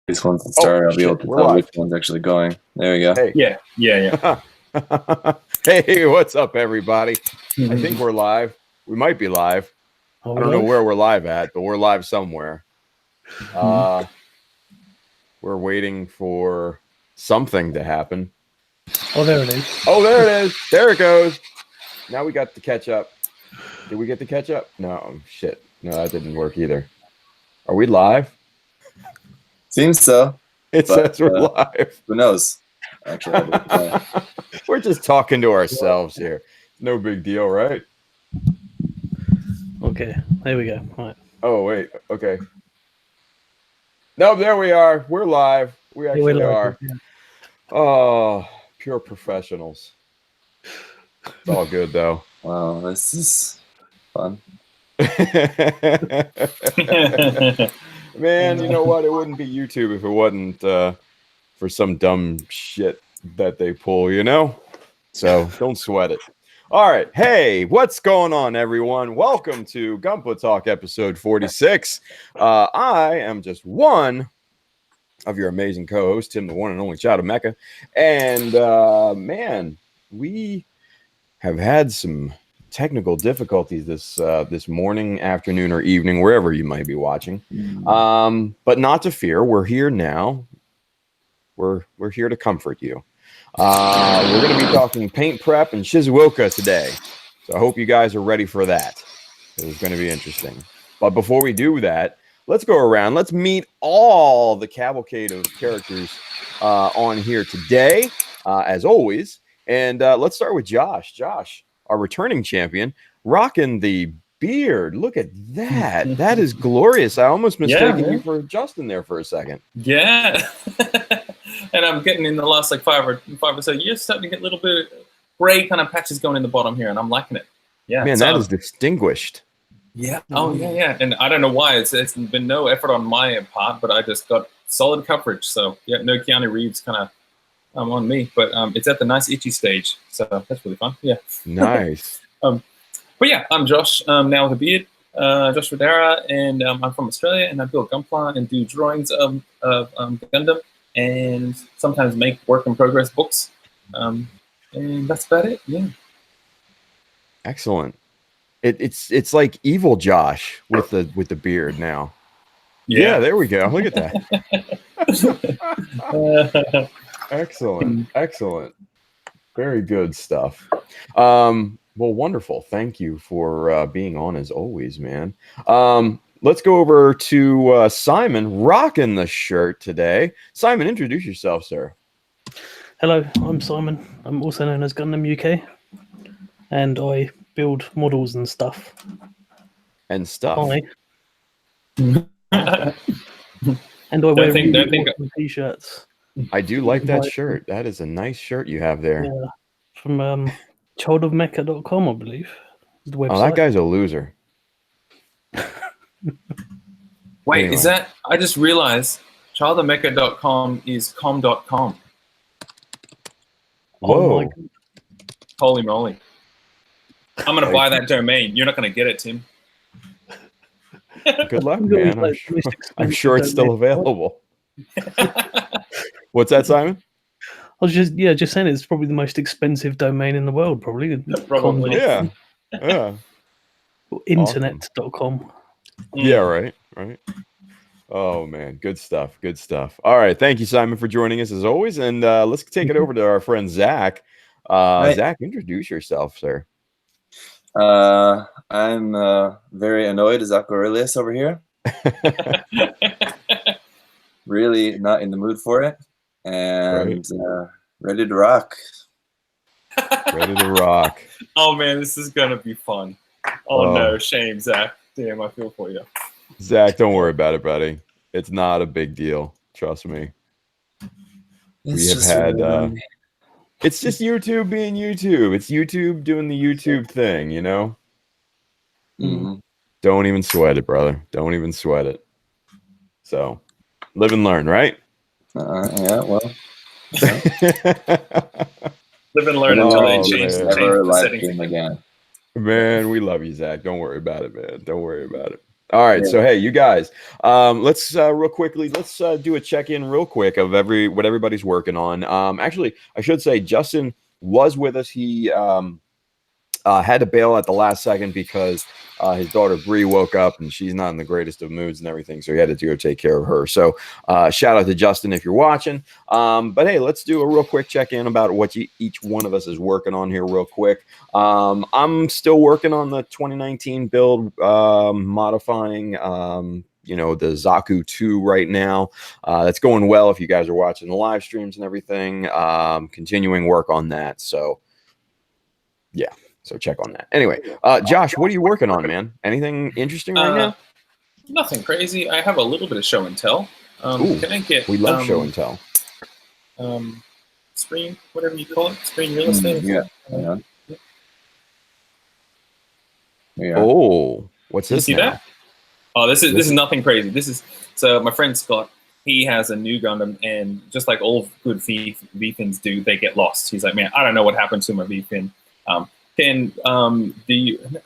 These ones that start, I'll be able to tell which one's actually going. There we go. Hey. Yeah. Hey, what's up, everybody? I think we're live. We might be live. I don't know where we're live at, but we're live somewhere. We're waiting for something to happen. Oh, there it is. Oh, there it is. There it goes. Now we got the catch up. Did we get the catch up? No, shit. No, that didn't work either. Are we live? Seems so. It says we're live. Who knows? Actually, we're just talking to ourselves here. No big deal, right? Okay, there we go. All right. Oh, wait. Okay. No, there we are. We're live. We actually are. Yeah. Oh, pure professionals. It's all good, though. Wow, this is fun. Man, you know what? It wouldn't be YouTube if it wasn't for some dumb shit that they pull, you know? So don't sweat it. All right. Hey, what's going on, everyone? Welcome to Gunpla Talk episode 46. I am just one of your amazing co-hosts, Tim, the one and only Child of Mecca. And, man, we have had some technical difficulties this morning, afternoon, or evening, wherever you might be watching. But not to fear, we're here now. We're here to comfort you. We're going to be talking paint prep and Shizuoka today, so I hope you guys are ready for that. It's going to be interesting. But before we do that, let's go around. Let's meet all the cavalcade of characters on here today, as always. And let's start with Josh. Josh, our returning champion, rocking the beard. Look at that. That is glorious. I almost mistaken you for Justin there for a second. Yeah. And I'm getting in the last like five or so years, starting to get a little bit of gray kind of patches going in the bottom here, and I'm liking it. Yeah. Man, that is distinguished. Yeah. Oh, yeah. And I don't know why. It's been no effort on my part, but I just got solid coverage. So, yeah, no Keanu Reeves kind of on me, but it's at the nice itchy stage, so that's really fun. Yeah, nice. But yeah, I'm Josh, now with a beard, Josh Rodera, and I'm from Australia, and I build Gunpla and do drawings of Gundam, and sometimes make work in progress books, and that's about it. Yeah. Excellent. It's like evil Josh with the beard now. Yeah, there we go. Look at that. Excellent. Very good stuff. Well, wonderful. Thank you for being on as always, man. Let's go over to Simon, rocking the shirt today. Simon, introduce yourself, sir. Hello, I'm Simon. I'm also known as Gundam UK, and I build models and stuff. And stuff. Hi. And I wear t-shirts. I do like that shirt. That is a nice shirt you have there. Yeah, from childofmecca.com, I believe. The website. Oh, that guy's a loser. Wait, anyway. Is that? I just realized childofmecca.com is com.com. Whoa. Oh my God. Holy moly. I'm going to buy that domain. You're not going to get it, Tim. Good luck, man. I'm sure it's still available. What's that, Simon? I was just saying it's probably the most expensive domain in the world, probably. Probably. Yeah. Internet.com. Yeah, right. Oh, man. Good stuff. All right. Thank you, Simon, for joining us as always. And let's take it over to our friend Zach. Right. Zach, introduce yourself, sir. I'm very annoyed as ZakuAurelius over here. Really not in the mood for it. And ready to rock. Ready to rock. Oh, man, this is going to be fun. Oh, no, shame, Zach. Damn, I feel for you. Zach, don't worry about it, buddy. It's not a big deal. Trust me. We have had... it's just YouTube being YouTube. It's YouTube doing the YouTube thing, you know? Mm-hmm. Don't even sweat it, brother. Don't even sweat it. So, live and learn, right? Yeah, well. Live and learn until they change the settings again. Man, we love you, Zach. Don't worry about it, man. Don't worry about it. All right, Yeah. so hey, you guys, let's real quickly, let's do a check-in real quick of what everybody's working on. Actually, I should say Justin was with us. He had to bail at the last second because his daughter Bree woke up and she's not in the greatest of moods and everything, so he had to go take care of her. So shout out to Justin if you're watching. But hey, let's do a real quick check-in about what each one of us is working on here real quick. I'm still working on the 2019 build, modifying you know, the Zaku 2 right now. That's going well if you guys are watching the live streams and everything. Continuing work on that. So yeah. So check on that. Anyway, Josh, what are you working on, man? Anything interesting right now? Nothing crazy. I have a little bit of show and tell. Ooh, Can I get? We love show and tell. Screen, whatever you call it, screen real estate. Yeah. Oh, what's You this? see now? that? Oh, this is nothing crazy. This is so my friend Scott. He has a new Gundam, and just like all good V-fins do, they get lost. He's like, man, I don't know what happened to my V-fin. I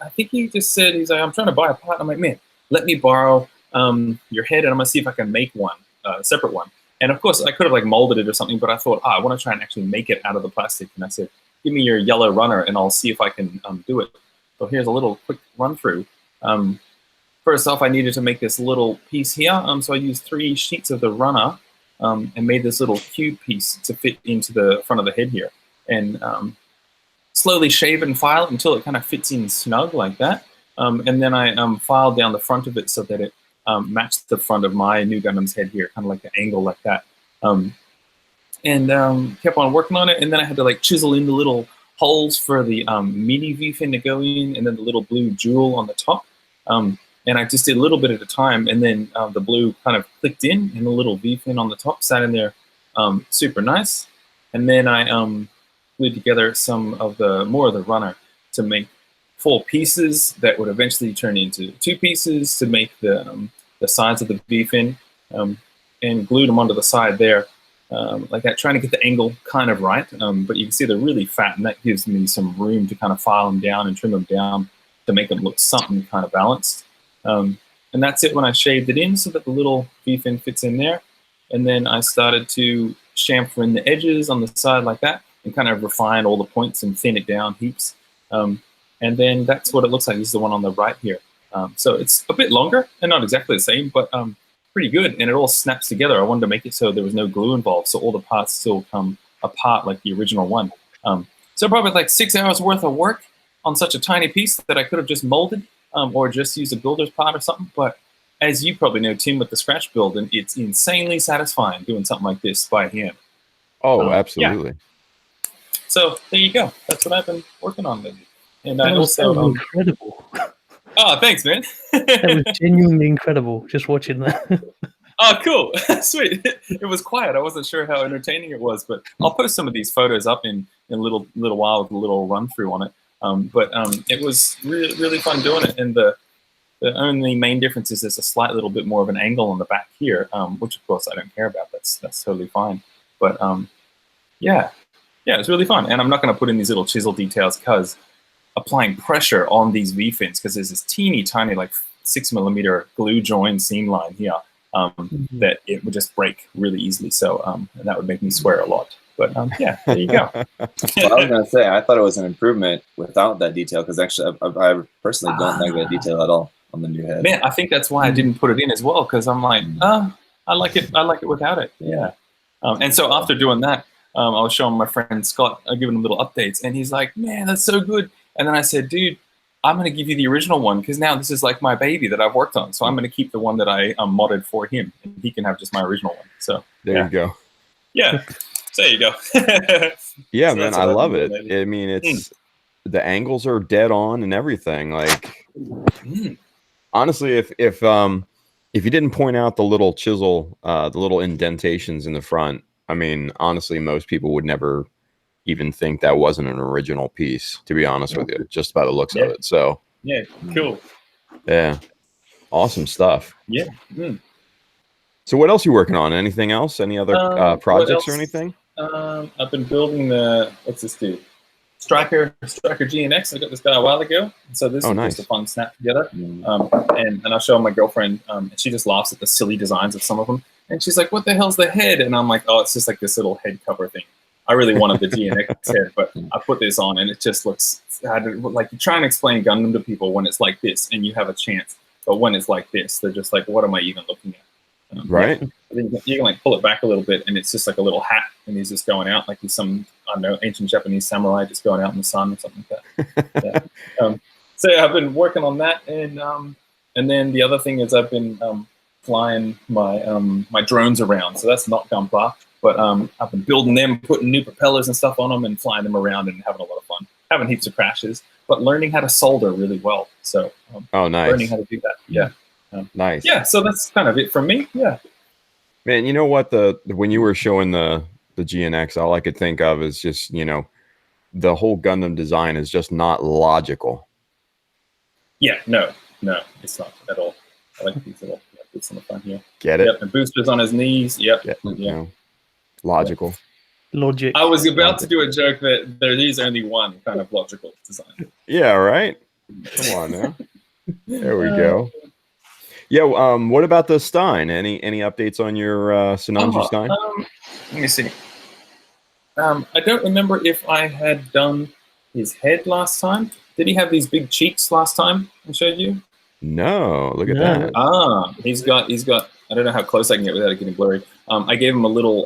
think he just said, he's like, I'm trying to buy a part. I'm like, man, let me borrow your head, and I'm gonna see if I can make one, a separate one. And of course, I could have like molded it or something, but I thought, I want to try and actually make it out of the plastic. And I said, give me your yellow runner, and I'll see if I can do it. So here's a little quick run through. First off, I needed to make this little piece here. So I used 3 sheets of the runner and made this little cube piece to fit into the front of the head here. And slowly shave and file it until it kind of fits in snug like that. And then I filed down the front of it so that it matched the front of my new Gundam's head here, kind of like the angle like that. And kept on working on it. And then I had to like chisel in the little holes for the mini V-fin to go in, and then the little blue jewel on the top. And I just did a little bit at a time, and then the blue kind of clicked in, and the little V-fin on the top sat in there super nice. And then I glued together some of more of the runner to make 4 pieces that would eventually turn into 2 pieces to make the sides of the V-fin, and glued them onto the side there like that, trying to get the angle kind of right. But you can see they're really fat, and that gives me some room to kind of file them down and trim them down to make them look something kind of balanced. And that's it when I shaved it in so that the little V-fin fits in there. And then I started to chamfer in the edges on the side like that and kind of refine all the points and thin it down heaps. And then that's what it looks like. This is the one on the right here. So it's a bit longer and not exactly the same, but pretty good. And it all snaps together. I wanted to make it so there was no glue involved, so all the parts still come apart like the original one. So probably like 6 hours worth of work on such a tiny piece that I could have just molded or just used a builder's part or something. But as you probably know, Tim, with the scratch build, and it's insanely satisfying doing something like this by hand. Oh, absolutely. Yeah. So there you go. That's what I've been working on lately. And That I was also incredible. oh, thanks, man. That was genuinely incredible. Just watching that. Oh, cool. Sweet. It was quiet. I wasn't sure how entertaining it was, but I'll post some of these photos up in a little while with a little run through on it. But it was really, really fun doing it. And the only main difference is there's a slight little bit more of an angle on the back here, which of course I don't care about. That's totally fine. But yeah, it's really fun. And I'm not going to put in these little chisel details because applying pressure on these V-fins, because there's this teeny tiny like 6mm glue join seam line here that it would just break really easily. So and that would make me swear a lot. But yeah, there you go. Well, I was going to say, I thought it was an improvement without that detail, because actually I personally don't like that detail at all on the new head. Man, I think that's why I didn't put it in as well, because I'm like, I like it without it. Yeah. And so after doing that, I was showing my friend Scott, giving him little updates, and he's like, man, that's so good. And then I said, dude, I'm going to give you the original one, because now this is like my baby that I've worked on. So I'm going to keep the one that I modded for him, and he can have just my original one. So there you go. Yeah. So there you go. Yeah, so man, I love it. I mean, it's the angles are dead on and everything. Like, honestly, if you didn't point out the little chisel, the little indentations in the front, I mean, honestly, most people would never even think that wasn't an original piece, to be honest with you, just by the looks of it. So yeah, cool. Yeah, awesome stuff. Yeah. So what else are you working on? Anything else? Any other projects or anything? I've been building what's this do? Striker GNX. I got this guy a while ago, so this is nice. just a fun snap together. And I show my girlfriend, and she just laughs at the silly designs of some of them. And she's like, "What the hell's the head?" And I'm like, "Oh, it's just like this little head cover thing. I really wanted the GNX head, but I put this on, and it just looks like you try and explain Gundam to people when it's like this, and you have a chance. But when it's like this, they're just like, what am I even looking at? Right. Yeah, you can like pull it back a little bit, and it's just like a little hat, and he's just going out like he's some, I don't know, ancient Japanese samurai just going out in the sun or something like that. Yeah. So yeah, I've been working on that, and then the other thing is I've been flying my my drones around. So that's not Gunpla, but I've been building them, putting new propellers and stuff on them, and flying them around and having a lot of fun, having heaps of crashes, but learning how to solder really well. So nice. Learning how to do that. Yeah. Nice. Yeah. So that's kind of it from me. Yeah. Man, you know what? When you were showing the GNX, all I could think of is just, the whole Gundam design is just not logical. Yeah, no, it's not at all. I like these little bits on the front here. Get it? Yep, and boosters on his knees. Yep. Yeah. Logical. Logic. I was about to do a joke that there is only one kind of logical design. Yeah, right? Come on now. There we go. Yeah, what about the Stein? Any updates on your Sinanji Stein? Let me see. I don't remember if I had done his head last time. Did he have these big cheeks last time I showed you? No, look at that. He's got. I don't know how close I can get without it getting blurry. I gave him a little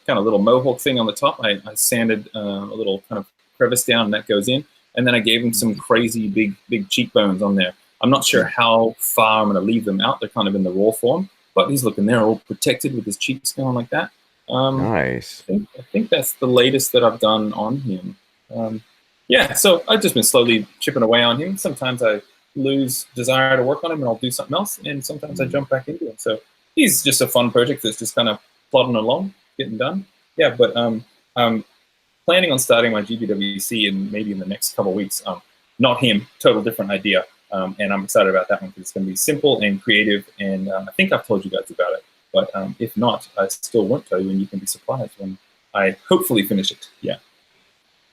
kind of little mohawk thing on the top. I sanded a little kind of crevice down, and that goes in. And then I gave him some crazy big cheekbones on there. I'm not sure how far I'm going to leave them out. They're kind of in the raw form, but he's looking there all protected with his cheeks going like that. Nice. I think that's the latest that I've done on him. Yeah, so I've just been slowly chipping away on him. Sometimes I lose desire to work on him and I'll do something else, and sometimes I jump back into him. So he's just a fun project that's just kind of plodding along, getting done. Yeah, but I'm planning on starting my GBWC in maybe in the next couple of weeks. Not him, total different idea. And I'm excited about that one because it's going to be simple and creative, and I think I've told you guys about it. But if not, I still won't tell you, and you can be surprised when I hopefully finish it. Yeah.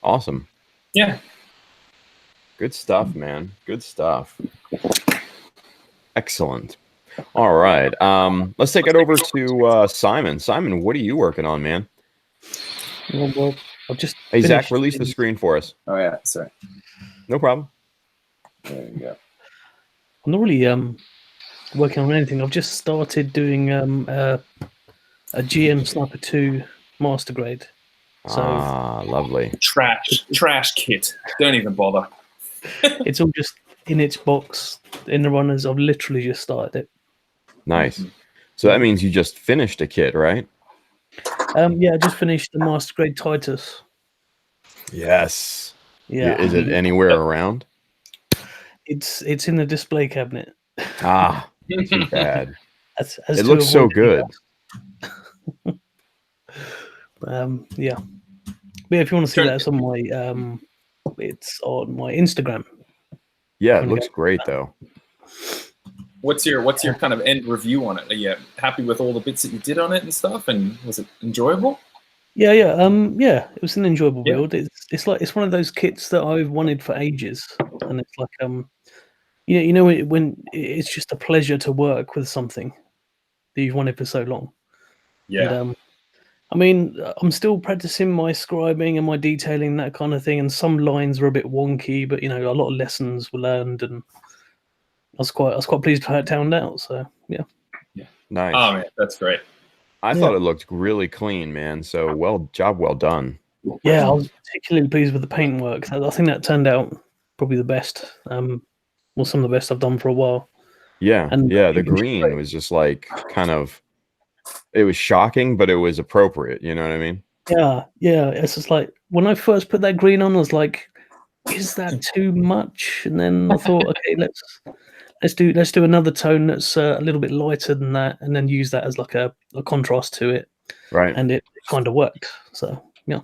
Awesome. Yeah. Good stuff, man. Good stuff. Excellent. All right. Let's take it over to Simon. Simon, what are you working on, man? Well, I've just. Hey, Zach, release the screen for us. Oh yeah, sorry. No problem. There you go. I'm not really working on anything. I've just started doing a GM Sniper 2 Master Grade. So lovely. Trash kit. Don't even bother. It's all just in its box in the runners. I've literally just started it. Nice. So that means you just finished a kit, right? Yeah, I just finished the Master Grade Titus. Yes. Yeah. Is it anywhere around? It's in the display cabinet. Too bad. It looks so good. Yeah. But if you want to see that, it's on my it's on my Instagram. Yeah, it looks great though. What's your kind of end review on it? Are you happy with all the bits that you did on it and stuff? And was it enjoyable? Yeah. It was an enjoyable build. It's one of those kits that I've wanted for ages, and it's like you know when it's just a pleasure to work with something that you've wanted for so long. Yeah. And, I mean, I'm still practicing my scribing and my detailing, that kind of thing, and some lines are a bit wonky, but a lot of lessons were learned, and I was quite pleased with how it turned out. So yeah. Nice. Oh man, that's great. I thought it looked really clean, man. So job well done. Yeah, I was particularly pleased with the paintwork. I think that turned out probably the best. Well, some of the best I've done for a while. Yeah, and the green was just like kind of. It was shocking, but it was appropriate. You know what I mean? Yeah. It's just like when I first put that green on, I was like, "Is that too much?" And then I thought, "Okay, let's do another tone that's a little bit lighter than that, and then use that as like a contrast to it." Right. And it kind of worked. So yeah.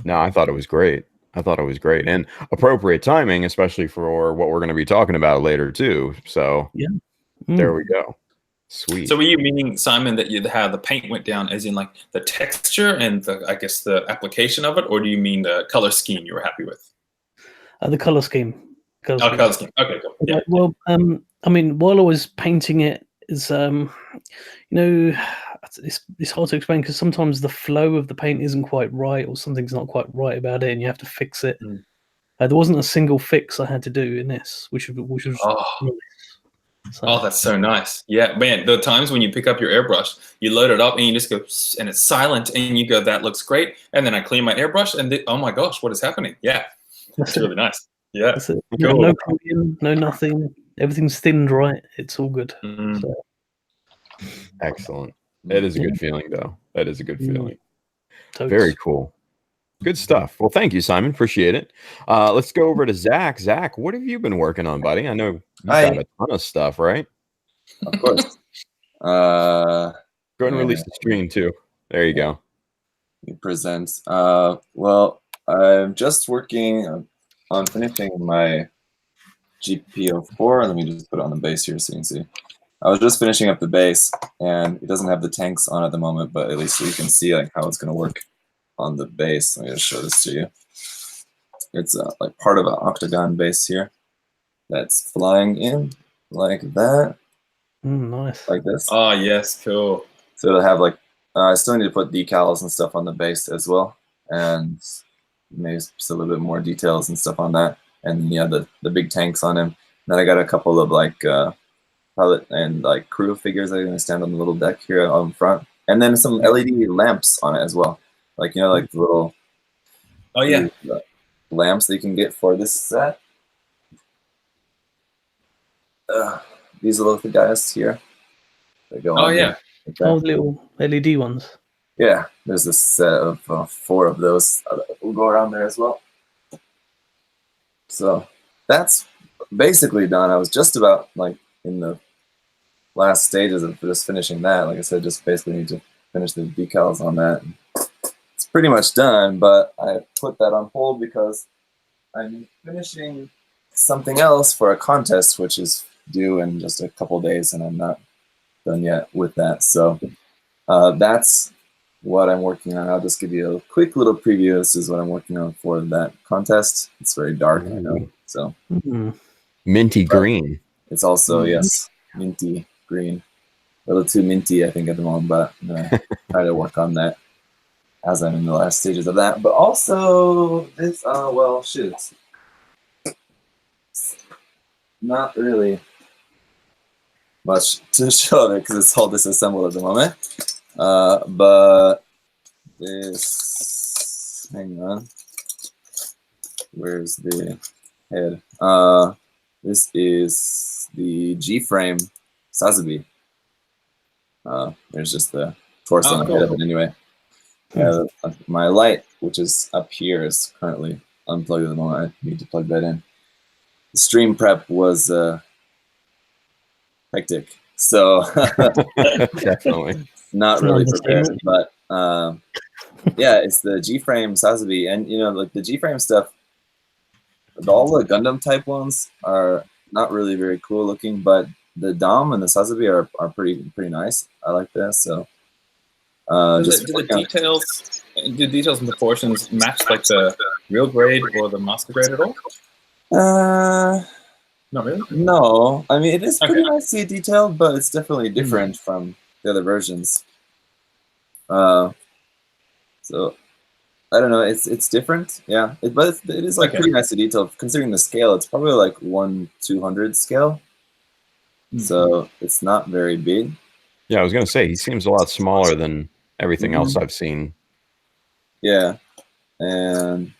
No, I thought it was great. And appropriate timing, especially for what we're going to be talking about later too. So yeah, there we go. Sweet. So were you meaning, Simon, that how the paint went down, as in like the texture and the application of it, or do you mean the color scheme you were happy with? The color scheme. Color scheme. Okay, cool. Yeah. Well, I mean, while I was painting it, is it's hard to explain because sometimes the flow of the paint isn't quite right, or something's not quite right about it, and you have to fix it. There wasn't a single fix I had to do in this, which was nice. So. That's so nice. Yeah, man, the times when you pick up your airbrush, you load it up and you just go, and it's silent, and you go, that looks great. And then I clean my airbrush, and oh my gosh, what is happening? Yeah, that's really nice. Yeah, cool. No clean, no nothing. Everything's thinned right. It's all good. So. Excellent. That is a good feeling, though. That is a good feeling. Totes. Very cool. Good stuff. Well, thank you, Simon. Appreciate it. Let's go over to Zach. Zach, what have you been working on, buddy? I know you've got a ton of stuff, right? Of course. Go ahead and release the stream, too. There you go. He presents. Well, I'm just working on finishing my GPO4. Let me just put it on the base here so you can see. I was just finishing up the base, and it doesn't have the tanks on at the moment, but at least so you can see like how it's going to work on the base. Let me just show this to you. It's like part of an octagon base here that's flying in like that. Nice. Like this. Oh, yes, cool. So it'll have like, I still need to put decals and stuff on the base as well, and maybe just a little bit more details and stuff on that. And yeah, the big tanks on him. Then I got a couple of like pilot and like crew figures that are going to stand on the little deck here on front, and then some LED lamps on it as well. Like, you know, like the little lamps that you can get for this set. These little guys here. They go on like little LED ones. Yeah, there's a set of 4 of those that will go around there as well. So that's basically done. I was just about like in the last stages of just finishing that. Like I said, just basically need to finish the decals on that. It's pretty much done, but I put that on hold because I'm finishing something else for a contest, which is due in just a couple days, and I'm not done yet with that. So that's what I'm working on. I'll just give you a quick little preview. This is what I'm working on for that contest. It's very dark, I know. So minty green. It's also minty green. A little too minty, I think, at the moment, but I'm gonna try to work on that as I'm in the last stages of that. But also this, well, shoot, not really much to show there because it's all disassembled at the moment. But this, hang on, where's the head? This is the G-frame Sazabi. There's just the torso on the head of it anyway. My light, which is up here, is currently unplugged at the moment. I need to plug that in. The stream prep was hectic, so definitely not really prepared. But yeah, it's the G-frame Sazabi, and you know, like the G-frame stuff. All the Gundam type ones are not really very cool looking, but the Dom and the Sazabi are pretty nice. I like this. So do the details and proportions match like the real grade or the master grade at all? Not really. No, I mean it is pretty nicely detailed, but it's definitely different from the other versions. So I don't know. It's different, yeah. But it is like pretty nicely detailed considering the scale. It's probably like 1/200 scale, so it's not very big. Yeah, I was gonna say he seems a lot smaller than everything else I've seen. Yeah, and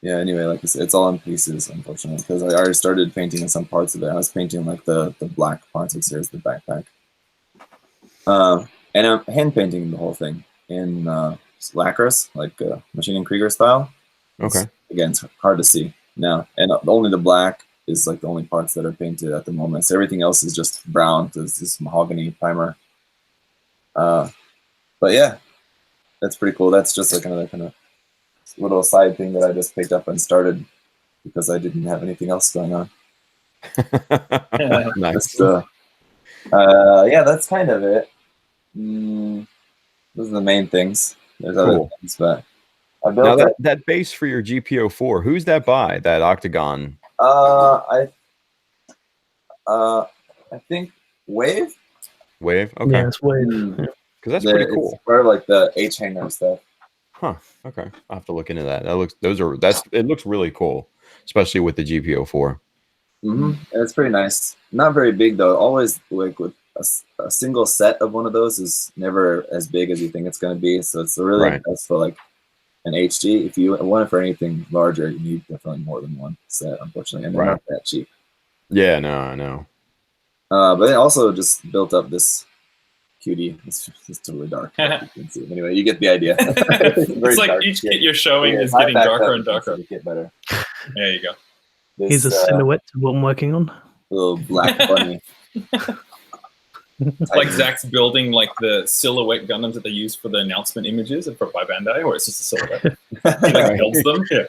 yeah. Anyway, like I said, it's all in pieces, unfortunately, because I already started painting in some parts of it. I was painting like the black parts. Here's the backpack, and I'm hand painting the whole thing in lacquers, like Machine & Krieger style. Okay. Again, it's hard to see now, and only the black is like the only parts that are painted at the moment. So everything else is just brown. There's this mahogany primer. But yeah, that's pretty cool. That's just like another kind of little side thing that I just picked up and started because I didn't have anything else going on. Nice. Yeah, that's kind of it. Those are the main things. There's other things, but I Now built it. that base for your GPO4, who's that by? That octagon? I think Wave. Wave? Okay. Yeah, it's weird. Hmm. Yeah. Because that's pretty cool. It's part of like the H hanger stuff. Huh. Okay. I'll have to look into that. It looks really cool, especially with the GPO4. And it's pretty nice. Not very big though. Always like with a single set of one of those is never as big as you think it's going to be. So it's really Right. best for like an HG. If you want it for anything larger, you need definitely more than one set, unfortunately, and they're not that cheap. Yeah, no, I know. But they also just built up this cutie. It's totally dark. You can see. Anyway, you get the idea. It's like dark each kit. kit you're showing Yeah, is high getting backed darker up, and darker. you get better. There you go. Here's a This silhouette of what I'm working on. little black bunny. Like Zach's building like the silhouette Gundams that they use for the announcement images by Bandai, or it's just a silhouette. He like builds them. Yeah.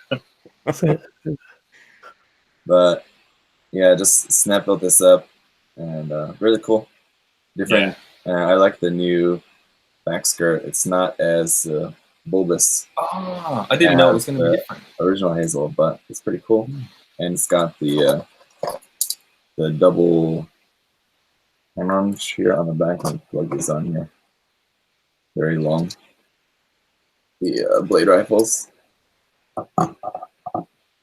That's it. But yeah, just Snap built this up, and really cool. Different. I like the new back skirt. It's not as bulbous. Ah, I didn't know it was going to be different. Original Hazel, but it's pretty cool. And it's got the double hammer-ons here on the back. I'll plug this on here. Very long. The blade rifles.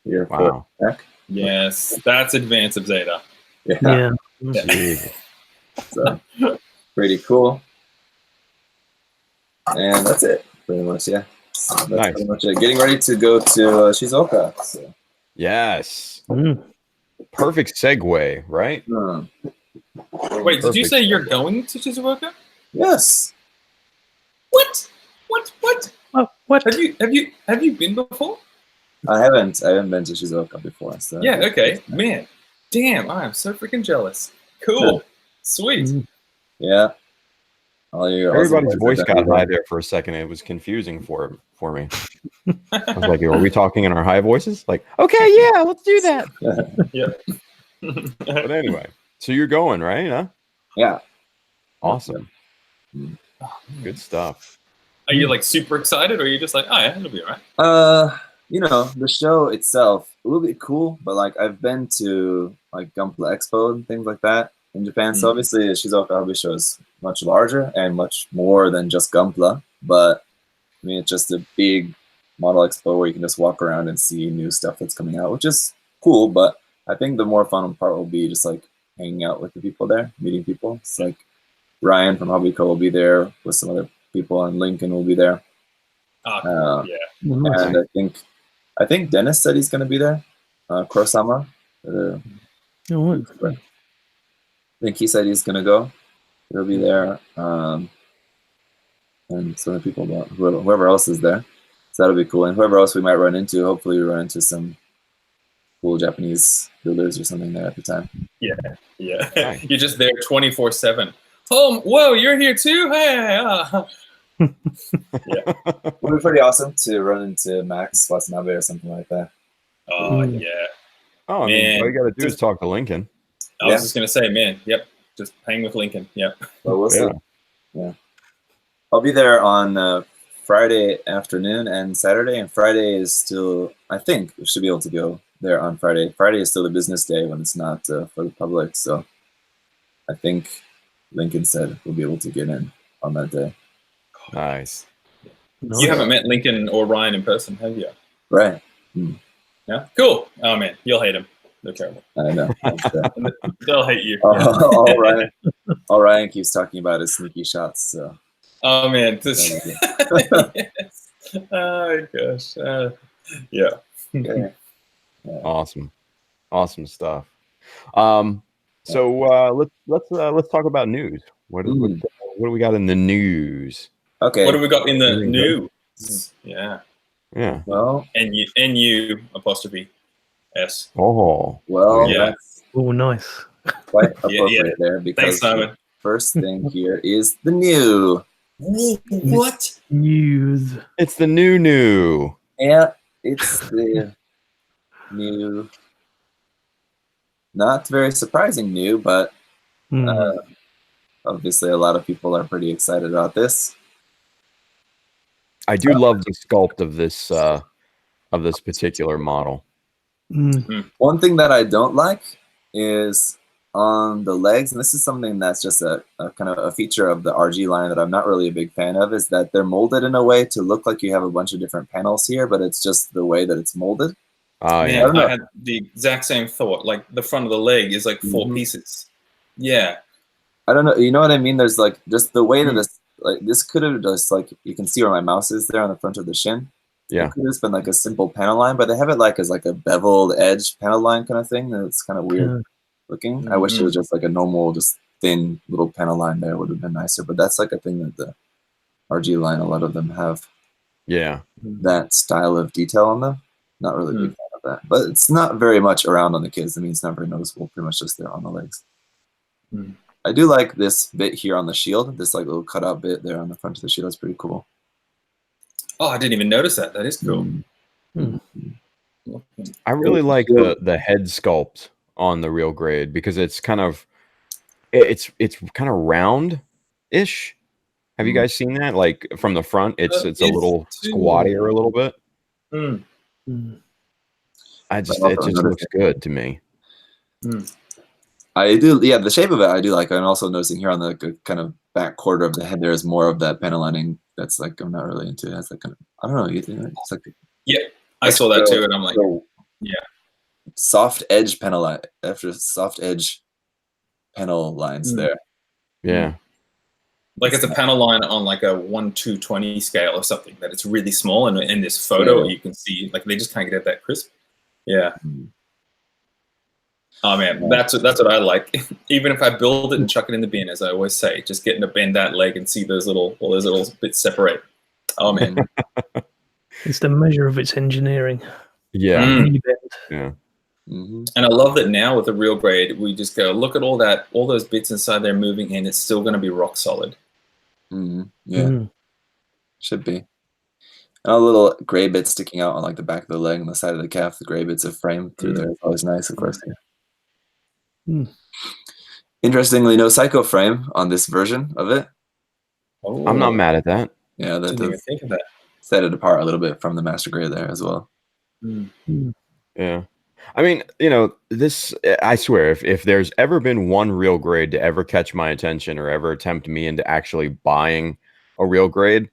Here for back. Yes, that's Advance of Zeta. Yeah. So pretty cool. And that's it, pretty much. Yeah. So that's pretty much it. Getting ready to go to Shizuoka. So. Yes. Perfect segue, right? Wait, did you say you're going to Shizuoka? Yes. What? What? Have you been before? I haven't been to Shizuoka before. So yeah. Okay. Man. Damn. I am so freaking jealous. Cool. Sweet. Yeah. Everybody's voice got high there for a second. It was confusing for me. I was like, are we talking in our high voices? Like, okay, yeah, let's do that. Yeah. But anyway, so you're going, right? Huh? Yeah. Awesome. Good stuff. Are you like super excited, or are you just like, oh yeah, it'll be all right? The show itself will be cool, but like I've been to like Gunpla Expo and things like that in Japan. So obviously Shizuoka Hobby Show is much larger and much more than just Gunpla. But I mean, it's just a big model expo where you can just walk around and see new stuff that's coming out, which is cool. But I think the more fun part will be just like hanging out with the people there, meeting people. It's like Ryan from Hobby Co will be there with some other people, and Lincoln will be there. Yeah. And I think Dennis said he's going to be there. Kurosama. I think he said he's going to go. He'll be there. And some of the people, whoever else is there. So that'll be cool. And whoever else we might run into, hopefully we run into some cool Japanese builders or something there at the time. Yeah. Nice. You're just there 24/7. Oh, whoa, you're here too? Hey. Yeah. It would be pretty awesome to run into Max Watanabe or something like that. Oh, yeah. Oh, I mean, all you got to do is talk to Lincoln. I was just going to say, man, yep. Just hang with Lincoln. Yep. Well, we'll see. Yeah. I'll be there on Friday afternoon and Saturday, and Friday is still, I think we should be able to go there on Friday. Friday is still a business day when it's not for the public, so I think Lincoln said we'll be able to get in on that day. Nice. You haven't met Lincoln or Ryan in person, have you? Right. Yeah. Cool. Oh man, you'll hate them. They're terrible. I know. They'll hate you. All Ryan keeps talking about his sneaky shots. So. Oh man. Yes. Oh gosh. Yeah. Okay. Awesome stuff. So let's talk about news. What do we got in the news? Okay. What do we got in the news? Yeah. Well, NU apostrophe S. Oh. Well, that's nice. Quite appropriate there, because thanks, Simon. First thing here is the new. What? News. It's the new. Yeah, it's the new. Not very surprising new, but obviously a lot of people are pretty excited about this. I do love the sculpt of this particular model. One thing that I don't like is on the legs, and this is something that's just a kind of a feature of the RG line that I'm not really a big fan of, is that they're molded in a way to look like you have a bunch of different panels here, but it's just the way that it's molded. Oh, Man, yeah. I had the exact same thought. Like the front of the leg is like 4 pieces. Yeah. I don't know. You know what I mean? There's like just the way that this could have just like, you can see where my mouse is there on the front of the shin. Yeah. It could have been like a simple panel line, but they have it like as like a beveled edge panel line kind of thing. And it's kind of weird looking. I wish it was just like a normal, just thin little panel line there. Would have been nicer. But that's like a thing that the RG line, a lot of them have. Yeah. That style of detail on them. Not really a big fan of that. But it's not very much around on the kids. I mean, it's not very noticeable. Pretty much just there on the legs. I do like this bit here on the shield. This like little cutout bit there on the front of the shield. That's pretty cool. Oh, I didn't even notice that. That is cool. I really like the head sculpt on the real grade because it's kind of round-ish. Have you guys seen that? Like from the front, it's a little squattier a little bit. It just looks good to me. I do, yeah. The shape of it, I do like. I'm also noticing here on the kind of back quarter of the head, there is more of that panel lining. That's like I'm not really into. It has like kind of, I don't know. You think it's like I saw that too, and I'm like, soft edge panel line after soft edge panel lines there. Yeah, like it's a panel line on like a 1/220 scale or something. That it's really small, and in this photo you can see like they just can't get that crisp. Yeah. Oh man, that's what I like. Even if I build it and chuck it in the bin, as I always say, just getting to bend that leg and see all those little bits separate. Oh man, it's the measure of its engineering. Yeah, yeah. And I love that now with the real grade, we just go look at all those bits inside there moving, and it's still going to be rock solid. Yeah, should be. And all the little gray bits sticking out on like the back of the leg and the side of the calf, the gray bits of frame through there. It's always nice, of course. Interestingly, no psycho frame on this version of it. I'm not mad at that. Yeah, that didn't even think of that. Set it apart a little bit from the master grade there as well. Yeah. I mean, this, I swear, if there's ever been one real grade to ever catch my attention or ever tempt me into actually buying a real grade,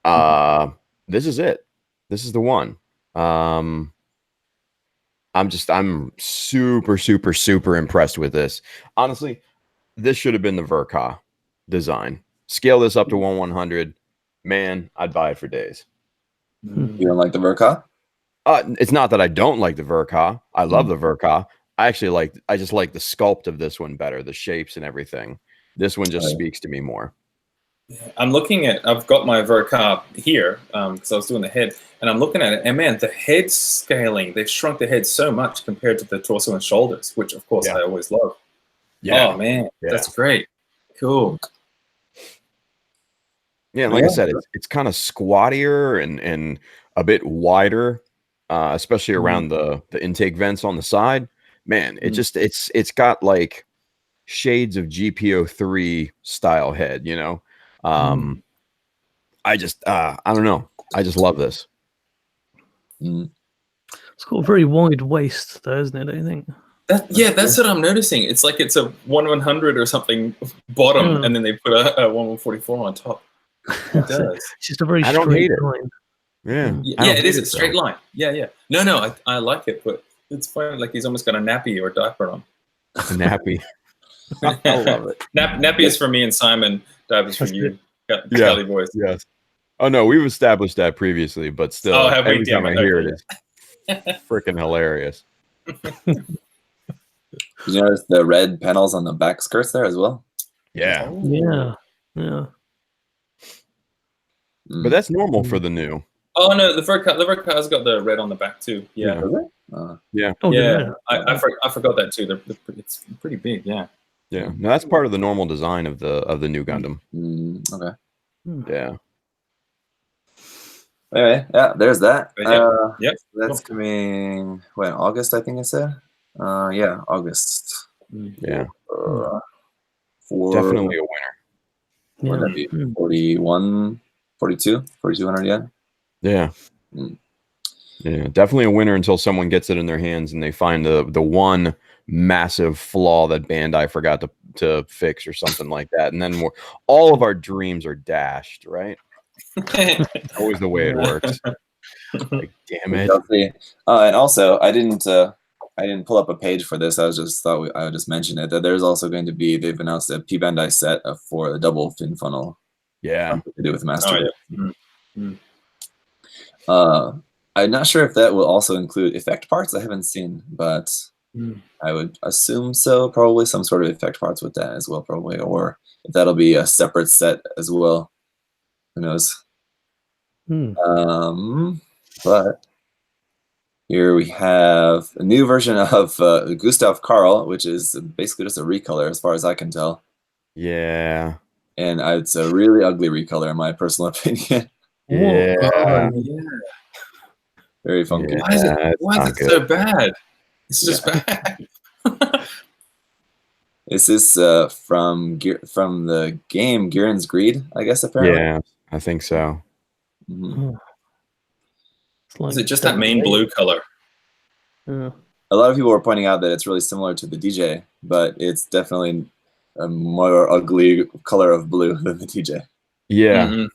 this is it. This is the one. I'm super, super, super impressed with this. Honestly, this should have been the Verka design. Scale this up to 1/100. Man, I'd buy it for days. You don't like the Verka? It's not that I don't like the Verka. I love the Verka. I just like the sculpt of this one better, the shapes and everything. This one just speaks to me more. I'm looking at, I've got my Verka here because I was doing the head, and I'm looking at it, and man, the head scaling, they've shrunk the head so much compared to the torso and shoulders, which of course I always love. Yeah. Oh man, that's great. Cool. Yeah, and like I said, it's kind of squattier and a bit wider, especially around the intake vents on the side. Man, it's got like shades of GPO3 style head, I don't know. I just love this. It's got a very wide waist, though, isn't it? Don't you think? That's what I'm noticing. It's like it's a 1/100 or something bottom, and then they put a 1/144 on top. It does. It's just a very straight line. It is a straight line. Yeah. No, I like it, but it's funny. Like he's almost got a nappy or diaper on. A nappy. I love it. Nappy is for me and Simon. Diapers for you. Kelly voice. Yes. Oh no, we've established that previously, but still, every time I hear it, it's freaking hilarious. Did you notice the red panels on the back skirts there as well? Yeah. Yeah. But that's normal for the new. Oh no, the Verka's got the red on the back too. Yeah. Yeah. I forgot that too. It's pretty big. Yeah. Yeah. No, that's part of the normal design of the new Gundam. Okay. Yeah. Anyway, there's that. Yep. That's coming when August, I think I said. August. Yeah. For definitely a winner. What would that be? 41, 42, 4,200 yen. Yeah. Mm. Yeah, definitely a winner until someone gets it in their hands and they find the one massive flaw that Bandai forgot to fix or something like that. And then all of our dreams are dashed, right? Always the way it works. Like, damn it. And also, I didn't pull up a page for this. I would just mention it, that there's also going to be, they've announced a P Bandai set for the double fin funnel. Yeah. Something to do with Master. Oh, yeah. I'm not sure if that will also include effect parts. I haven't seen, but I would assume so. Probably some sort of effect parts with that as well, probably, or if that'll be a separate set as well. Who knows? But here we have a new version of Gustav Karl, which is basically just a recolor as far as I can tell. Yeah. And it's a really ugly recolor in my personal opinion. Yeah. Oh, yeah. Very funky. Yeah, Why is it so bad? It's just bad. Is this from the game Gihren's Greed, I guess, apparently? Yeah, I think so. Mm-hmm. Is it just that main blue color? Yeah. A lot of people were pointing out that it's really similar to the DJ, but it's definitely a more ugly color of blue than the DJ. Yeah. Mm-hmm.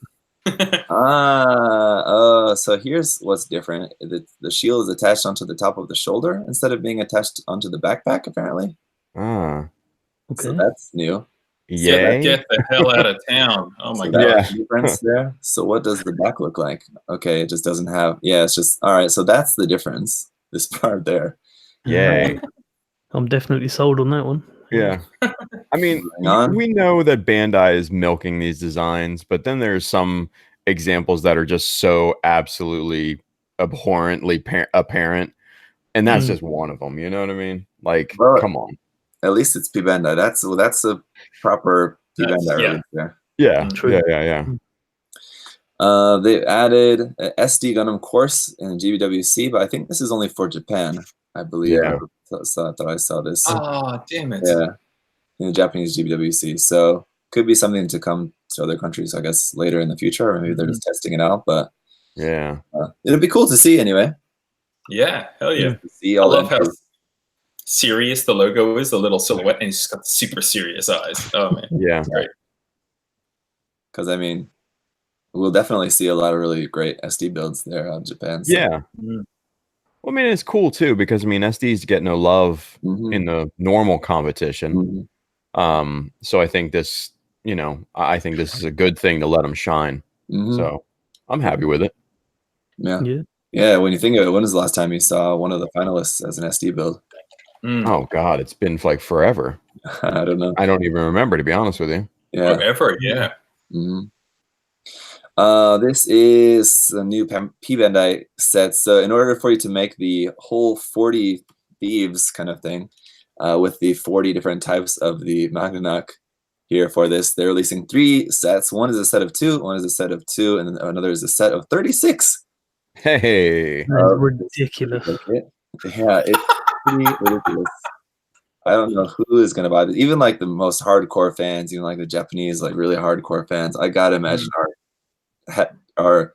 So here's what's different. The shield is attached onto the top of the shoulder instead of being attached onto the backpack, apparently. Ah. Okay. So that's new. Yay. Get the hell out of town. Oh my So god. that's the difference there. So what does the back look like? Okay, it just doesn't have, it's just, all right, so that's the difference, this part there. Yay. I'm definitely sold on that one. Yeah. I mean, we know that Bandai is milking these designs, but then there's some examples that are just so absolutely abhorrently apparent, and that's just one of them. You know what I mean? Like, come on. At least it's P Bandai. That's a proper P Bandai release there. Yeah, true. Yeah. They added an SD Gundam course in GBWC, but I think this is only for Japan, I believe. Yeah. I thought I saw this. Oh, damn it. Yeah, in the Japanese GBWC. So could be something to come to other countries, I guess, later in the future. Or maybe they're just testing it out. But yeah, it'll be cool to see anyway. Yeah, hell yeah. To see all I love that. how serious the logo is, the little silhouette, and he's just got the super serious eyes. Oh man. Yeah. Great. Because I mean, we'll definitely see a lot of really great SD builds there out of Japan. So. Yeah. Well, I mean, it's cool too because I mean, SDs get no love in the normal competition. So I think this, I think this is a good thing to let them shine. So I'm happy with it. Yeah. When you think of it, when was the last time you saw one of the finalists as an SD build? Oh God, it's been like forever. I don't know. I don't even remember, to be honest with you. Yeah. Forever. Yeah. This is a new P Bandai set. So in order for you to make the whole 40 thieves kind of thing, with the 40 different types of the Magnac here for this, they're releasing 3 sets. One is a set of 2, one is a set of 2, and then another is a set of 36. Hey. That's ridiculous. Yeah, it's pretty ridiculous. I don't know who is going to buy this. Even like the most hardcore fans, even like the Japanese, like really hardcore fans, I gotta imagine are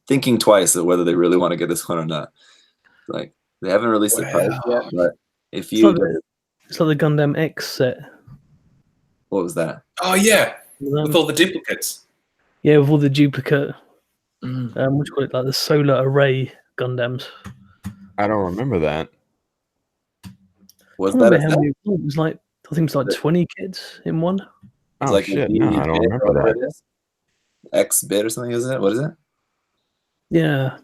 thinking twice of whether they really want to get this one or not. Like they haven't released the price yet, but if you, it's like the Gundam X set. What was that? Oh yeah, with all the duplicates. Yeah, with all the duplicate. What do you call it? Like the solar array Gundams. I don't remember that. Was that how many, it was like, I think it was like 20 kids in one. Oh like shit! No, I don't remember that. X bit or something, is it? What is it? Yeah,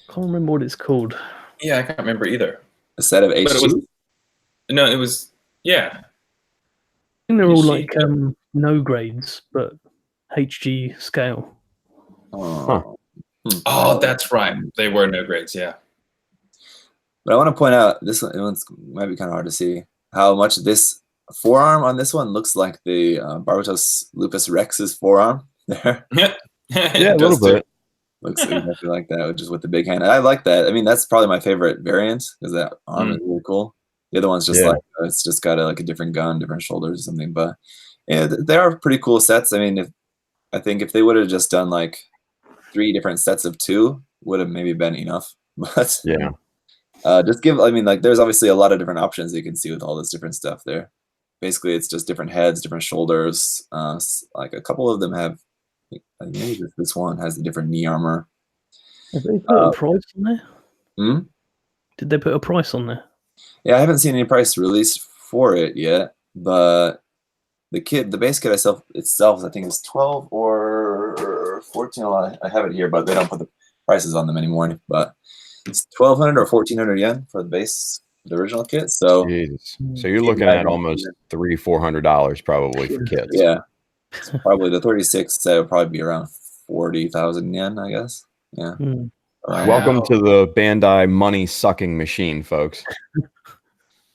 can't remember what it's called. Yeah, I can't remember either. A set of HG? No, it was I think they're all like no grades, but HG scale. Oh, Oh, that's right. They were no grades. Yeah. But I want to point out this one might be kind of hard to see how much this forearm on this one looks like the Barbatos Lupus Rex's forearm there. Yeah, a little bit. Looks exactly like that, just with the big hand. I like that. I mean, that's probably my favorite variant because that arm is really cool. The other one's just like it's just got a different gun, different shoulders or something. But yeah, they are pretty cool sets. I mean, I think if they would have just done like 3 different sets of 2 would have maybe been enough. But Yeah. just give. I mean, like, there's obviously a lot of different options you can see with all this different stuff there. Basically, it's just different heads, different shoulders. Like a couple of them have. I think maybe this one has a different knee armor. Have they put a price on there? Hmm? Did they put a price on there? Yeah, I haven't seen any price released for it yet, but the base kit itself, I think, is 12 or 14. I have it here, but they don't put the prices on them anymore. But it's 1,200 or 1,400 yen for the base, the original kit. So, Jesus. So you're looking at almost $300-$400 probably for kits. Yeah, so probably the 36 set would probably be around 40,000 yen, I guess. Yeah. Mm. Welcome to the Bandai money sucking machine, folks.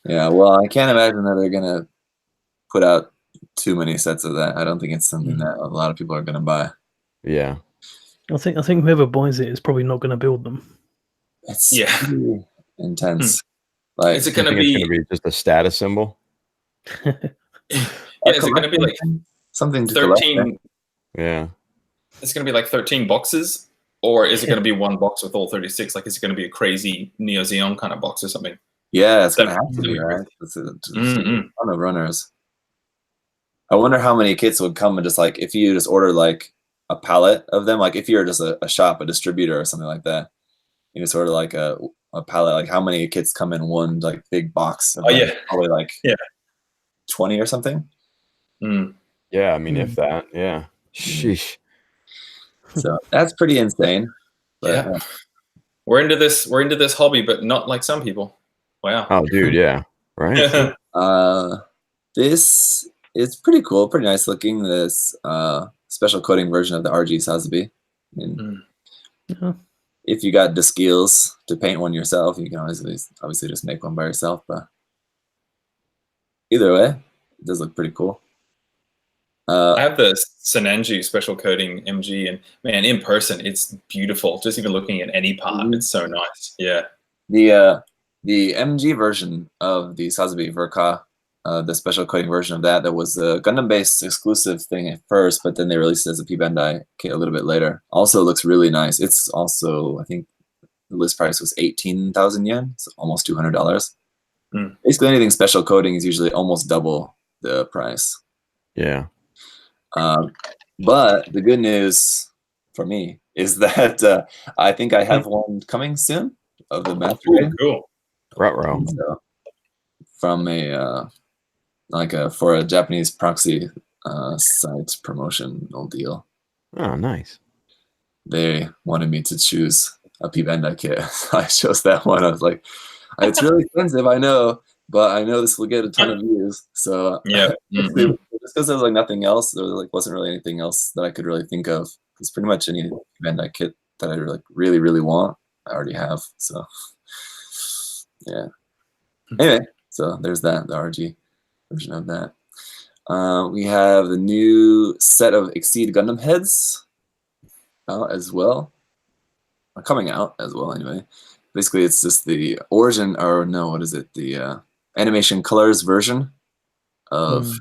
Yeah, well, I can't imagine that they're gonna put out too many sets of that. I don't think it's something that a lot of people are gonna buy. Yeah. I think whoever buys it is probably not going to build them. It's pretty intense. Is it going to be just a status symbol? Yeah, is it going to be like something to 13? collect? Yeah. It's going to be like 13 boxes, or is it going to be one box with all 36? Like, is it going to be a crazy Neo Xeon kind of box or something? Yeah, it's gonna have to be, right? It's a ton of runners. I wonder how many kits would come and just like if you just order like a pallet of them, like if you're just a shop, a distributor or something like that, you just order like a pallet, like how many kits come in one like big box of probably like 20 or something. Yeah, I mean if that, yeah. Sheesh. So that's pretty insane. But, we're into this hobby, but not like some people. Wow. Oh dude, yeah. Right. This is pretty cool, pretty nice looking. This special coating version of the RG Sazabi. I mean, if you got the skills to paint one yourself, you can obviously just make one by yourself. But either way, it does look pretty cool. I have the Senanju special coating MG, and man, in person, it's beautiful. Just even looking at any part, it's so nice. Yeah. The MG version of the Sazabi Verka, the special coating version of that was a Gundam-based exclusive thing at first, but then they released it as a P Bandai kit a little bit later. Also looks really nice. It's also, I think, the list price was 18,000 yen, so almost $200. Basically, anything special coating is usually almost double the price. Yeah. But the good news for me is that I think I have one coming soon of the master grade. Cool. So, from for a Japanese proxy site promotional deal. Oh, nice. They wanted me to choose a P Bandai kit. I chose that one. I was like, it's really expensive, I know, but I know this will get a ton of views. So yeah, just because there was like nothing else, there wasn't really anything else that I could really think of. Because pretty much any P Bandai kit that I really, really want, I already have. So yeah. Anyway, so there's that, the RG version of that. We have the new set of Exceed Gundam heads out as well. Coming out as well, anyway. Basically, it's just the origin, or no, what is it? The animation colors version of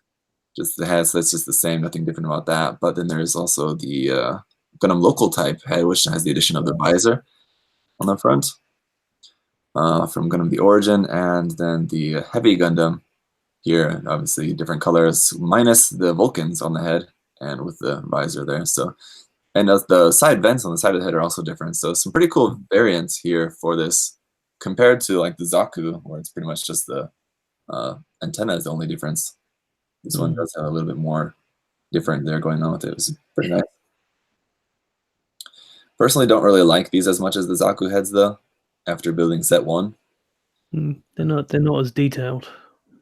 just the heads. That's just the same, nothing different about that. But then there's also the Gundam local type head, which has the addition of the visor on the front. From Gundam the Origin, and then the Heavy Gundam here, obviously different colors, minus the Vulcans on the head and with the visor there. So, and the side vents on the side of the head are also different. So some pretty cool variants here for this compared to like the Zaku, where it's pretty much just the antenna is the only difference. This one does have a little bit more different there going on with it. It was pretty nice. Personally, don't really like these as much as the Zaku heads though. After building set 1, they're not as detailed.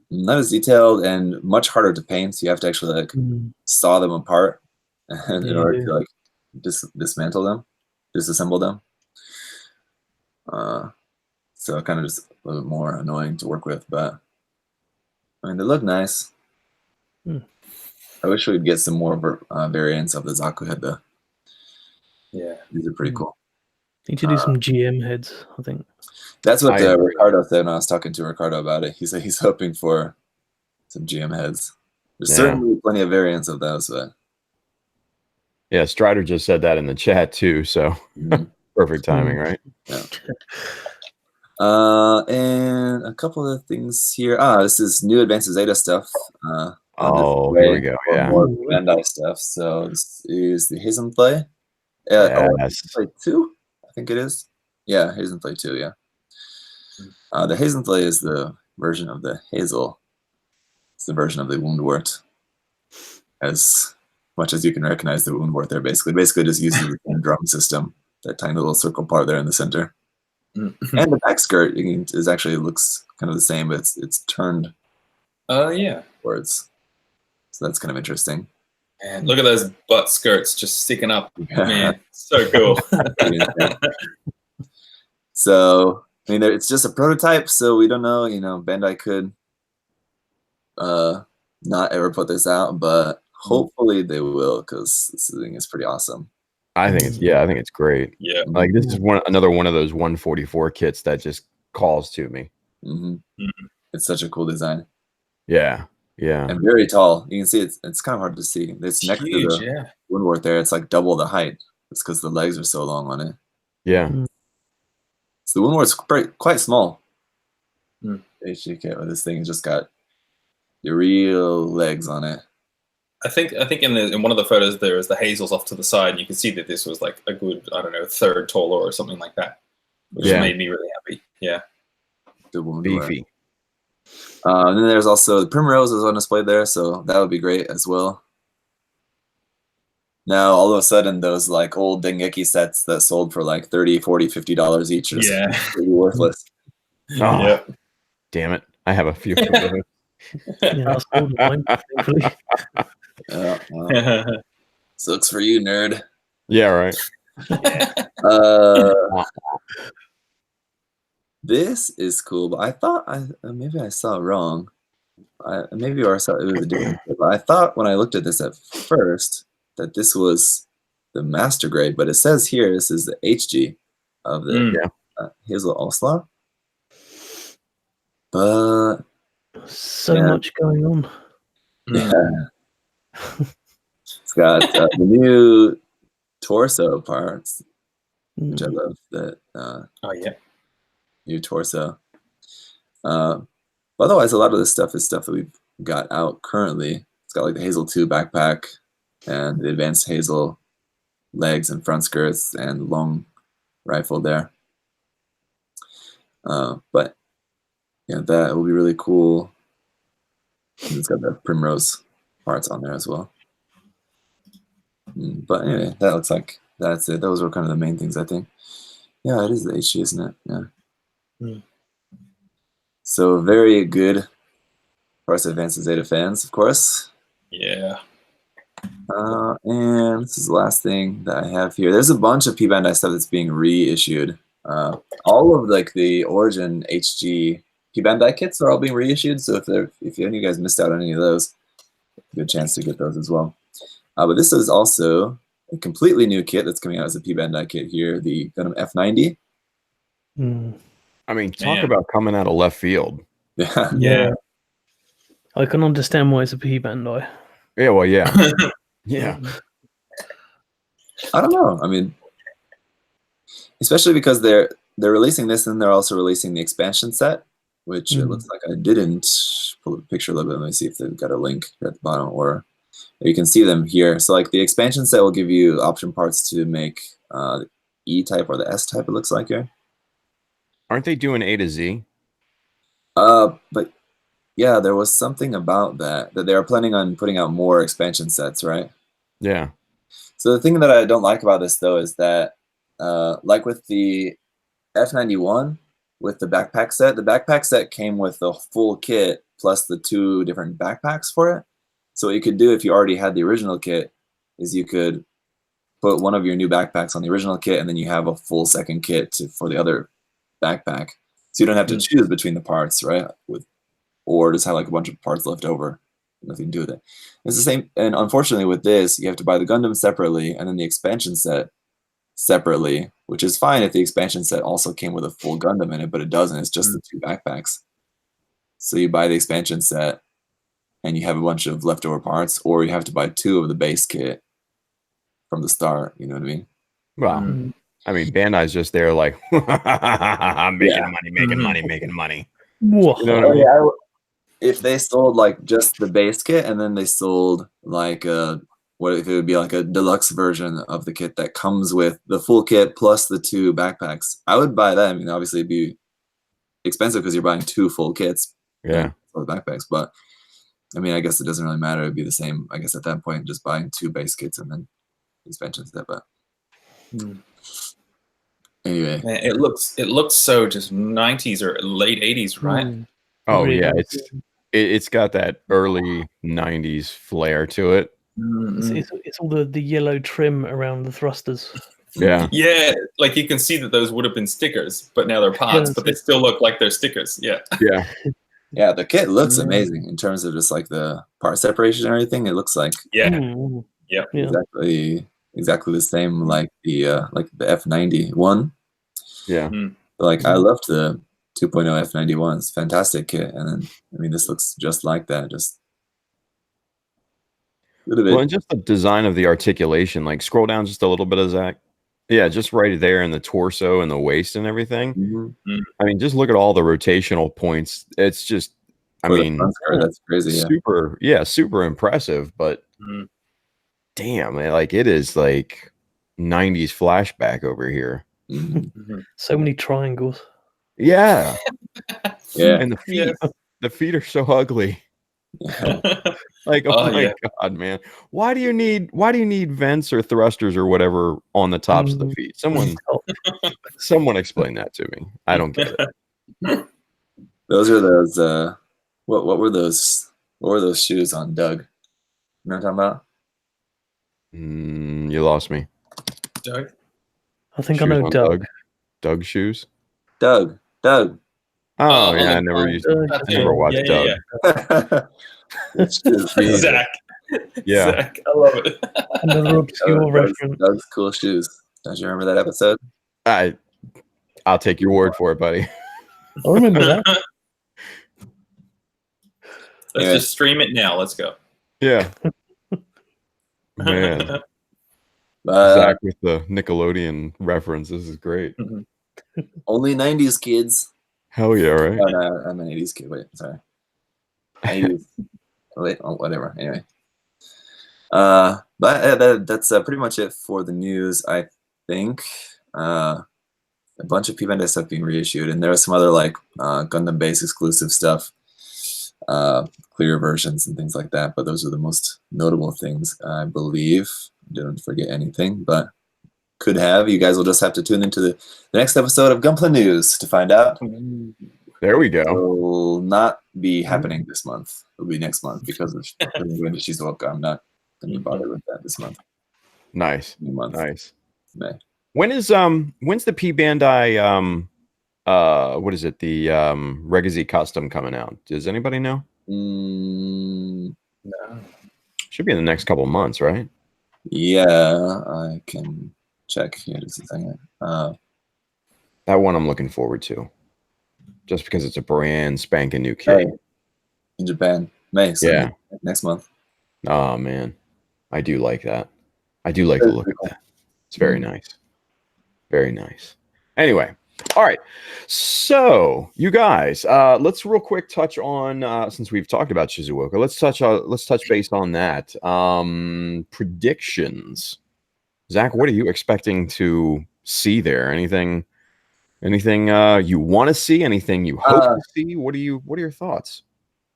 Not as detailed and much harder to paint. So you have to actually like saw them apart in order to like dismantle them, disassemble them. So kind of just a little bit more annoying to work with, but I mean they look nice. I wish we'd get some more variants of the Zaku head though. Yeah, these are pretty cool. Need to do some GM heads, I think. That's what Ricardo said when I was talking to Ricardo about it. He said he's hoping for some GM heads. There's certainly plenty of variants of those, but Yeah, Strider just said that in the chat too. So perfect timing, right? Yeah. And a couple of things here. This is new Advanced Zeta stuff. Here we go. Yeah. More Bandai stuff. So this is the Hazen Play. Yes. Play 2, I think it is. Yeah, Hazen Play 2. Yeah. The Hazen Play is the version of the Hazel. It's the version of the Woundwort. As much as you can recognize the Woundwort there, basically just uses the same drum system. That tiny little circle part there in the center. And the back skirt is actually looks kind of the same, but it's turned. Yeah. Words. So that's kind of interesting. Man, look at those butt skirts just sticking up. Man, so cool. So I mean, it's just a prototype, so we don't know. You know, Bandai could not ever put this out, but hopefully they will, because this thing is pretty awesome. I think it's great. Yeah, like this is another one of those 144 kits that just calls to me. It's such a cool design. Yeah, and very tall. You can see it's kind of hard to see. It's next huge, to the Woundwort there. It's like double the height. It's because the legs are so long on it. Yeah. So the Woundwort's quite small. HG kit with this thing has just got the real legs on it. I think in one of the photos there is the hazels off to the side, and you can see that this was like a good, I don't know, third taller or something like that, which made me really happy. Yeah, the beefy. And then there's also the Primrose is on display there, so that would be great as well. Now all of a sudden those like old Dengeki sets that sold for like $30, $40, $50 each are pretty worthless. Oh, damn it! I have a few of those. I sold mine, thankfully. Sucks for you, nerd. Yeah, right. This is cool, but I thought maybe I saw it wrong. Maybe I saw it was a different. But I thought when I looked at this at first that this was the master grade, but it says here this is the HG of the Hazel Oslaw. But so much going on. It's got the new torso parts, which I love. That new torso. But otherwise, a lot of this stuff is stuff that we've got out currently. It's got like the Hazel 2 backpack and the advanced Hazel legs and front skirts and long rifle there. But yeah, that will be really cool. And it's got the Primrose parts on there as well. But anyway, that looks like that's it. Those were kind of the main things, I think. Yeah, it is the HG, isn't it? Yeah. So very good for us Advanced Zeta fans, of course. Yeah. And this is the last thing that I have here. There's a bunch of P Bandai stuff that's being reissued. All of like the Origin HG P Bandai kits are all being reissued. So if any of you guys missed out on any of those, good chance to get those as well. But this is also a completely new kit that's coming out as a P Bandai kit here, the Gundam F90. I mean, talk about coming out of left field. Yeah. I can understand why it's a P Bandai. Yeah, well, yeah. Yeah. I don't know. I mean, especially because they're releasing this and they're also releasing the expansion set, which it looks like I didn't pull up a picture a little bit. Let me see if they've got a link here at the bottom, or you can see them here. So like the expansion set will give you option parts to make the E-type or the S-type, it looks like here. Aren't they doing A to Z? But yeah, there was something about that they are planning on putting out more expansion sets, right? Yeah. So the thing that I don't like about this though is that like with the F91 with the backpack set came with the full kit plus the 2 different backpacks for it. So what you could do if you already had the original kit is you could put one of your new backpacks on the original kit, and then you have a full second kit for the other backpack. So you don't have to choose between the parts, right? Or just have like a bunch of parts left over. Nothing to do with it. It's the same. And unfortunately with this, you have to buy the Gundam separately and then the expansion set separately, which is fine if the expansion set also came with a full Gundam in it, but it doesn't. It's just the 2 backpacks. So you buy the expansion set and you have a bunch of leftover parts, or you have to buy 2 of the base kit from the start. You know what I mean? Well, Mm. I mean, Bandai's just there like making Yeah. money, making money, making money. Whoa. You know what I Oh, mean? yeah, if they sold like just the base kit and then they sold like what if it would be like a deluxe version of the kit that comes with the full kit plus the 2 backpacks, I would buy that. I mean, obviously it'd be expensive because you're buying 2 full kits. Yeah. For the backpacks, but I mean, I guess it doesn't really matter. It'd be the same, I guess, at that point, just buying 2 base kits and then expansions. That, but anyway, Man, it looks so just 90s or late 80s, right? Mm. Oh Really yeah, nice. it's got that early '90s flair to it. It's all the yellow trim around the thrusters. Yeah. Yeah, like you can see that those would have been stickers, but now they're parts, but they still look like they're stickers. Yeah. Yeah. yeah, the kit looks amazing in terms of just like the part separation and everything. It looks like Yeah. Mm. Yeah. exactly the same like the F91. Yeah. Like I loved the 2.0 F91. It's a fantastic kit, and then I mean this looks just like that. Just a little bit. Well, and just the design of the articulation, like scroll down just a little bit of Zach. Yeah, just right there in the torso and the waist and everything. Mhm. I mean, just look at all the rotational points. It's just, I For the mean, front skirt, that's crazy. Yeah. super impressive. But damn, man, like it is like 90s flashback over here. Mhm. So many triangles. Yeah. Yeah. And the feet are so ugly. Yeah. Like, oh, Oh, my yeah. God, man. Why do you need vents or thrusters or whatever on the tops of the feet? Someone explain that to me. I don't get it. Those are those what were those shoes on Doug? You know what I'm talking about? You lost me. Doug? I think Shoes I know on Doug. Doug shoes. Doug. Oh yeah, I like, never that's I never it. watched Doug. Jesus. Zach. Yeah. Zach, I love it. Another obscure reference. Doug's cool shoes. Don't you remember that episode? I'll take your word for it, buddy. I remember that. Let's just stream it now. Let's go. Yeah. Man. Zach Zach with the Nickelodeon reference. This is great. only 90s kids. Hell yeah, right? Oh, no, I'm an 80s kid. Wait, sorry. 80s. Wait, oh, whatever. Anyway. But that's pretty much it for the news, I think. A bunch of P-Bandai stuff being reissued, and there was some other like Gundam base exclusive stuff, clear versions and things like that. But those are the most notable things, I believe. Didn't forget anything, but could have. You guys will just have to tune into the next episode of Gunpla News to find out. There we go. It will not be happening this month. It'll be next month because of going to Shizuoka. I'm not going to be bothered with that this month. Nice. New month. Nice. May. When's the P Bandai what is it? The Regazi custom coming out? Does anybody know? No. Should be in the next couple of months, right? Yeah, I can check here just a second. That one I'm looking forward to. Just because it's a brand spanking new kit. In Japan. May. So Yeah. next month. Oh man. I do like that. I do like the look of that. It's very nice. Very nice. Anyway, all right. So you guys, let's real quick touch on since we've talked about Shizuoka, let's touch base on that. Predictions. Zach, what are you expecting to see there? Anything you want to see? Anything you hope to see? What are your thoughts?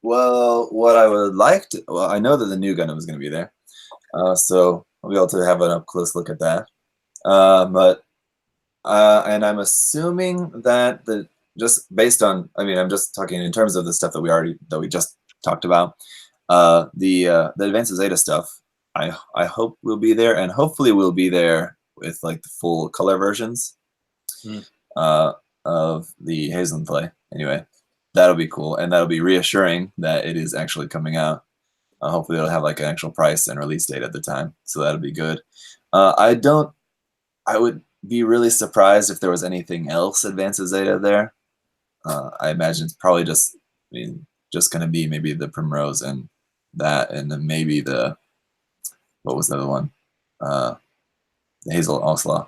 Well, what I would like to, well, I know that the new Gundam is going to be there, so I'll be able to have an up close look at that. And I'm assuming that just based on, I mean, I'm just talking in terms of the stuff that we just talked about. The Advanced Zeta stuff, I hope will be there, and hopefully we'll be there with like the full color versions of the Hazelin play. Anyway, that'll be cool, and that'll be reassuring that it is actually coming out. Hopefully it'll have like an actual price and release date at the time, so that'll be good. I would be really surprised if there was anything else Advanced Zeta there. I imagine it's probably just going to be maybe the Primrose and that, and then maybe what was the other one? the Hazel Oslaw.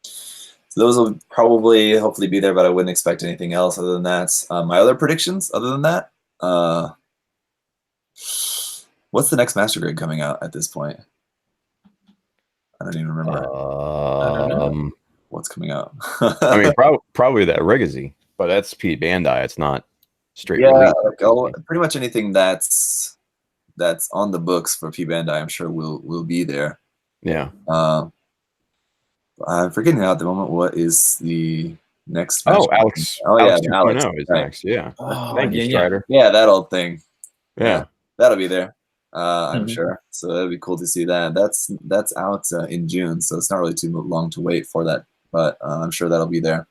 So those will probably, hopefully, be there, but I wouldn't expect anything else other than that. My other predictions, other than that, what's the next Master Grade coming out at this point? I don't even remember. I don't know. What's coming out? I mean, probably that Rigazy, but that's P Bandai. It's not straight yeah, release. like, pretty much anything that's on the books for P Bandai, I'm sure will be there. Yeah. I'm forgetting now at the moment what is the next. Oh, Master Grade. Alex. Oh yeah, Alex Alex 2.0 is right. next. Yeah. Oh, Thank you, yeah, Strider. Yeah, that old thing. Yeah. That'll be there. I'm Mhm. sure. So that'd be cool to see that. That's out in June, so it's not really too long to wait for that. But I'm sure that'll be there.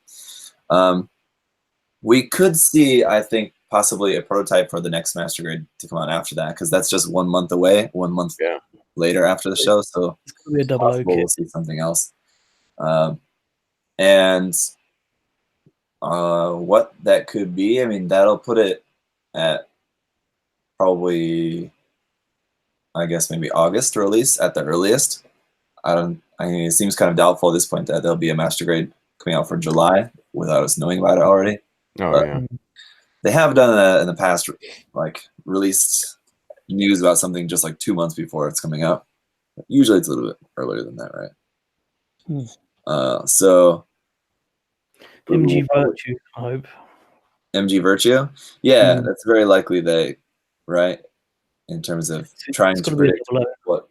We could see, I think, possibly a prototype for the next Master Grade to come out after that, because that's just 1 month away, 1 month Yeah. later after the show. So It's going to be a double O possible we'll kit. see something else. And what that could be, I mean, that'll put it at probably, I guess, maybe August release at the earliest. I mean, it seems kind of doubtful at this point that there'll be a Master Grade coming out for July without us knowing about it already. Oh, But yeah. they have done that in the past, like released news about something just like 2 months before it's coming out. Usually it's a little bit earlier than that, right? So MG Virtue, I hope. MG Virtue, yeah, that's very likely they, right? In terms of trying It's to gonna be a predict double O. what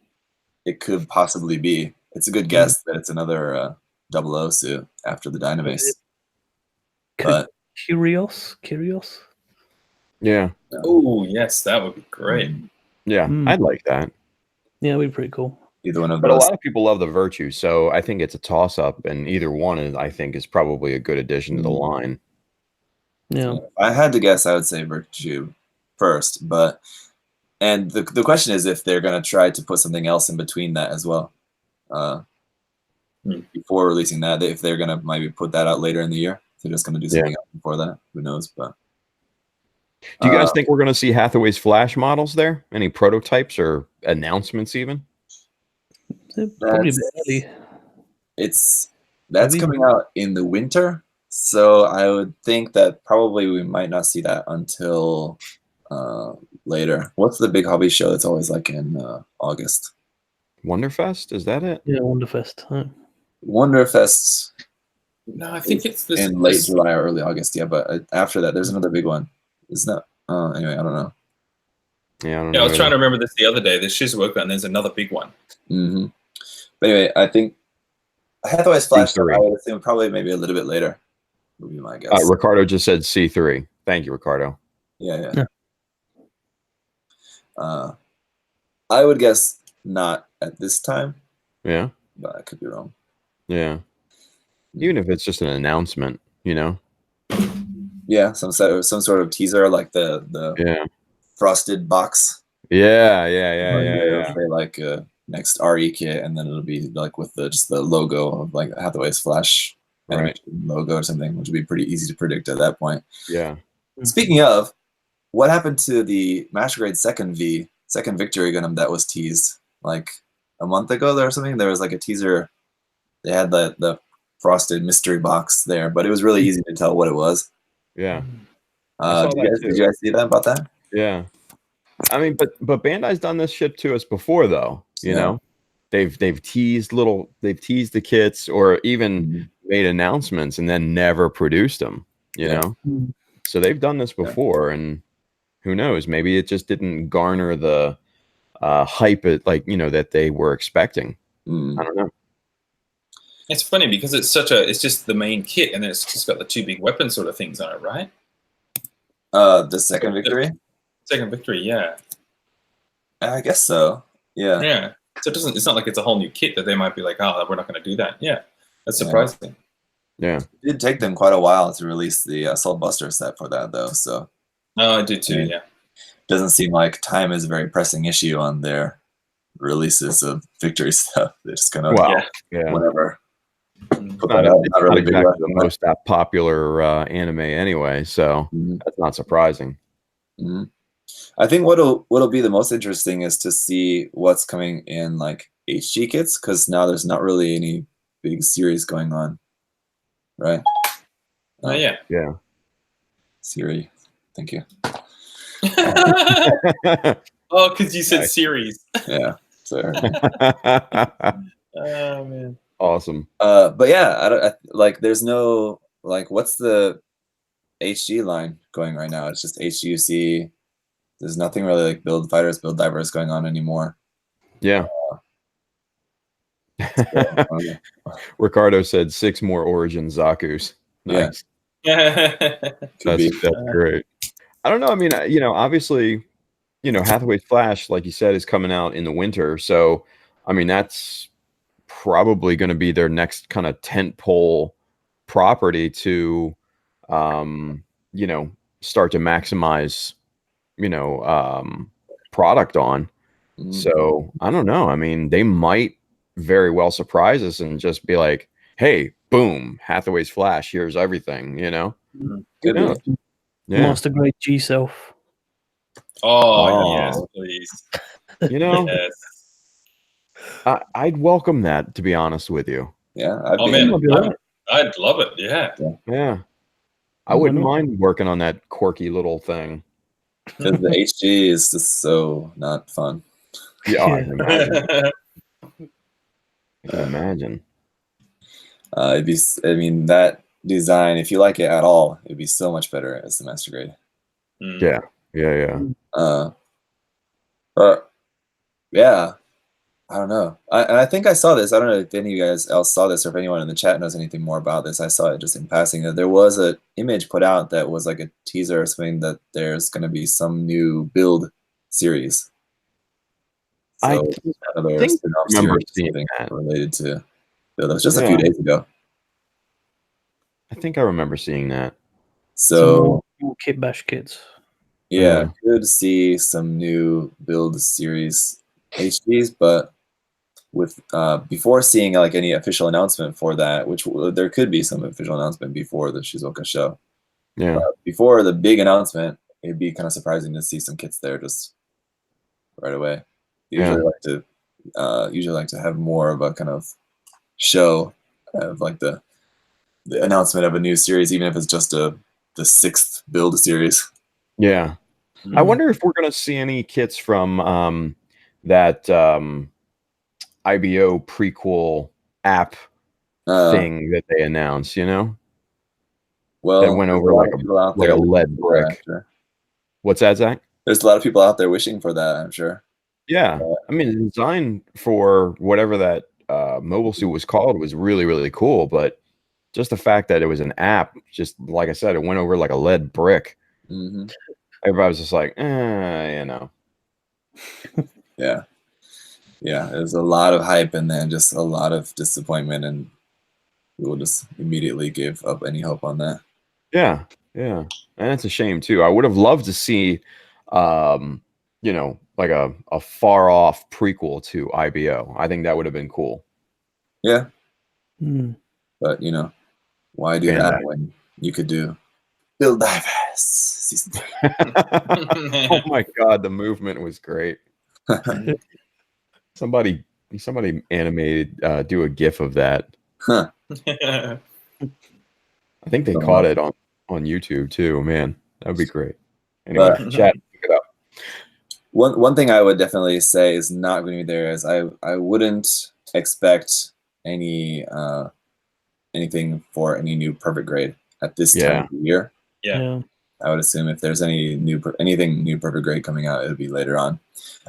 it could possibly be. It's a good guess that it's another 00 suit after the Dynamace. But Curios? Yeah. Oh, yes, that would be great. Yeah. I'd like that. Yeah, it'd be pretty cool. Either one of But a those. lot of people love the Virtue, so I think it's a toss-up, and either one is, I think, is probably a good addition to the line. Yeah. If I had to guess, I would say Virtue first, and the question is if they're going to try to put something else in between that as well. Before releasing that, if they're going to maybe put that out later in the year. If they're just going to do something else before that. Who knows? But do you guys think we're going to see Hathaway's Flash models there? Any prototypes or announcements even? Probably a bit early. That's Maybe. coming out in the winter, so I would think that probably we might not see that until later. What's the big hobby show that's always like in August? Wonderfest? Is that it? Yeah, Wonderfest. Huh? Wonderfest. No, I think it's this in late July or early August. Yeah, but after that, there's another big one. Isn't that? Anyway, I don't know. Yeah, I don't Yeah, know. I was trying to remember this the other day. There's Shizuoka, and there's another big one. Mm-hmm. But anyway, I think Hathaway's Flash, I C3. would assume probably maybe a little bit later would be my guess. Ricardo just said C3. Thank you, Ricardo. Yeah. I would guess not at this time. Yeah. But I could be wrong. Yeah. Even if it's just an announcement, you know? Yeah, some sort of teaser, like the frosted box. Yeah. It'll say like next RE kit, and then it'll be like with just the logo of like Hathaway's Flash logo or something, which would be pretty easy to predict at that point. Yeah. Speaking of, what happened to the Master Grade second Victory Gundam that was teased like a month ago or something? There was like a teaser. They had the frosted mystery box there, but it was really easy to tell what it was. Yeah. Did you guys see that about that? Yeah. I mean, but Bandai's done this shit to us before, though. You know, they've teased the kits or even made announcements and then never produced them. You know, so they've done this before, and who knows? Maybe it just didn't garner the hype that they were expecting. I don't know. It's funny because it's just the main kit, and then it's just got the two big weapon sort of things on it, right? The second Victory. Second Victory, yeah. I guess so. Yeah. Yeah. So it's not like it's a whole new kit that they might be like, oh, we're not going to do that. Yeah. That's surprising. Yeah. It did take them quite a while to release the Assault Buster set for that, though. So. Oh, I did too. Yeah. Doesn't seem like time is a very pressing issue on their releases of Victory stuff. They're just kind of whatever. Put that out. Not really exactly the most popular anime anyway, so that's not surprising. I think what'll be the most interesting is to see what's coming in like HG kits because now there's not really any big series going on, right? Yeah. Yeah. Siri, thank you. Oh, because you said Nice. series. Yeah, sorry. Oh man. Awesome. But yeah, like there's no like what's the HG line going right now? It's just HGUC. There's nothing really like build fighters, build divers going on anymore. Yeah. So, Ricardo said 6 more Origin Zaku's. Yeah. Nice. could be. That's great. I don't know. I mean, obviously, Hathaway's Flash, like you said, is coming out in the winter. So, I mean, that's probably going to be their next kind of tentpole property to, start to maximize, product on. Mhm. So I don't know. I mean, they might very well surprise us and just be like, "Hey, boom, Hathaway's Flash. Here's everything." Could be. Yeah. Master grade G self. Oh yes, please. Yes. I'd welcome that, to be honest with you. Yeah. Oh be- man, Might be right. I'd love it. Yeah. Yeah. I Why wouldn't not? mind working on that quirky little thing. Because the HG is just so not fun. Yeah, I Yeah. can imagine. I can imagine. I mean, that design, if you like it at all, it'd be so much better as the master grade. Mm. Yeah. Yeah. But yeah, I don't know. I think I saw this. I don't know if any of you guys else saw this or if anyone in the chat knows anything more about this. I saw it just in passing that there was an image put out that was like a teaser or something that there's going to be some new build series. I So another think spin-off I remember series, seeing I think, that. related to build. It was just a few Yeah. days ago. I think I remember seeing that. So More Kit Bash kits. yeah, Yeah. good to see some new build series HDs, but with before seeing like any official announcement for that, which there could be some official announcement before the Shizuoka show. Yeah. Before the big announcement, it'd be kind of surprising to see some kits there just right away. Usually like to have more of a kind of show of like the announcement of a new series, even if it's just the 6th build series. Yeah. I wonder if we're going to see any kits from that IBO prequel app thing that they announced, Well, that went over like a lead brick. Sure. What's that, Zach? There's a lot of people out there wishing for that, I'm sure. Yeah. I mean, the design for whatever that mobile suit was called was really, really cool. But just the fact that it was an app, just like I said, it went over like a lead brick. Mm-hmm. Everybody was just like, Yeah. There's a lot of hype and then just a lot of disappointment, and we will just immediately give up any hope on that. Yeah. And it's a shame too. I would have loved to see, like a far off prequel to IBO. I think that would have been cool. Yeah. Mm. But why do that when you could do Build Divers season 3? Oh my god, the movement was great. Somebody animated, do a GIF of that. Huh. I think they caught it on YouTube too. Man, that would be great. Anyway, chat, pick it up. One thing I would definitely say is not going to be there is I wouldn't expect anything for any new perfect grade at this time of the year. Yeah. I would assume if there's anything new perfect grade coming out, it would be later on.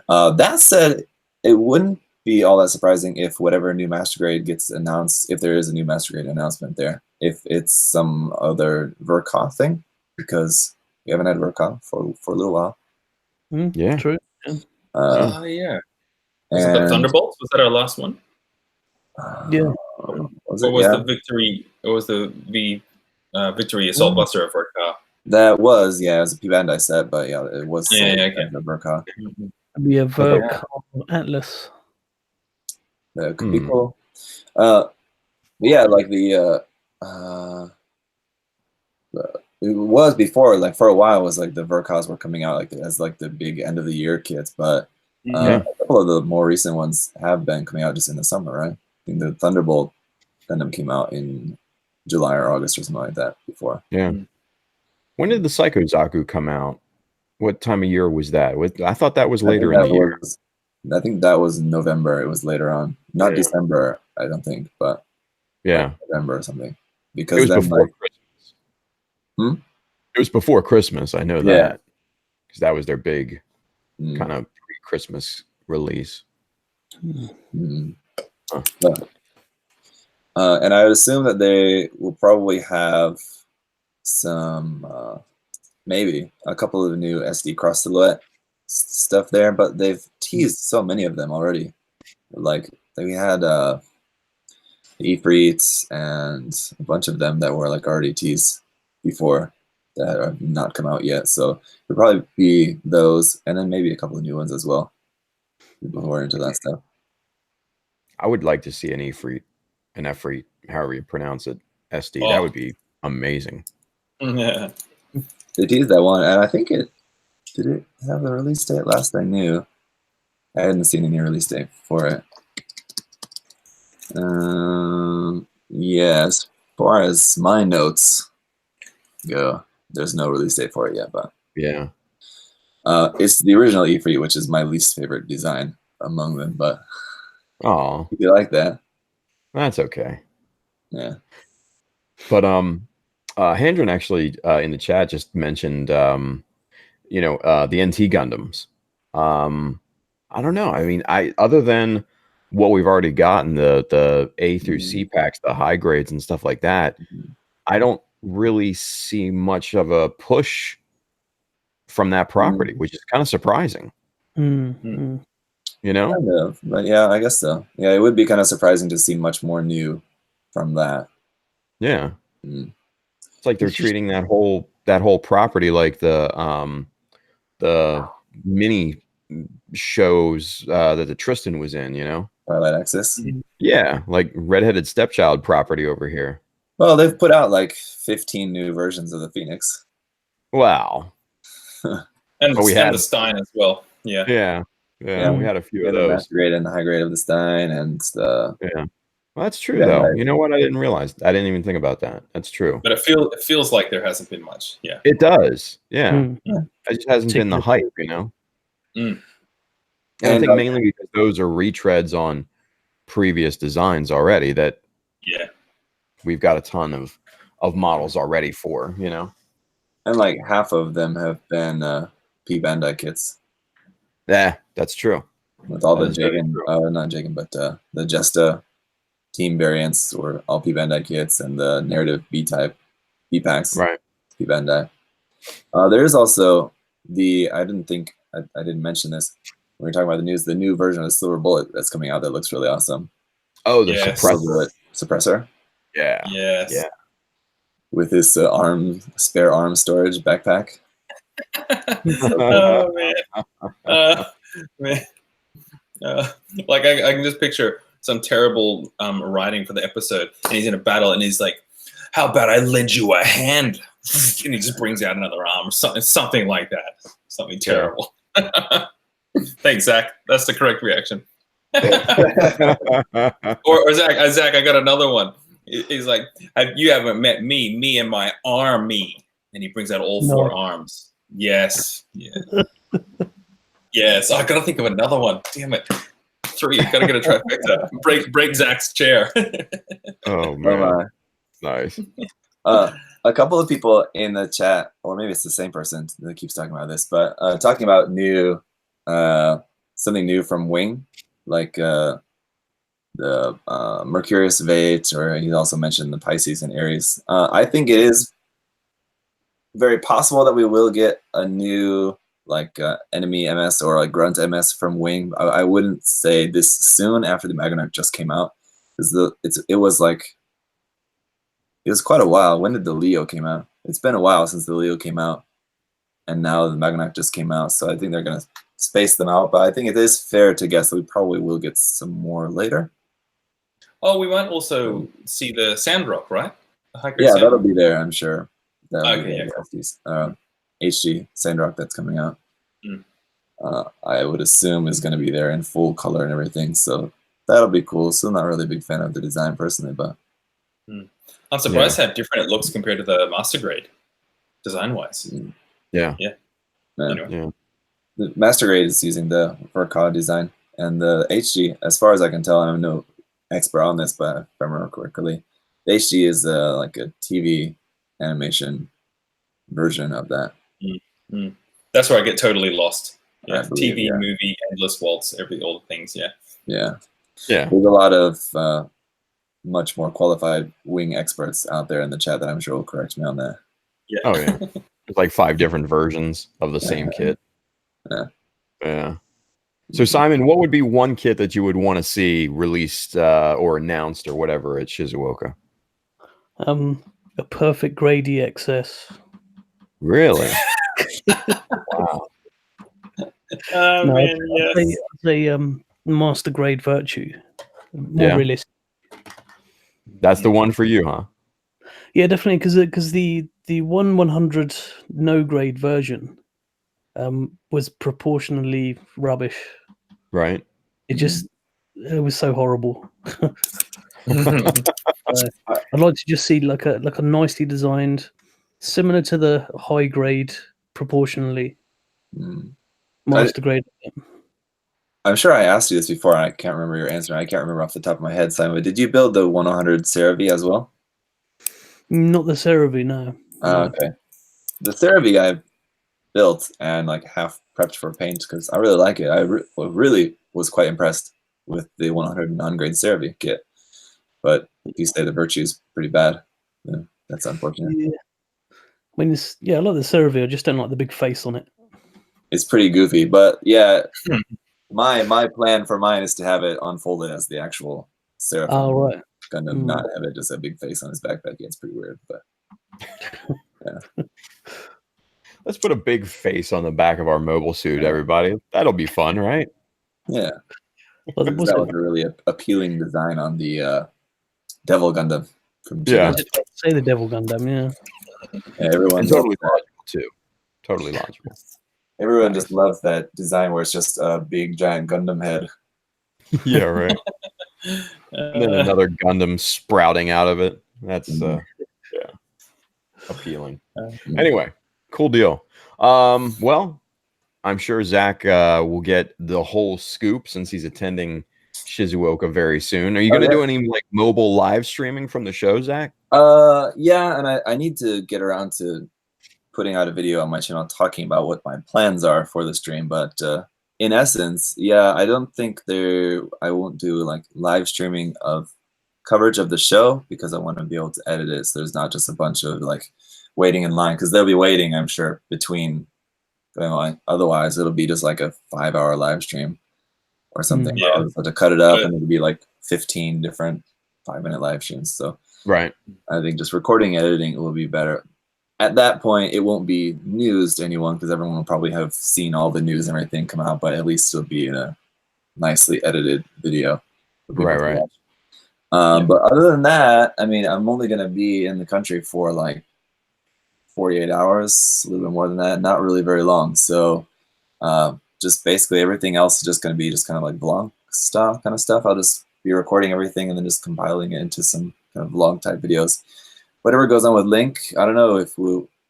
That said, it wouldn't be all that surprising if whatever new master grade gets announced, if there is a new master grade announcement there, if it's some other Verkov thing, because we haven't had Verkov for a little while. Yeah, True. Yeah. Was it the Thunderbolts? Was that our last one? Yeah. Was Or it? was Yeah. the Victory? Or was the Victory Assault Buster of Verkov? That was, it was a P Bandai set, but yeah, it was okay. the Verkov. We have Atlas. That could be cool. Yeah, like it was before, like for a while, it was like the Verkovs were coming out like as like the big end of the year kits, but Yeah. A couple of the more recent ones have been coming out just in the summer, right? I think the Thunderbolt Gundam came out in July or August or something like that before. Yeah. When did the Psycho Zaku come out? What time of year was that? I thought that was later in the year. I think that was November. It was later on, not Yeah. December. I don't think, but yeah, like November or something. it Because was then, before like, Christmas. It was before Christmas. I know Yeah. that because that was their big mm, kind of pre-Christmas release. mm. Huh. But, and I would assume that they will probably have some, maybe a couple of new SD cross silhouette stuff there, but they've teased so many of them already. Like we had Ifrits and a bunch of them that were like already teased before that have not come out yet. So it'll probably be those, and then maybe a couple of new ones as well. People who are into that stuff. I would like to see an Ifrit, an Efreet, however you pronounce it, SD. Oh. That would be amazing. Yeah. They teased that one, and I think it have the release date last I knew. I hadn't seen any release date for it. Yeah, as far as my notes go, there's no release date for it yet, but Yeah. it's the original Ifrit, which is my least favorite design among them, but Oh, if you like that, that's okay. yeah. But Handron actually in the chat just mentioned the NT Gundams. I don't know. I mean, other than what we've already gotten, the A through C packs, the high grades and stuff like that, I don't really see much of a push from that property, which is kind of surprising. You know? Kind of, but yeah, I guess so. Yeah, it would be kind of surprising to see much more new from that. Yeah. Mm. It's like they're treating that whole property like the mini shows that the Tristan was in, you know? Twilight Axis. Yeah, like redheaded stepchild property over here. Well, they've put out like 15 new versions of the Phoenix. Wow. And, But we and had- the Stein as well. Yeah. Yeah, we had a few of The those. master grade and the high grade of the Stein, and the Yeah. Well, that's true, Yeah, though. right. You know what? I didn't realize. I didn't even think about that. That's true. But it feels like there hasn't been much. Yeah. It does. Yeah. Mm. It just hasn't been the hype, you know? Mm. And I And, think mainly because those are retreads on previous designs already that Yeah. we've got a ton of models already for, you know? and like half of them have been P Bandai kits Yeah, that's true. with all That the is very Jagan, true. not Jagan, but the Jesta team variants were all P Bandai kits, and the narrative B type B packs, Right. P Bandai. There is also I didn't mention this when we were talking about the news. The new version of Silver Bullet that's coming out that looks really awesome. Oh, the Yes. Silver suppressor. Bullet suppressor Yeah. Yes. Yeah. with his spare arm storage backpack. Oh man. Man. Like I can just picture some terrible writing for the episode, and he's in a battle, and he's like, "How about I lend you a hand?" And he just brings out another arm, or something like that. Something terrible. Thanks, Zach. That's the correct reaction. or Zach, I got another one. He's like, "You haven't met me and my army," and he brings out all four arms. Yes. Yeah. Yes. Oh, I gotta think of another one. Damn it. 3. Gotta get a trifecta. Break Zach's chair. Oh man. Nice. A couple of people in the chat, or maybe it's the same person that keeps talking about this, but talking about something new from Wing, like the Mercurius Vate, or he also mentioned the Pisces and Aries. I think it is very possible that we will get a new enemy MS or like grunt MS from Wing. I wouldn't say this soon after the Magnarch just came out, because it was quite a while. When did the Leo came out? It's been a while since the Leo came out, and now the Magnarch just came out. So I think they're gonna space them out. But I think it is fair to guess that we probably will get some more later. Oh, we might also see the Sandrock, right? Yeah, that'll be there, I'm sure. Okay, yeah. HG Sandrock that's coming out. Mm. I would assume is going to be there in full color and everything. So that'll be cool. Still not really a big fan of the design personally, but I'm surprised how different it looks compared to the Master Grade, design-wise. Yeah. Anyway. Yeah. The Master Grade is using the Furcad design, and the HD, as far as I can tell, I'm no expert on this, but if I remember correctly, the HD is like a TV animation version of that. That's where I get totally lost. Yeah, believe, TV, movie, endless waltz, all the things. Yeah. There's a lot of much more qualified wing experts out there in the chat that I'm sure will correct me on that. Yeah. Oh yeah. There's like 5 different versions of the same kit. Yeah. So Simon, what would be one kit that you would want to see released or announced or whatever at Shizuoka? A perfect grade EXS. Really? Wow. Oh No, man, yes. I'd say Master Grade Virtue. More realistic. That's the one for you, huh? Yeah, definitely, because the 1/100 no grade version was proportionally rubbish. Right. It was so horrible. I'd like to just see like a nicely designed, similar to the high grade proportionally Master Grade. I'm sure I asked you this before, and I can't remember your answer. I can't remember off the top of my head, Simon. But did you build the 100 CeraVe as well? Not the CeraVe, no. Okay. The CeraVe I built and like half prepped for paint because I really like it. I really was quite impressed with the 100 non-grade CeraVe kit. But you say the Virtue is pretty bad. Yeah, that's unfortunate. Yeah. I mean, I like the CeraVe. I just don't like the big face on it. It's pretty goofy, but yeah, my plan for mine is to have it unfolded as the actual Seraphim. Oh, right. Gundam, not have it just a big face on his backpack. Yeah, it's pretty weird, but yeah. Let's put a big face on the back of our mobile suit, everybody. That'll be fun, right? Yeah. Well, that was a really appealing design on the Devil Gundam. From Yeah. Say the Devil Gundam, everyone totally logical too. Totally logical. Everyone just loves that design where it's just a big giant Gundam head. Yeah, right. And then another Gundam sprouting out of it. That's appealing. Anyway, cool deal. Well, I'm sure Zach will get the whole scoop since he's attending Shizuoka very soon. Are you going to do any like mobile live streaming from the show, Zach? Yeah, and I need to get around to putting out a video on my channel talking about what my plans are for the stream, but in essence, yeah, I don't think I won't do like live streaming of coverage of the show because I want to be able to edit it so there's not just a bunch of like waiting in line, because they'll be waiting, I'm sure, between going on. Otherwise it'll be just like a 5-hour live stream or something. Yeah. I'll just have to cut it up and it'll be like 15 different 5-minute live streams. So right, I think just recording, editing will be better. At that point, it won't be news to anyone because everyone will probably have seen all the news and everything come out, but at least it'll be in a nicely edited video. Right. But other than that, I mean, I'm only going to be in the country for like 48 hours, a little bit more than that, not really very long. So just basically everything else is just going to be just kind of like vlog style kind of stuff. I'll just be recording everything and then just compiling it into some kind of vlog type videos. Whatever goes on with Link, I don't know if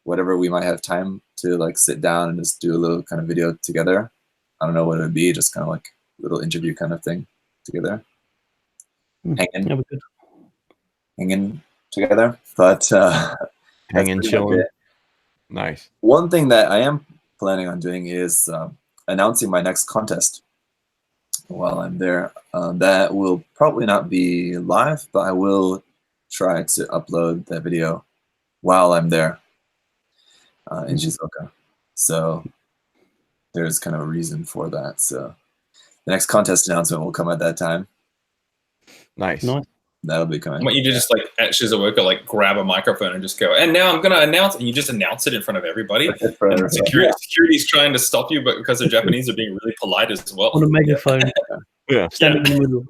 whatever we might have time to like sit down and just do a little kind of video together. I don't know what it would be, just kind of like a little interview kind of thing together. Hanging together, but hanging, chilling. Nice. One thing that I am planning on doing is announcing my next contest while I'm there. That will probably not be live, but I will try to upload that video while I'm there in Shizuoka. So there's kind of a reason for that. So the next contest announcement will come at that time. Nice. That'll be coming. I want you to just like at Shizuoka, like grab a microphone and just go, and now I'm going to announce, and you just announce it in front of everybody. And security's trying to stop you, but because they're Japanese, they're being really polite as well. On a megaphone. Yeah. Standing in the middle.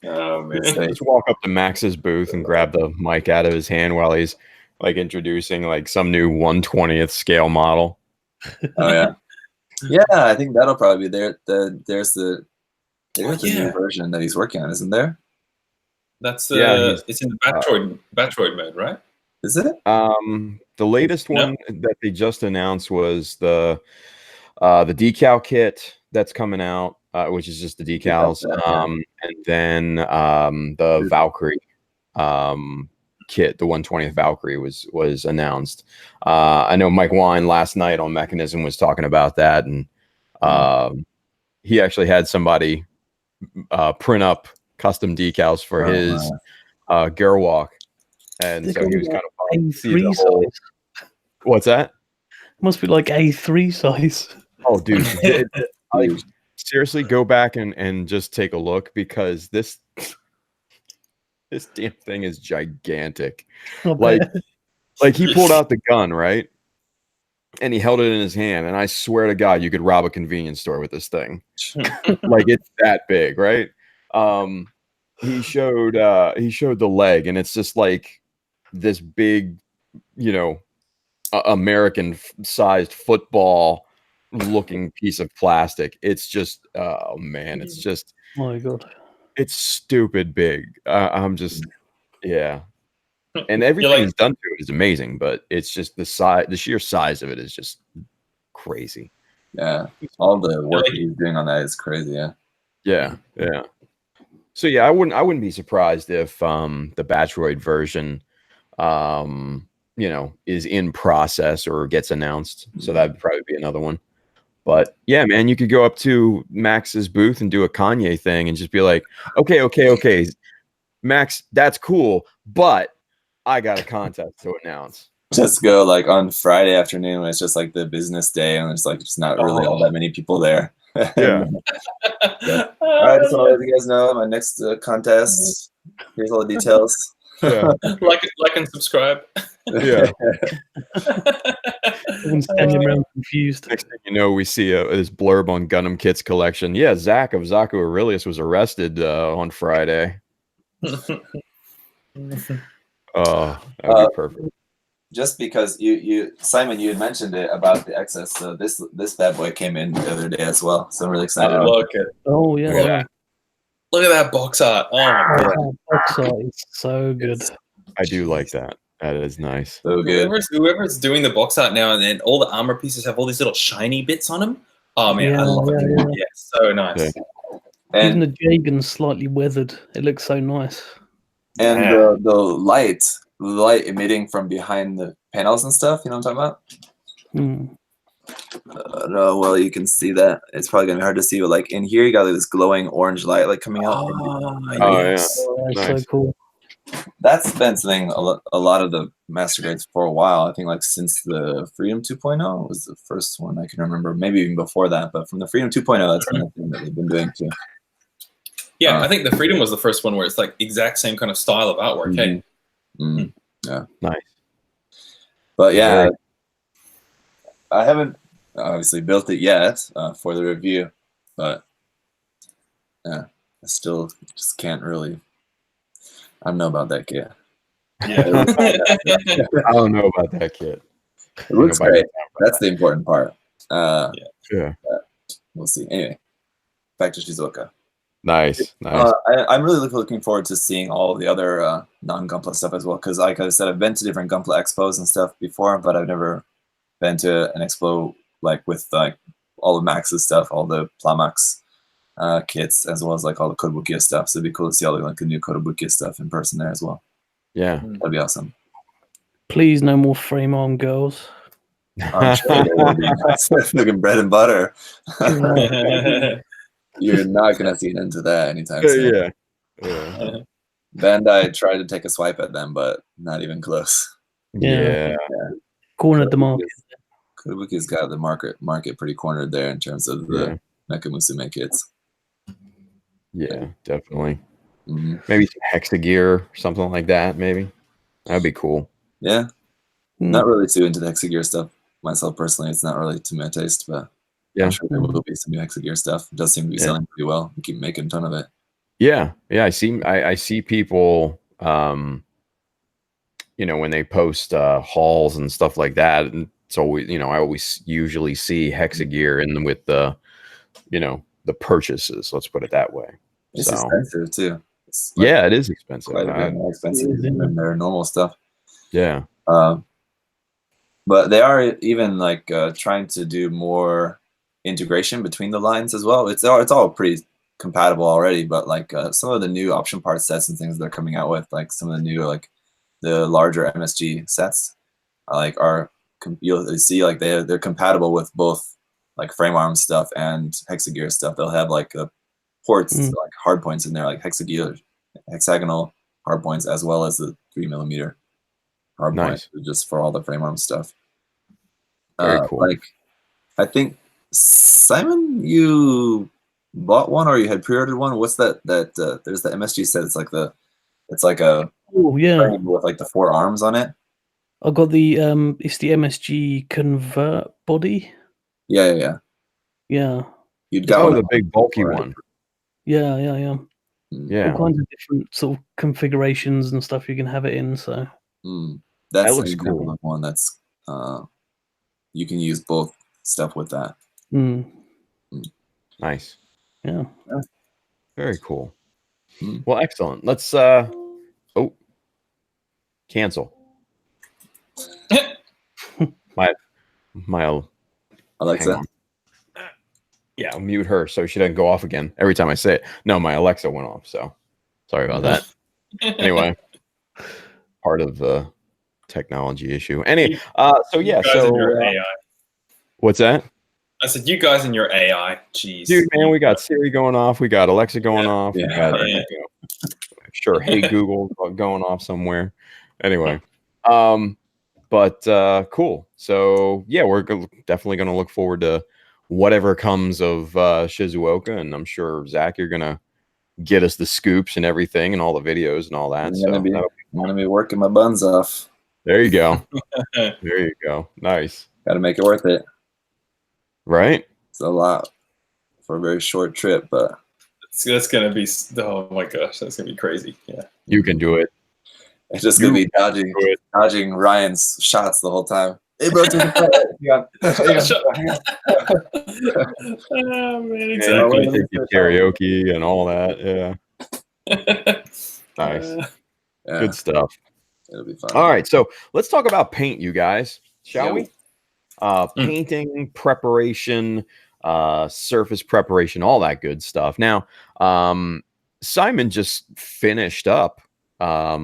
Oh man. Just walk up to Max's booth and grab the mic out of his hand while he's like introducing like some new 1/20th scale model. Oh yeah. Yeah, I think that'll probably be there. There's the Oh, new yeah. version that he's working on, isn't there? That's Yeah, it's in the Batroid mode, right? Is it? The latest No. one that they just announced was the decal kit that's coming out, which is just the decals, and then the Valkyrie kit, the 120th Valkyrie was announced. I know Mike Wine last night on Mechanism was talking about that, and he actually had somebody print up custom decals for his Gerwalk, and They're so he was like kind of pumped to see A3 the whole. size. What's that? Must be like A3 size. Oh, dude, like, seriously, go back and just take a look, because this damn thing is gigantic. Like he pulled out the gun, right? And he held it in his hand, and I swear to God, you could rob a convenience store with this thing. Like, it's that big, right? He showed the leg, and it's just like this big, American sized football looking piece of plastic. It's just, oh man, it's just, my God, it's stupid big. I'm just, yeah. And everything he's done to it is amazing, but it's just the sheer size of it is just crazy. Yeah, all the work that he's doing on that is crazy. Yeah. So yeah, I wouldn't be surprised if the Batroid version, is in process or gets announced. So that'd probably be another one. But yeah, man, you could go up to Max's booth and do a Kanye thing and just be like, okay, Max, that's cool, but I got a contest to announce. Just go like on Friday afternoon when it's just like the business day and there's like just not really all that many people there. Yeah. All right, just want to let you guys know my next contest. Here's all the details. Yeah. like and subscribe. Yeah. everyone's standing around confused. Next thing you know, we see this blurb on Gundam Kits collection. Yeah, Zach of ZakuAurelius was arrested on Friday. Oh, that would be perfect. Just because you Simon, you had mentioned it about the XS, so this bad boy came in the other day as well. So I'm really excited. Look at look at that box art. Oh my God. That box art is so good. I do like that. That is nice. So good. Whoever's doing the box art now, and then all the armor pieces have all these little shiny bits on them. Oh man, I love it. Yeah, so nice. Yeah. Even the Jagan's slightly weathered. It looks so nice. And the light emitting from behind the panels and stuff, you know what I'm talking about? No, well, you can see that. It's probably gonna be hard to see, but like in here, you got like this glowing orange light like coming out. That's Nice. so cool. That's been something a lot of the master grades for a while. I think like since the Freedom 2.0 was the first one I can remember, maybe even before that. But from the Freedom 2.0, that's been a thing that they've been doing too. Yeah, I think the Freedom was the first one where it's like exact same kind of style of artwork. Hey, Yeah, Nice. but yeah, I haven't obviously built it yet for the review, but yeah, I still just can't really. I don't know about that kit. yeah. I don't know about that kit. It looks great. That's the important part. Yeah. We'll see. Anyway, back to Shizuoka. Nice. I'm really looking forward to seeing all the other non-Gunpla stuff as well, because like I said, I've been to different Gunpla expos and stuff before, but I've never been to an expo like with like all the Max's stuff, all the Plamax kits, as well as like all the Kotobukiya stuff. So it'd be cool to see all the new Kotobukiya stuff in person there as well. Yeah. That'd be awesome. Please, no more frame arm girls. I'm sure there will be. That's fucking bread and butter. You're not gonna see an end to that anytime soon. Yeah. Bandai tried to take a swipe at them, but not even close. Yeah. Cornered the market. Kotobukiya's got the market pretty cornered there in terms of the Mecha Musume kits. Yeah, definitely. Maybe some Hexagear or something like that, maybe. That'd be cool. Yeah. Not really too into the Hexagear stuff myself personally. It's not really to my taste, but yeah, I'm sure there will be some new Hexagear stuff. It does seem to be selling pretty well. We keep making a ton of it. Yeah. I see people when they post hauls and stuff like that, and it's always, you know, I always usually see Hexagear in with the, you know, the purchases. Let's put it that way. It's So expensive too. It's like yeah, it is expensive. quite a bit more expensive than their normal stuff. Yeah. But they are even like trying to do more integration between the lines as well. It's all pretty compatible already, but like some of the new option part sets and things they're coming out with, like some of the new like the larger MSG sets, like you'll see like they're compatible with both like frame arm stuff and Hexagear stuff. They'll have like ports, like hard points in there, like hexagonal hard points, as well as the 3mm hard points, just for all the frame arm stuff. Very cool. Like, I think Simon, you bought one or you had pre-ordered one. What's that? There's the MSG set. It's like a frame with like the 4 arms on it. I got the it's the MSG convert body. Yeah. You'd got the big bulky one. Yeah. Yeah. All kinds of different sort of configurations and stuff you can have it in. So that looks cool. One that's you can use both stuff with that. Nice. Yeah. Very cool. Well, excellent. Let's cancel. my Alexa. Yeah, I'll mute her so she doesn't go off again every time I say it. No, my Alexa went off, so sorry about that. Anyway, part of the technology issue. So AI. What's that? I said, you guys and your AI. Jeez. Dude, man, we got Siri going off. We got Alexa going off. We got, sure, Hey Google going off somewhere. Anyway, but cool. So, yeah, we're definitely going to look forward to whatever comes of Shizuoka. And I'm sure, Zach, you're going to get us the scoops and everything and all the videos and all that. I'm going to be working my buns off. There you go. There you go. Nice. Got to make it worth it. Right? It's a lot for a very short trip, but that's gonna be, oh my gosh, that's gonna be crazy. Yeah, you can do it. It's just gonna be dodging Ryan's shots the whole time. Hey, bro, oh man, exactly. Karaoke and all that. Yeah. Nice. Good stuff. It'll be fun. All right, so let's talk about paint, you guys, shall we? Painting, preparation, surface preparation, all that good stuff. Now, Simon just finished up, a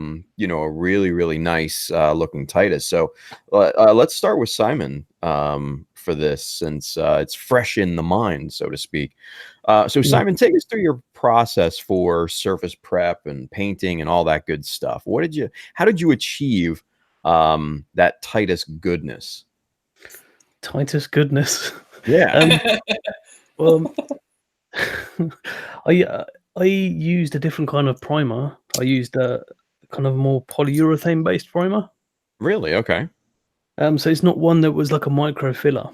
really, really nice looking Titus. So let's start with Simon for this, since it's fresh in the mind, so to speak. So Simon, take us through your process for surface prep and painting and all that good stuff. How did you achieve that Titus goodness? Titus goodness. Yeah. Well, I used a different kind of primer. I used a kind of more polyurethane based primer. Really? Okay. So it's not one that was like a micro filler.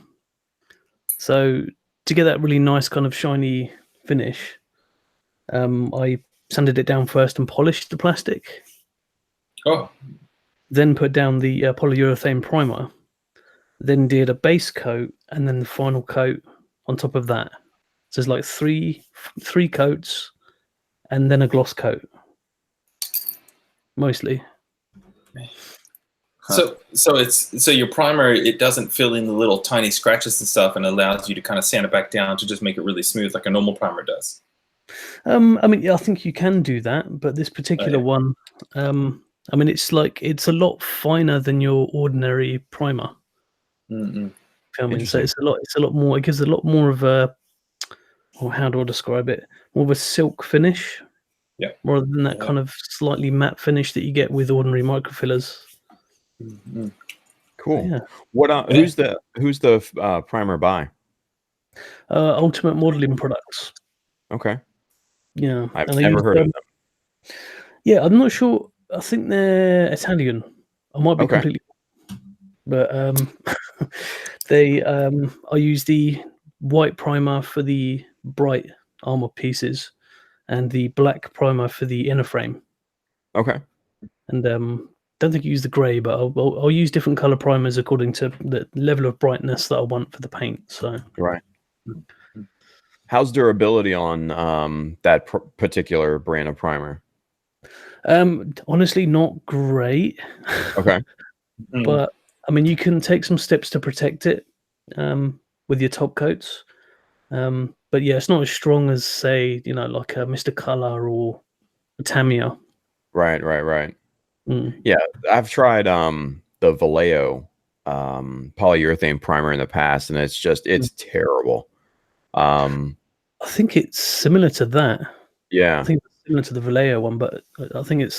So to get that really nice kind of shiny finish, I sanded it down first and polished the plastic. Oh. Then put down the polyurethane primer. Then did a base coat and then the final coat on top of that. So it's like three coats and then a gloss coat, mostly. So your primer, it doesn't fill in the little tiny scratches and stuff, and allows you to kind of sand it back down to just make it really smooth like a normal primer does. I think you can do that, but this particular one, it's a lot finer than your ordinary primer. So it's a lot more. It gives a lot more of a, how do I describe it? More of a silk finish. Yeah. Rather than that kind of slightly matte finish that you get with ordinary microfillers. Cool. Yeah. What? Who's the primer by? Ultimate Modeling Products. Okay. Yeah. I've never heard of them. Yeah, I'm not sure. I think they're Italian. I might be completely. But I use the white primer for the bright armor pieces and the black primer for the inner frame. Okay. And don't think I use the grey, but I'll use different color primers according to the level of brightness that I want for the paint. So Right. How's durability on that particular brand of primer? honestly, not great. Okay. But I mean, you can take some steps to protect it with your top coats. But yeah, it's not as strong as, say, like a Mr. Color or a Tamiya. Right. Yeah, I've tried the Vallejo polyurethane primer in the past, and it's terrible. I think it's similar to that. Yeah. I think it's similar to the Vallejo one, but I think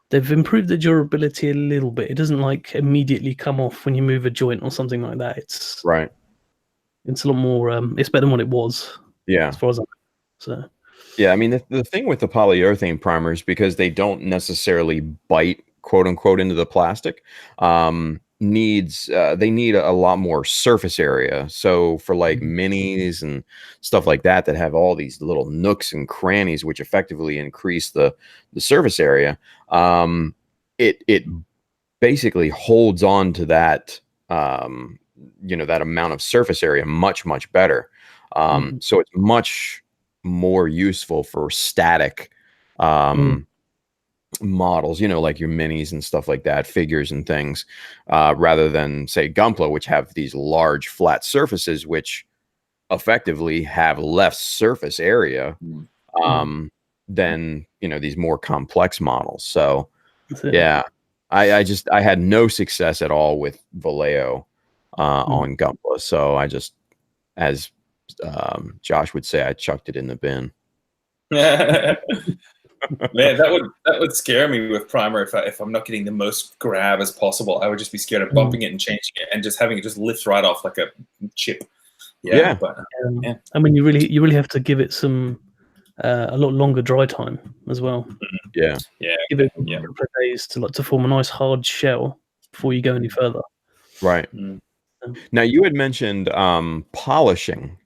they've improved the durability a little bit. It doesn't like immediately come off when you move a joint or something like that. It's right. It's a lot more. It's better than what it was. Yeah. As far as I know. So. Yeah, I mean the thing with the polyurethane primers, because they don't necessarily bite, quote unquote, into the plastic, they need a lot more surface area. So for like minis and stuff like that have all these little nooks and crannies which effectively increase the surface area, it basically holds on to that that amount of surface area much better. So it's much more useful for static models, like your minis and stuff like that, figures and things, rather than, say, Gunpla, which have these large flat surfaces which effectively have less surface area than these more complex models. So yeah, I had no success at all with Vallejo on Gunpla, so I just, as Josh would say, I chucked it in the bin. Man, that would scare me with primer if I'm not getting the most grab as possible. I would just be scared of bumping it and changing it and just having it just lift right off like a chip. Yeah. But, I mean, you really have to give it some a lot longer dry time as well. Yeah. Give it a couple of days to form a nice hard shell before you go any further. Right. Now you had mentioned polishing.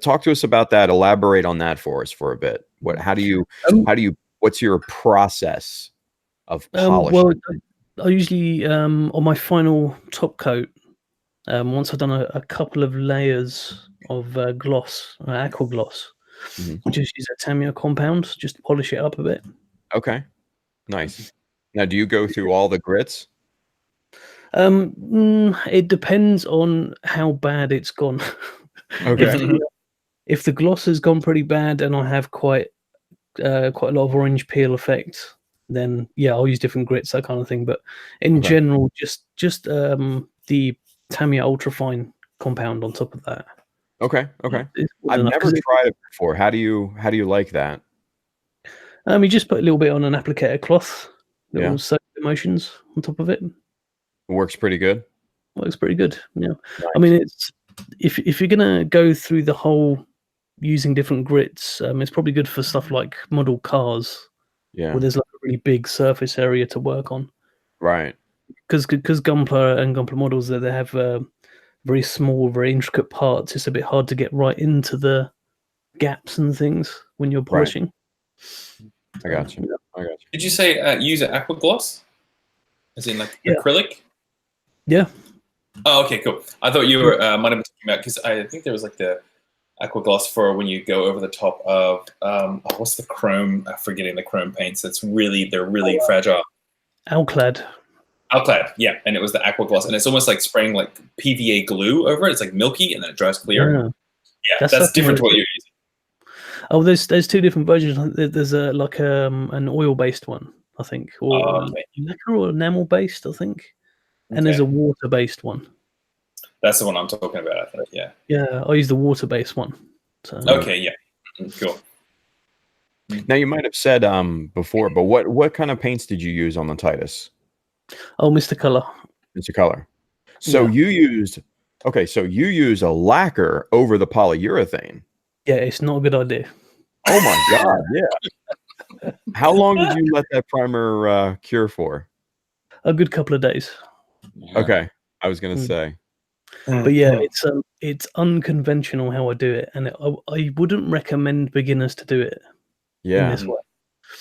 Talk to us about that. Elaborate on that for us for a bit. How do you what's your process of polishing? Well, I usually on my final top coat, once I've done a couple of layers of gloss, aqua gloss, I just use a Tamiya compound, just to polish it up a bit. Okay, nice. Now, do you go through all the grits? It depends on how bad it's gone. Okay. If the gloss has gone pretty bad and I have quite a lot of orange peel effect, then yeah, I'll use different grits, that kind of thing. But in general, just the Tamiya ultrafine compound on top of that. Okay. I've never tried it before. How do you like that? You just put a little bit on an applicator cloth, little soap emulsions on top of it. It works pretty good. Works pretty good. Yeah. Nice. I mean, it's if you're gonna go through the whole using different grits, it's probably good for stuff like model cars, where there's like a really big surface area to work on. Right. Because Gunpla and Gunpla models, they have very small, very intricate parts. It's a bit hard to get right into the gaps and things when you're polishing. I got you. Did you say use an aqua gloss? As in like acrylic? Yeah. Oh, okay, cool. I thought you were might have been talking about, because I think there was like the aqua gloss for when you go over the top of what's the chrome? I'm forgetting the chrome paints. They're really fragile. Alclad, yeah, and it was the aqua gloss, and it's almost like spraying like PVA glue over it. It's like milky, and then it dries clear. Yeah, that's different to what you're using. Oh, there's two different versions. There's an oil-based one, I think, or lacquer or enamel-based, I think, and there's a water-based one. That's the one I'm talking about, I think. Yeah. Yeah, I use the water-based one. So. Okay. Yeah. Cool. Now, you might have said before, but what kind of paints did you use on the Titus? Oh, Mr. Color. Mr. Color. So you use a lacquer over the polyurethane. Yeah, it's not a good idea. Oh my God! Yeah. How long did you let that primer cure for? A good couple of days. Okay, I was gonna say. But yeah, it's unconventional how I do it, and I wouldn't recommend beginners to do it. In this way.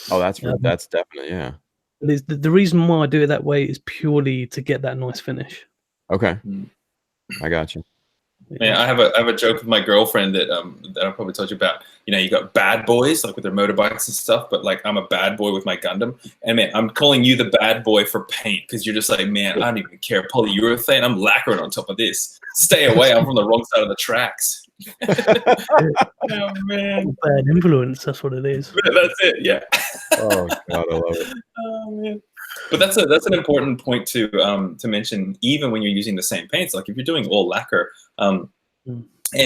Oh, that's definitely The reason why I do it that way is purely to get that nice finish. Okay, I got you. Man, I have a joke with my girlfriend that that I probably told you about. You know, you got bad boys like with their motorbikes and stuff, but like I'm a bad boy with my Gundam. And man, I'm calling you the bad boy for paint because you're just like, man, I don't even care. Polyurethane, I'm lacquering on top of this. Stay away, I'm from the wrong side of the tracks. Oh man, Bad influence. That's what it is. that's it. Yeah. Oh God, I love it. Oh man. But that's an important point to mention. Even when you're using the same paints, like if you're doing all lacquer, and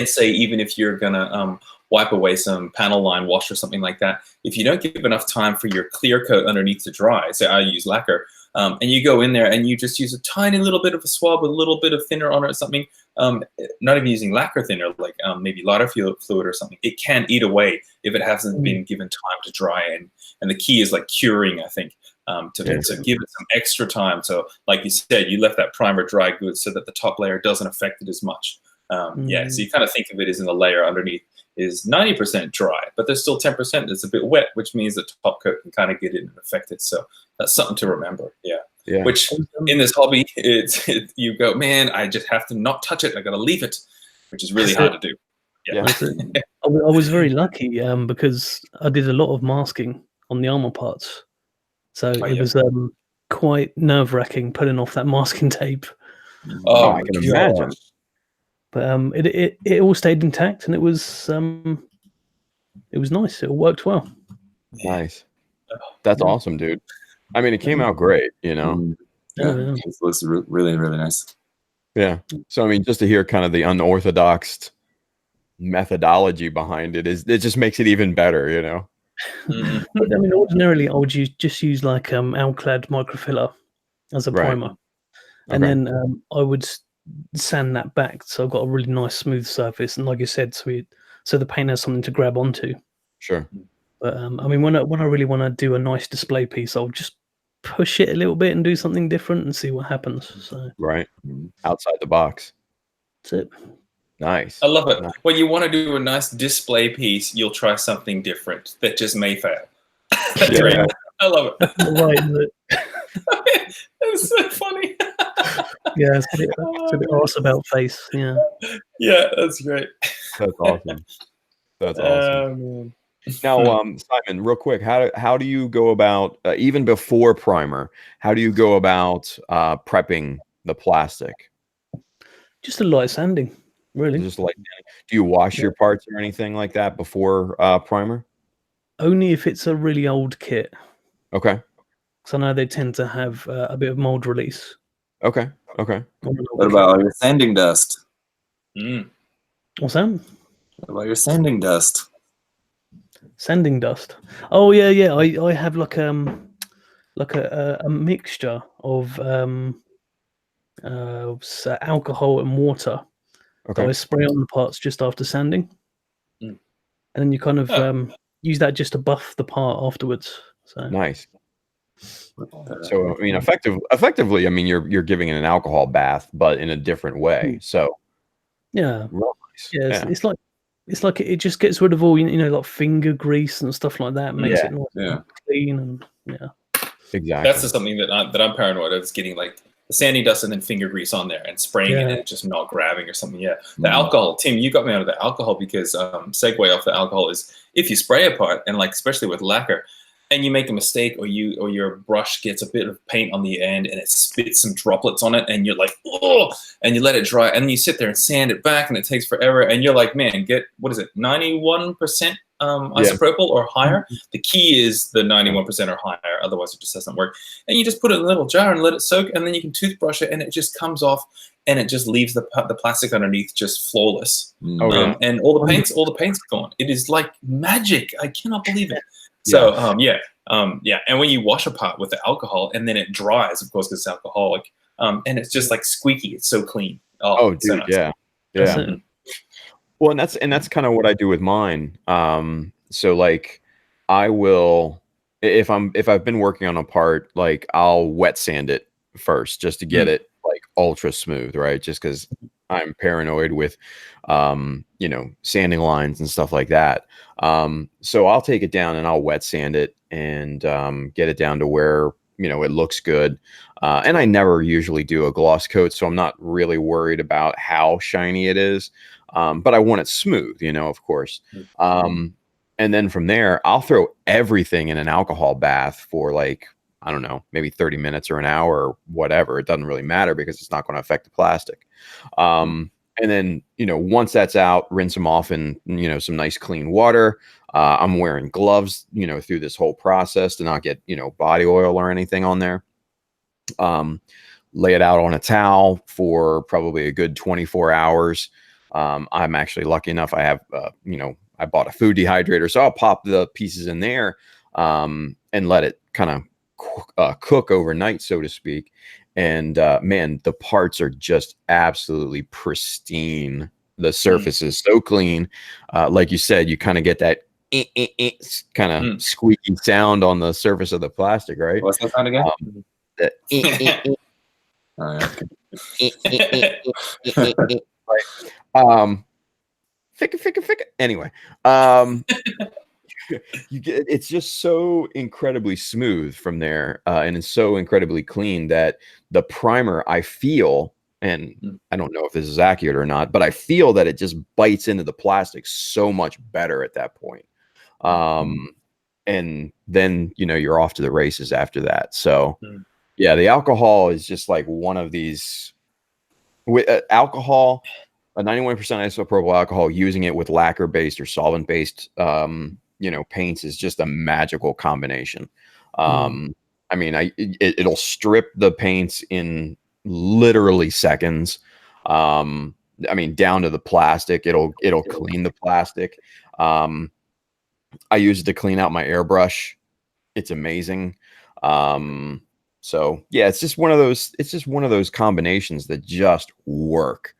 say even if you're gonna wipe away some panel line wash or something like that, if you don't give enough time for your clear coat underneath to dry, say I use lacquer, and you go in there and you just use a tiny little bit of a swab with a little bit of thinner on it or something, not even using lacquer thinner, like maybe lighter fluid or something, it can eat away if it hasn't been given time to dry. And the key is like curing, I think. To give it some extra time. So like you said, you left that primer dry good so that the top layer doesn't affect it as much. Yeah, so you kind of think of it as in the layer underneath is 90% dry, but there's still 10% that's a bit wet, which means the top coat can kind of get in and affect it. So that's something to remember. Yeah. Which in this hobby, you go, man, I just have to not touch it. I got to leave it, which is really hard to do. Yeah. I was very lucky because I did a lot of masking on the armor parts. So it was quite nerve-wracking putting off that masking tape. Oh, I can imagine. But it all stayed intact, and it was nice. It all worked well. Nice. That's awesome, dude. I mean, it came out great, you know. Yeah, it looks really, really nice. Yeah. So I mean, just to hear kind of the unorthodox methodology behind it just makes it even better, you know. But, I mean, ordinarily, I would just use like Alclad microfiller as a primer, and then I would sand that back, so I've got a really nice smooth surface. And like you said, so the paint has something to grab onto. Sure. But I mean, when I really want to do a nice display piece, I'll just push it a little bit and do something different and see what happens. So outside the box. That's it. Nice. I love it. When you want to do a nice display piece, you'll try something different that just may fail. That's great. I love it. Right, isn't it? It's so funny. Yeah, it's a bit arse about face. Yeah. Yeah, that's great. That's awesome. That's awesome. Now, Simon, real quick, how do you go about even before primer? How do you go about prepping the plastic? Just a light sanding. Really? Just like, do you wash your parts or anything like that before primer? Only if it's a really old kit. Okay. Because I know they tend to have a bit of mold release. Okay. What about your sanding dust? What's that? What about your sanding dust? Sanding dust. Oh yeah. I have like a mixture of alcohol and water. Okay. So I spray on the parts just after sanding, and then you kind of use that just to buff the part afterwards. So nice. So I mean, effectively, I mean, you're giving it an alcohol bath, but in a different way. So yeah, nice. It's like it just gets rid of all like finger grease and stuff like that. Makes it nice clean and exactly. That's just something that I'm paranoid of. Is getting like the sanding dust and then finger grease on there and spraying it and it just not grabbing or something. Yeah, the alcohol, Tim, you got me out of the alcohol because segue off the alcohol is if you spray a part and like especially with lacquer. And you make a mistake, or your brush gets a bit of paint on the end, and it spits some droplets on it, and you're like, oh, and you let it dry, and then you sit there and sand it back, and it takes forever, and you're like, man, get 91% isopropyl or higher. The key is the 91% or higher, otherwise it just doesn't work. And you just put it in a little jar and let it soak, and then you can toothbrush it, and it just comes off, and it just leaves the plastic underneath just flawless. And all the paint's gone. It is like magic. I cannot believe it. So and when you wash a part with the alcohol and then it dries, of course, because it's alcoholic, and it's just like squeaky. It's so clean. Oh dude, so nice. Yeah. Well, and that's kind of what I do with mine. So like, I will if I've been working on a part, like I'll wet sand it first just to get it like ultra smooth, right? Just because I'm paranoid with, sanding lines and stuff like that. So I'll take it down and I'll wet sand it and get it down to where you know, it looks good. And I never usually do a gloss coat, so I'm not really worried about how shiny it is. But I want it smooth, you know, of course. And then from there, I'll throw everything in an alcohol bath for like, I don't know, maybe 30 minutes or an hour or whatever. It doesn't really matter because it's not going to affect the plastic. And then, you know, once that's out, rinse them off in, you know, some nice clean water. I'm wearing gloves, you know, through this whole process to not get, you know, body oil or anything on there. Lay it out on a towel for probably a good 24 hours. I'm actually lucky enough. I have, you know, I bought a food dehydrator, so I'll pop the pieces in there and let it kind of cook overnight, so to speak. And man, the parts are just absolutely pristine. The surface is so clean. Like you said, you kind of get that kind of squeaky sound on the surface of the plastic, right? What's that sound again? Anyway, you get, it's just so incredibly smooth from there, and it's so incredibly clean that the primer, I feel, and I don't know if this is accurate or not, but I feel that it just bites into the plastic so much better at that point. And then, you know, you're off to the races after that. So yeah, the alcohol is just like one of these with alcohol, a 91% isopropyl alcohol, using it with lacquer based or solvent based, you know, paints is just a magical combination. I mean, it'll strip the paints in literally seconds. I mean, down to the plastic, it'll clean the plastic. I use it to clean out my airbrush. It's amazing. So yeah, it's just one of those combinations that just work.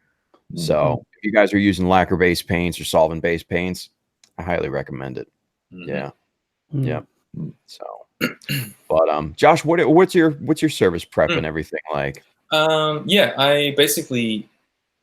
So if you guys are using lacquer based paints or solvent based paints, I highly recommend it. Yeah. So, but Josh, what's your service prep and everything like? Yeah, I basically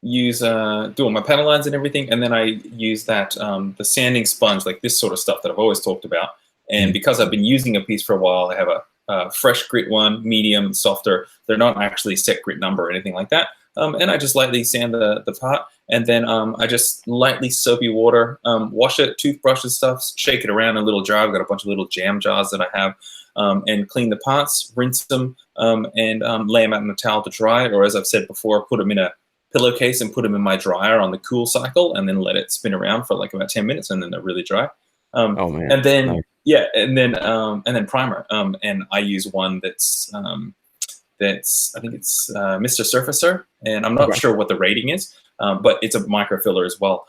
use do all my panel lines and everything, and then I use that the sanding sponge, like this sort of stuff that I've always talked about. And because I've been using a piece for a while, I have a fresh grit one, medium, softer. They're not actually set grit number or anything like that. And I just lightly sand the part, and then I just lightly soapy water, wash it, toothbrush and stuff, shake it around in a little jar. I've got a bunch of little jam jars that I have, and clean the parts, rinse them, and lay them out in a towel to dry. Or as I've said before, put them in a pillowcase and put them in my dryer on the cool cycle, and then let it spin around for like about 10 minutes, and then they're really dry. Oh man! And then and then primer. And I use one that's I think it's Mr. Surfacer, and I'm not sure what the rating is, but it's a microfiller as well.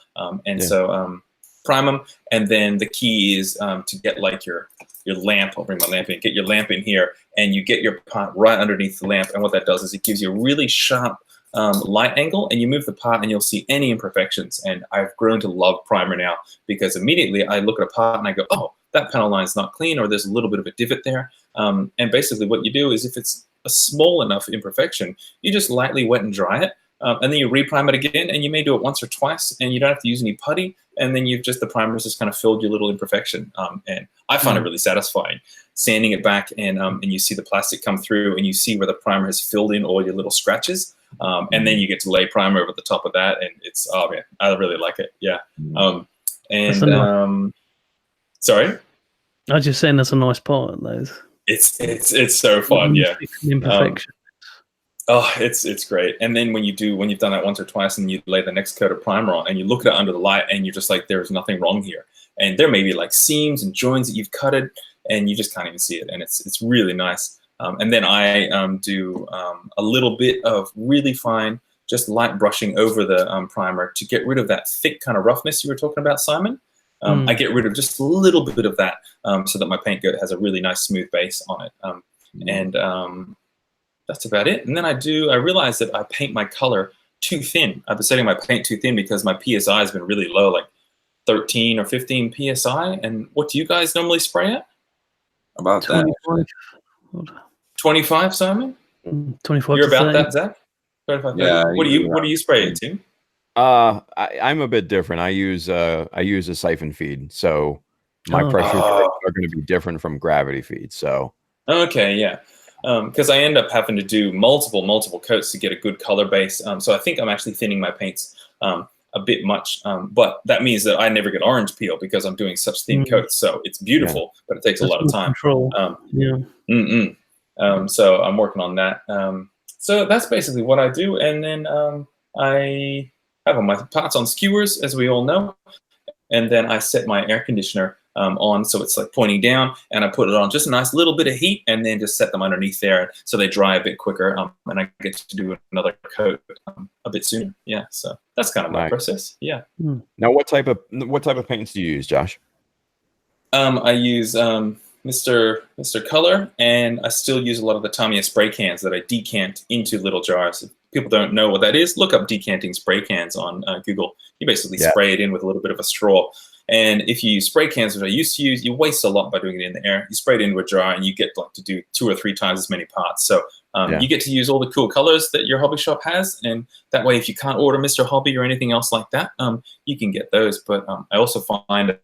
So prime them, and then the key is to get like your lamp. I'll bring my lamp in. Get your lamp in here, and you get your pot right underneath the lamp. And what that does is it gives you a really sharp light angle, and you move the part and you'll see any imperfections. And I've grown to love primer now, because immediately I look at a part and I go, oh, that panel line's not clean, or there's a little bit of a divot there. And basically what you do is, if it's a small enough imperfection, you just lightly wet and dry it, and then you reprime it again, and you may do it once or twice, and you don't have to use any putty, and then the primer's just kind of filled your little imperfection. And I find it really satisfying, sanding it back, and you see the plastic come through, and you see where the primer has filled in all your little scratches, and then you get to lay primer over the top of that, and it's, oh man, I really like it. Yeah. Sorry? I was just saying that's a nice part of those. It's so fun, yeah. Imperfection. It's great. And then when you've done that once or twice, and you lay the next coat of primer on, and you look at it under the light, and you're just like, there's nothing wrong here. And there may be like seams and joins that you've cutted, and you just can't even see it. And it's really nice. And then I do a little bit of really fine, just light brushing over the primer to get rid of that thick kind of roughness you were talking about, Simon. I get rid of just a little bit of that, so that my paint has a really nice smooth base on it. That's about it. And then I realized that I paint my color too thin. I've been setting my paint too thin because my PSI has been really low, like 13 or 15 PSI. And what do you guys normally spray at? About 25. that. 25, Simon? 25. You're about that, Zach? 25. Yeah. What do you spray it to? I'm a bit different. I use a siphon feed, so my pressure are going to be different from gravity feed. So okay, yeah. because I end up having to do multiple coats to get a good color base. So I think I'm actually thinning my paints a bit much, but that means that I never get orange peel because I'm doing such thin coats. So it's beautiful, but it takes a lot of time. Control. So I'm working on that. So that's basically what I do, and then I have all my parts on skewers, as we all know, and then I set my air conditioner on so it's like pointing down, and I put it on just a nice little bit of heat, and then just set them underneath there so they dry a bit quicker, and I get to do another coat a bit sooner. Yeah, so that's kind of my process. Yeah. Now, what type of paints do you use, Josh? I use Mr. Color, and I still use a lot of the Tamiya spray cans that I decant into little jars. If people don't know what that is, look up decanting spray cans on Google. You basically spray it in with a little bit of a straw. And if you use spray cans, which I used to use, you waste a lot by doing it in the air. You spray it into a jar, and you get like to do 2 or 3 times as many parts. So you get to use all the cool colors that your hobby shop has, and that way, if you can't order Mr. Hobby or anything else like that, you can get those. But I also find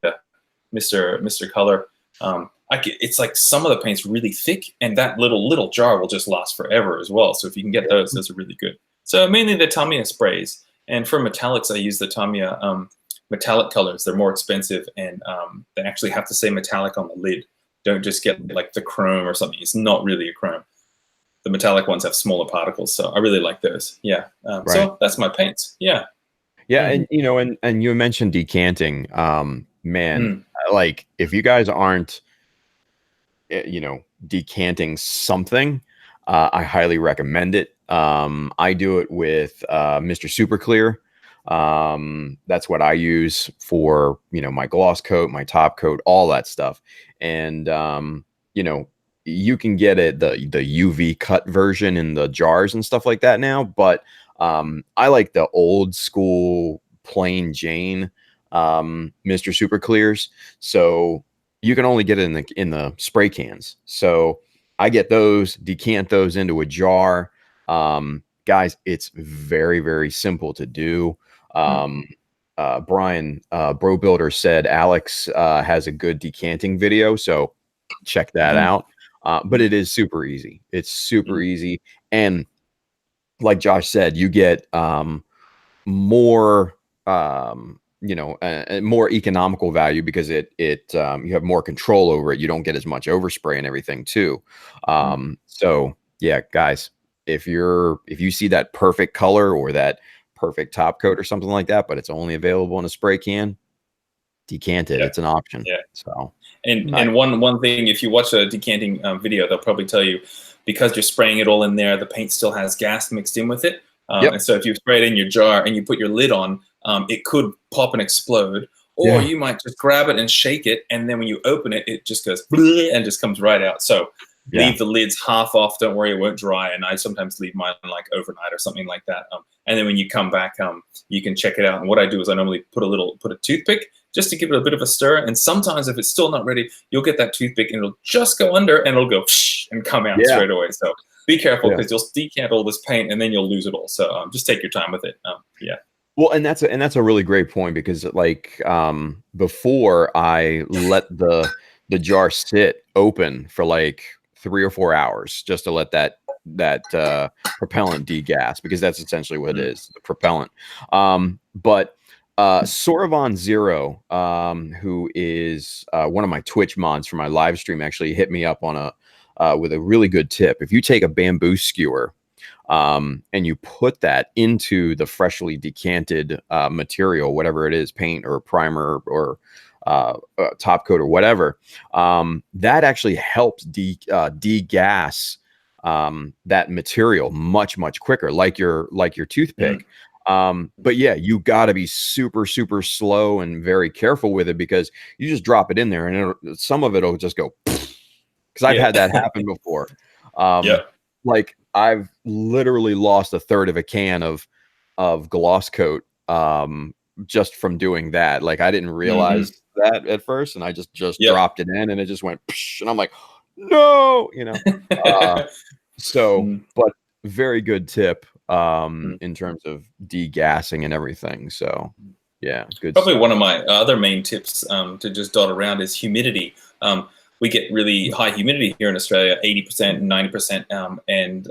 Mr. Color. It's like some of the paint's really thick, and that little jar will just last forever as well. So if you can get those are really good. So mainly the Tamiya sprays, and for metallics, I use the Tamiya metallic colors. They're more expensive, and they actually have to say metallic on the lid. Don't just get like the chrome or something. It's not really a chrome. The metallic ones have smaller particles, so I really like those. Yeah. So that's my paints. Yeah. Yeah, and you know, and you mentioned decanting. Man, like if you guys aren't decanting something, I highly recommend it. I do it with Mr. Super Clear. That's what I use for, my gloss coat, my top coat, all that stuff. And, you can get it, the UV cut version in the jars and stuff like that now. But I like the old school plain Jane Mr. Super Clears. So you can only get it in the spray cans. So I get those, decant those into a jar. Guys, it's very, very simple to do. Brian, Bro Builder, said Alex has a good decanting video, so check that out. But it is super easy. It's super easy. And like Josh said, you get more more economical value because you have more control over it. You don't get as much overspray and everything too. So yeah, guys, if you see that perfect color or that perfect top coat or something like that, but it's only available in a spray can, decant it. It's an option. Yeah. So and one thing, if you watch a decanting video, they'll probably tell you, because you're spraying it all in there, the paint still has gas mixed in with it. And so if you spray it in your jar and you put your lid on, it could pop and explode, or you might just grab it and shake it, and then when you open it, it just goes and just comes right out. So leave the lids half off. Don't worry, it won't dry. And I sometimes leave mine like overnight or something like that. And then when you come back, you can check it out. And what I do is I normally put a toothpick just to give it a bit of a stir. And sometimes if it's still not ready, you'll get that toothpick and it'll just go under and it'll go and come out straight away. So be careful, because you'll decant all this paint and then you'll lose it all. So just take your time with it. Well, and that's a really great point, because like before I let the jar sit open for like 3 or 4 hours just to let that propellant degas, because that's essentially what it is, the propellant. But Soravon Zero, who is one of my Twitch mods for my live stream, actually hit me up on with a really good tip. If you take a bamboo skewer and you put that into the freshly decanted material, whatever it is, paint or primer or top coat or whatever, that actually helps degas that material much quicker, like your toothpick. But yeah, you got to be super slow and very careful with it, because you just drop it in there and some of it will just go, because I've had that happen before. Like I've literally lost a third of a can of gloss coat just from doing that. Like I didn't realize that at first, and I just dropped it in, and it just went, and I'm like, no, So, but very good tip in terms of degassing and everything. So yeah, good. Probably stuff. One of my other main tips to just dot around is humidity. we get really high humidity here in Australia, 80%, 90%, and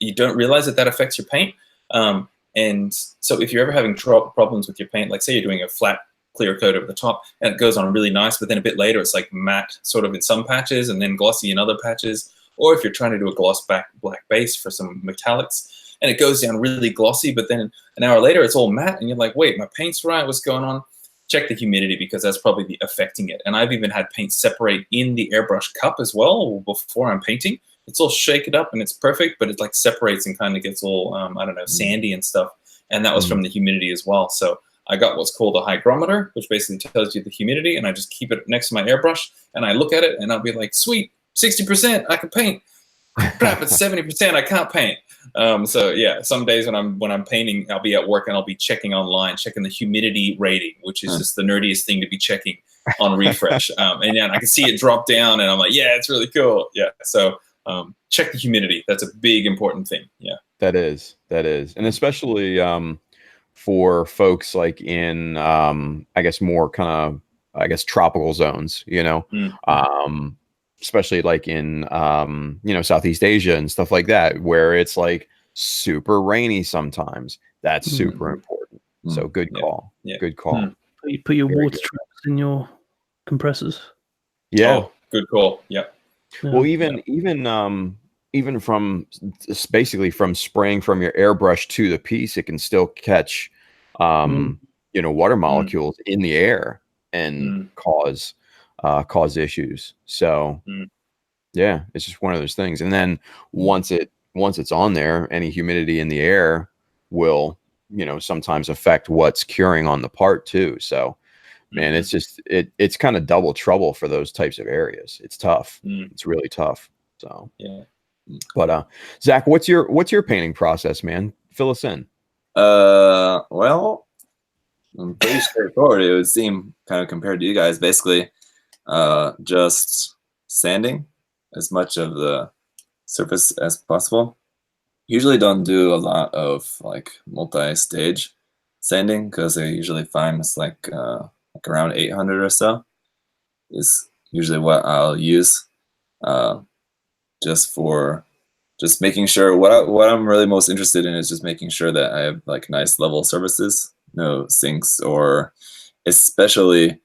you don't realize that affects your paint. And so if you're ever having problems with your paint, like say you're doing a flat clear coat over the top and it goes on really nice, but then a bit later it's like matte sort of in some patches and then glossy in other patches, or if you're trying to do a gloss black base for some metallics and it goes down really glossy, but then an hour later it's all matte and you're like, wait, my paint's right, what's going on? Check the humidity, because that's probably affecting it. And I've even had paint separate in the airbrush cup as well before I'm painting. It's all shaken up and it's perfect, but it like separates and kind of gets all, I don't know, sandy and stuff. And that was from the humidity as well. So I got what's called a hygrometer, which basically tells you the humidity, and I just keep it next to my airbrush and I look at it and I'll be like, sweet, 60%, I can paint. Crap, it's 70%, I can't paint. So yeah, some days when I'm painting, I'll be at work and I'll be checking online, checking the humidity rating, which is just the nerdiest thing to be checking on refresh. And then I can see it drop down and I'm like, yeah, it's really cool. Yeah. So check the humidity. That's a big important thing. Yeah. That is. And especially for folks like in, I guess more kind of, tropical zones, you know, especially like in, you know, Southeast Asia and stuff like that, where it's like super rainy sometimes. That's super important. So good call. Yeah. Good call. Put your water traps in your compressors. Yeah. Oh, good call. Yeah. Well, even from basically from spraying from your airbrush to the piece, it can still catch, you know, water molecules in the air and cause issues. So yeah, it's just one of those things. And then once it's on there, any humidity in the air will, you know, sometimes affect what's curing on the part too. So man, it's just it's kind of double trouble for those types of areas. It's tough. It's really tough. So yeah. But Zach, what's your painting process, man? Fill us in. Well, I'm pretty straightforward. It would seem, kind of compared to you guys, basically just sanding as much of the surface as possible. Usually don't do a lot of like multi-stage sanding, because I usually find it's like around 800 or so is usually what I'll use, just making sure what I'm really most interested in is just making sure that I have like nice level surfaces, no sinks, or especially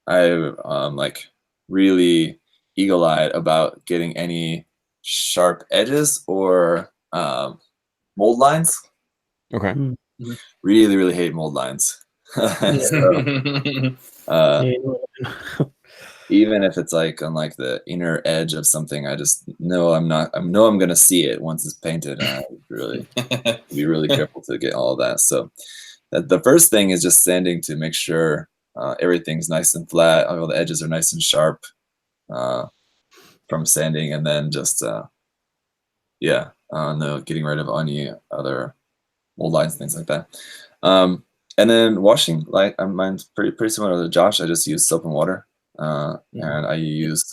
I'm like really eagle-eyed about getting any sharp edges or mold lines. Okay. Really, really hate mold lines. Even if it's like on like the inner edge of something, I just know I'm gonna see it once it's painted. And I really be really careful to get all of that. So the first thing is just sanding to make sure everything's nice and flat, all the edges are nice and sharp from sanding, and then just getting rid of any other mold lines, things like that. And then washing, like mine's pretty similar to Josh. I just use soap and water, and I use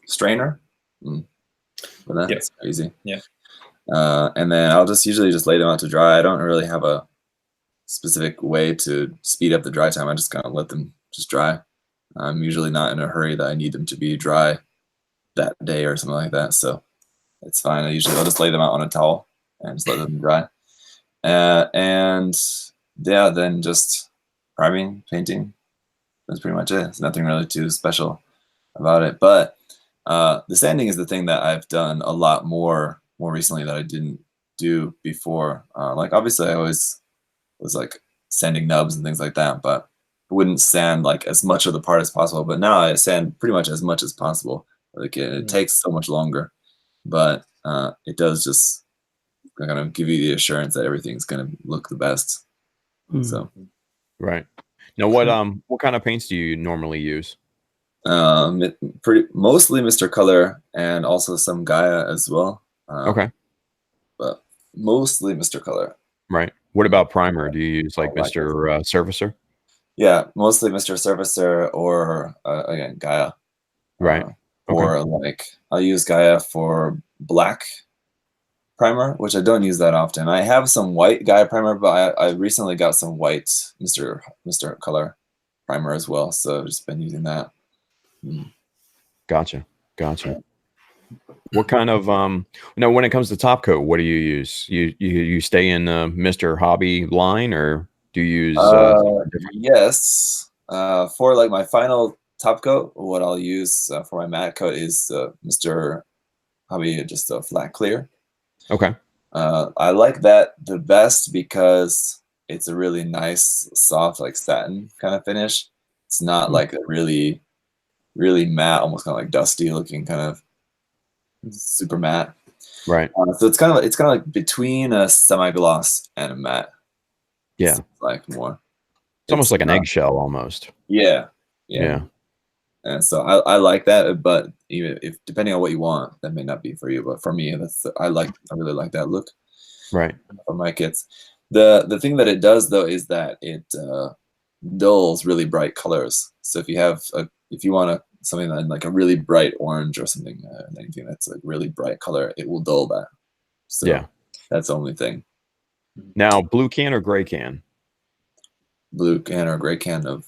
strainer. But that's easy. Yeah. And then I'll just usually just lay them out to dry. I don't really have a specific way to speed up the dry time. I just kind of let them just dry. I'm usually not in a hurry that I need them to be dry that day or something like that. So it's fine. I'll just lay them out on a towel and just let them dry. And yeah, then just priming, painting. That's pretty much it. There's nothing really too special about it. But the sanding is the thing that I've done a lot more recently that I didn't do before. Like obviously I always was like sanding nubs and things like that, but I wouldn't sand like as much of the part as possible. But now I sand pretty much as much as possible. Like it takes so much longer, but it does just kind of give you the assurance that everything's going to look the best. So, right. Now, what kind of paints do you normally use? Mostly Mr. Color and also some Gaia as well. Okay. But mostly Mr. Color. Right. What about primer? Do you use like Mr. Surfacer? Yeah, mostly Mr. Surfacer or again Gaia. Right. Or like I'll use Gaia for black primer, which I don't use that often. I have some white Gaia primer, but I recently got some white Mr. Color primer as well, so I've just been using that. Gotcha. What kind of when it comes to top coat, what do you use? You stay in Mr. Hobby line, or do you use something different? Yes. For like my final top coat, what I'll use for my matte coat is Mr. Hobby, just a flat clear. Okay. I like that the best because it's a really nice, soft, like satin kind of finish. It's not like a really, really matte, almost kind of like dusty looking kind of super matte. Right. So it's kind of like between a semi-gloss and a matte. Yeah. It's like more. It's almost like an eggshell almost. Yeah. And so I like that, but even if depending on what you want, that may not be for you. But for me, I really like that look. Right. For my kits. The thing that it does though is that it dulls really bright colors. So if you want something like a really bright orange or something, anything that's like really bright color, it will dull that. So yeah, that's the only thing. Now, blue can or gray can? Blue can or gray can of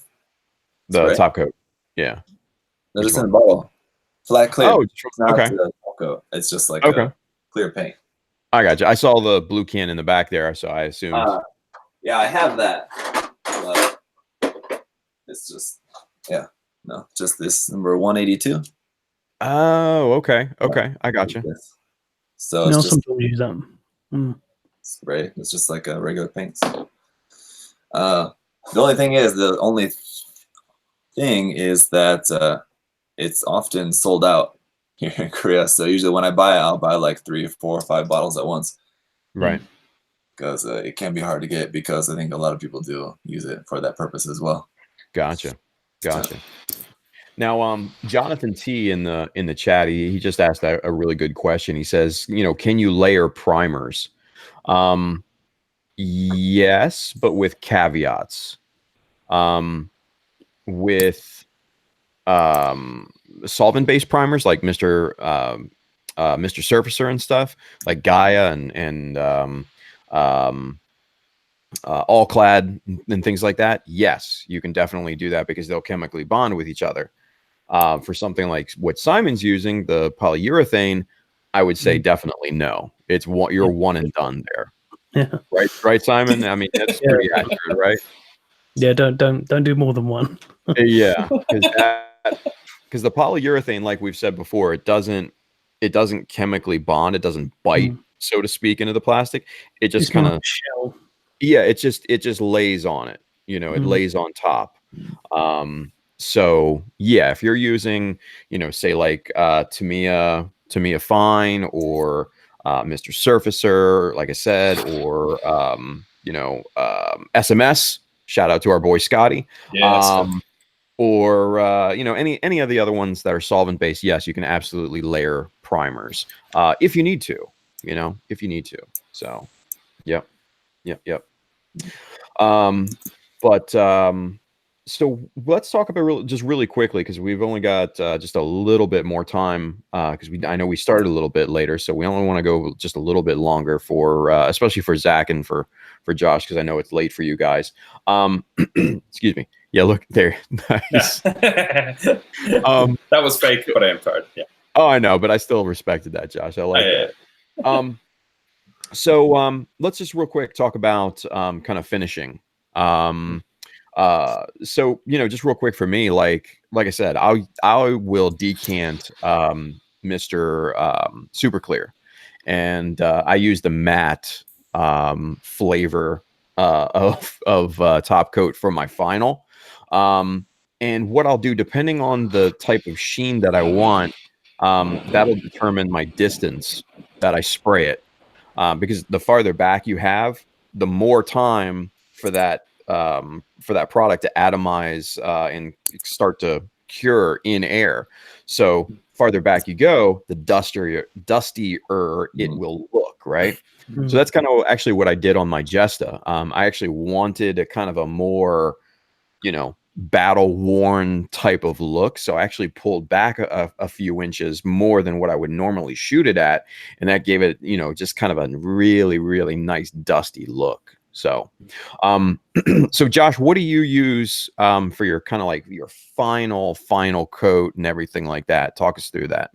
the spray? top coat. Yeah. They're just in a bottle, flat clear. Oh, it's not okay. top coat. It's just like Okay. a clear paint. I got you. I saw the blue can in the back there, so I assumed. Yeah, I have that. It's just just this number 182. Oh, okay. I got you. So it's just use that. spray. It's just like a regular paint. So, the only thing is that it's often sold out here in Korea. So usually when I buy it, I'll buy like 3 or 4 or 5 bottles at once. Right. Because it can be hard to get, because I think a lot of people do use it for that purpose as well. Gotcha. Now, Jonathan T in the chat, he just asked a really good question. He says, can you layer primers? Yes, but with caveats. With solvent-based primers like Mr. Surfacer and stuff, like Gaia and all clad and things like that. Yes, you can definitely do that because they'll chemically bond with each other. For something like what Simon's using, the polyurethane, I would say definitely no. You're one and done there. Yeah. Right, Simon. I mean, that's pretty accurate, right? Yeah. Don't do more than one. Yeah, because the polyurethane, like we've said before, it doesn't chemically bond. It doesn't bite, so to speak, into the plastic. It just kind of shell. Yeah, it just lays on it. It lays on top. So yeah, if you're using, say like Tamiya Fine or Mr. Surfacer, like I said, or SMS. Shout out to our boy Scotty. Yeah. Or any of the other ones that are solvent based. Yes, you can absolutely layer primers if you need to. So, yep. So let's talk about just really quickly, because we've only got just a little bit more time, because I know we started a little bit later, so we only want to go just a little bit longer for especially for Zach and for Josh, because I know it's late for you guys. Excuse me. Yeah, look there. Nice. That was fake, but I am tired. Yeah. Oh, I know, but I still respected that, Josh. I like that. So let's just real quick talk about kind of finishing. So just real quick for me, like I said, I will decant Mr. Super Clear, and I use the matte flavor of top coat for my final. And what I'll do, depending on the type of sheen that I want, that'll determine my distance that I spray it. Because the farther back you have, the more time for that product to atomize and start to cure in air. So farther back you go, the dustier it will look, right? So that's kind of actually what I did on my Jesta. I actually wanted a kind of a more, battle worn type of look. So I actually pulled back a few inches more than what I would normally shoot it at. And that gave it, just kind of a really, really nice dusty look. So, so Josh, what do you use for your kind of like your final coat and everything like that? Talk us through that.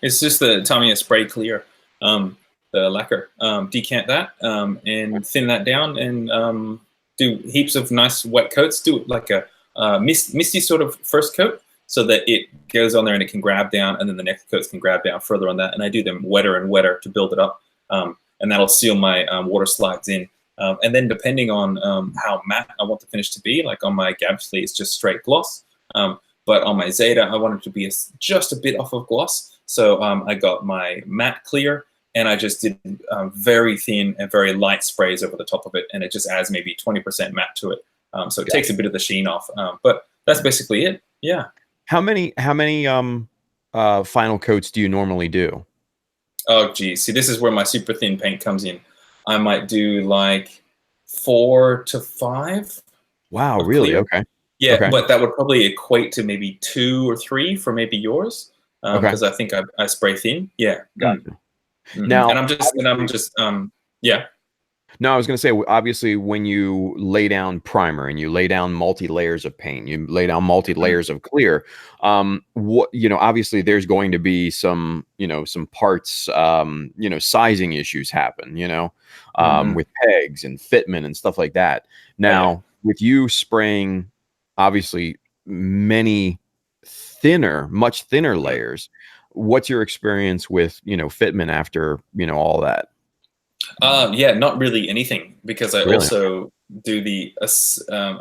It's just the Tamiya Spray Clear, the lacquer. Decant that and thin that down and do heaps of nice wet coats. Do like a misty sort of first coat so that it goes on there and it can grab down, and then the next coats can grab down further on that. And I do them wetter and wetter to build it up, and that'll seal my water slides in. And then depending on how matte I want the finish to be, like on my Gabsley, it's just straight gloss. But on my Zeta, I want it to be just a bit off of gloss. So I got my matte clear, and I just did very thin and very light sprays over the top of it, and it just adds maybe 20% matte to it. So it takes a bit of the sheen off. But that's basically it. Yeah. How many final coats do you normally do? Oh, geez. See, this is where my super thin paint comes in. I might do like 4 to 5. Wow, really? Clear. Okay. Yeah, okay. But that would probably equate to maybe 2 or 3 for maybe yours, because I think I spray thin. Yeah. Gotcha. Now, and I'm just yeah. No, I was going to say, obviously, when you lay down primer and you lay down multi-layers of paint, you lay down multi-layers of clear, obviously there's going to be some parts, sizing issues happen, with pegs and fitment and stuff like that. Now, with you spraying, obviously, much thinner layers, what's your experience with, fitment after, all that? Yeah, not really anything, because I also do the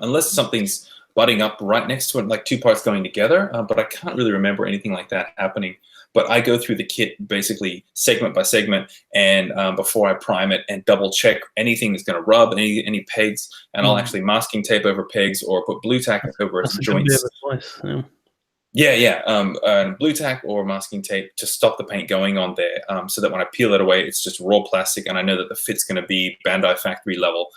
unless something's butting up right next to it, like 2 parts going together. But I can't really remember anything like that happening. But I go through the kit basically segment by segment, and before I prime it, and double check anything that's going to rub, any pegs, and I'll actually masking tape over pegs or put blue tack over joints. Blue tack or masking tape to stop the paint going on there, so that when I peel it away, it's just raw plastic, and I know that the fit's going to be Bandai factory level.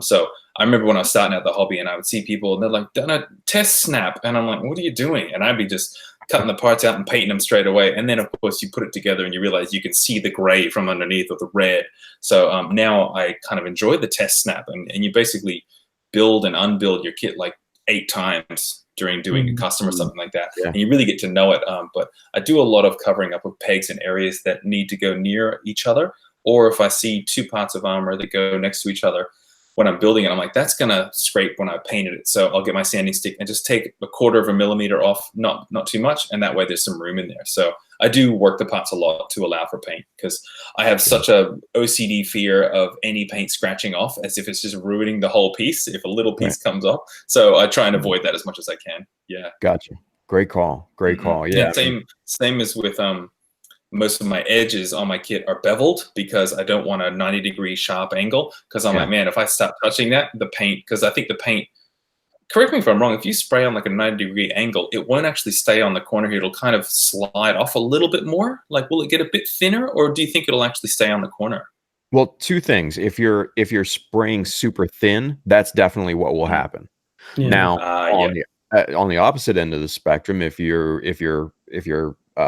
So I remember when I was starting out the hobby, and I would see people, and they're like, "Done a test snap," and I'm like, "What are you doing?" And I'd be just cutting the parts out and painting them straight away. And then, of course, you put it together, and you realize you can see the gray from underneath or the red. So now I kind of enjoy the test snap, and you basically build and unbuild your kit like 8 times during doing a custom or something like that. And you really get to know it. But I do a lot of covering up of pegs in areas that need to go near each other. Or if I see 2 parts of armor that go next to each other, when I'm building it, I'm like, that's going to scrape when I painted it. So I'll get my sanding stick and just take 1/4 millimeter off, not too much. And that way there's some room in there. So I do work the parts a lot to allow for paint, because I have such a OCD fear of any paint scratching off, as if it's just ruining the whole piece if a little piece comes off. So I try and avoid that as much as I can. Yeah. Gotcha. Great call. Great call. Yeah. Same as with most of my edges on my kit are beveled, because I don't want a 90-degree sharp angle, because I'm like, man, if I start touching that, the paint, because I think the paint, correct me if I'm wrong, if you spray on like a 90-degree angle, it won't actually stay on the corner here. It'll kind of slide off a little bit more. Like, will it get a bit thinner, or do you think it'll actually stay on the corner? Well, 2 things. If you're spraying super thin, that's definitely what will happen. Yeah. Now, on the opposite end of the spectrum, if your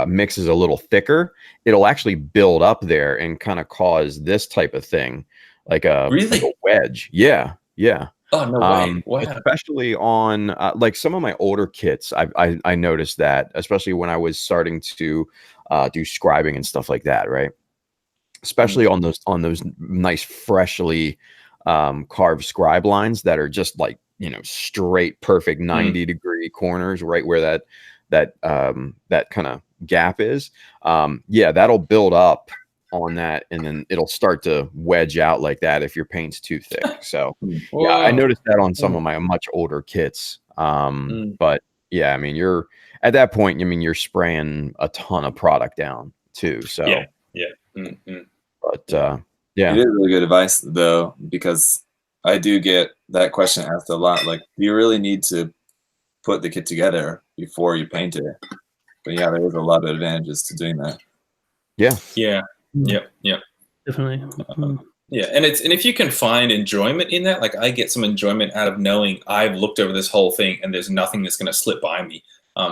mix is a little thicker, it'll actually build up there and kind of cause this type of thing, like a wedge. Yeah. Oh, no way. Wow. Especially on like some of my older kits, I noticed that, especially when I was starting to do scribing and stuff like that, right? Especially on those nice freshly carved scribe lines that are just like, straight perfect 90-degree corners, right where that kind of gap is. That'll build up on that, and then it'll start to wedge out like that if your paint's too thick. So I noticed that on some of my much older kits. But yeah, I mean, you're at that point, you're spraying a ton of product down too. So but it is really good advice though, because I do get that question asked a lot. Like, do you really need to put the kit together before you paint it? But yeah, there is a lot of advantages to doing that. Yeah. Definitely. And if you can find enjoyment in that, like I get some enjoyment out of knowing I've looked over this whole thing and there's nothing that's going to slip by me.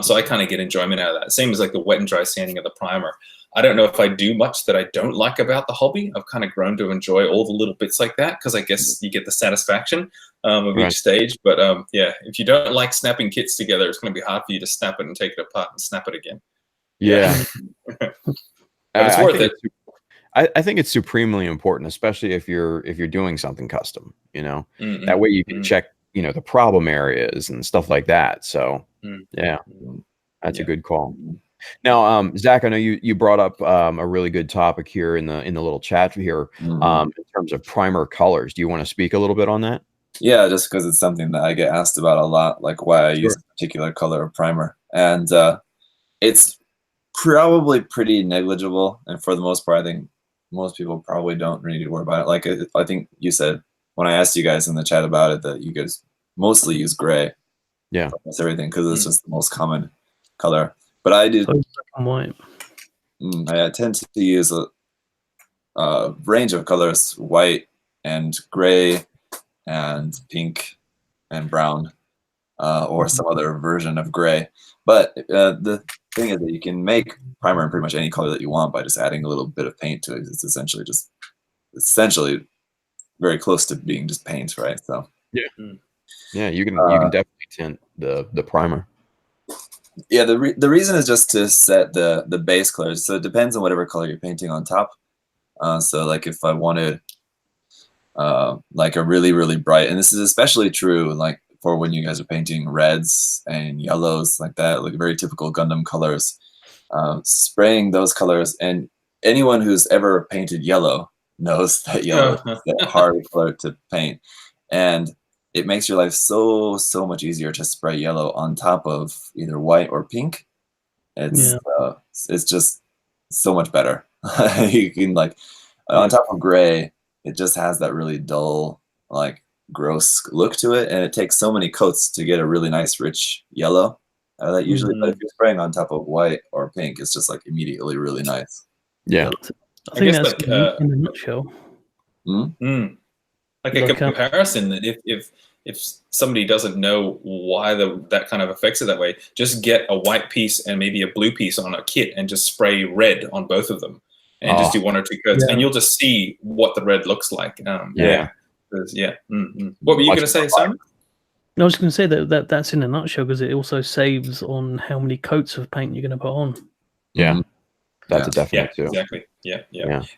So I kind of get enjoyment out of that. Same as like the wet and dry sanding of the primer. I don't know if I do much that I don't like about the hobby. I've kind of grown to enjoy all the little bits like that because I guess you get the satisfaction of Right. each stage. But yeah, if you don't like snapping kits together, it's going to be hard for you to snap it and take it apart and snap it again. Yeah. But it's I worth think it. I think it's supremely important, especially if you're doing something custom, you know, Mm-mm. that way you can check, you know, the problem areas and stuff like that. So yeah, that's a good call. Now, Zach, I know you brought up a really good topic here in the little chat here in terms of primer colors. Do you want to speak a little bit on that? Yeah, just because it's something that I get asked about a lot, like why I use a particular color of primer. And it's probably pretty negligible. And for the most part, I think most people probably don't really need to worry about it. Like I think you said when I asked you guys in the chat about it that you guys mostly use gray. Yeah. That's everything because it's just the most common color. But I do. Black and white. I tend to use a range of colors: white and gray, and pink, and brown, or some other version of gray. But the thing is that you can make primer in pretty much any color that you want by just adding a little bit of paint to it. It's essentially very close to being just paint, right? So yeah, you can definitely tint the primer. Yeah, the reason is just to set the base colors. So it depends on whatever color you're painting on top. So like if I wanted like a really, really bright, and this is especially true like for when you guys are painting reds and yellows like that, like very typical Gundam colors, spraying those colors, and anyone who's ever painted yellow knows that yellow is a hard color to paint. And it makes your life so much easier to spray yellow on top of either white or pink. It's just so much better. You can like on top of gray, it just has that really dull, like gross look to it, and it takes so many coats to get a really nice rich yellow. That usually, but if you're spraying on top of white or pink, it's just like immediately really nice. Yeah, I think guess that's like, in a nutshell. Like a comparison that if somebody doesn't know why that kind of affects it that way, just get a white piece and maybe a blue piece on a kit and just spray red on both of them and just do 1 or 2 coats and you'll just see what the red looks like. What were you going to say, Simon? I was going to say that's in a nutshell because it also saves on how many coats of paint you're going to put on. Yeah. That's a definite too. Exactly. Yeah.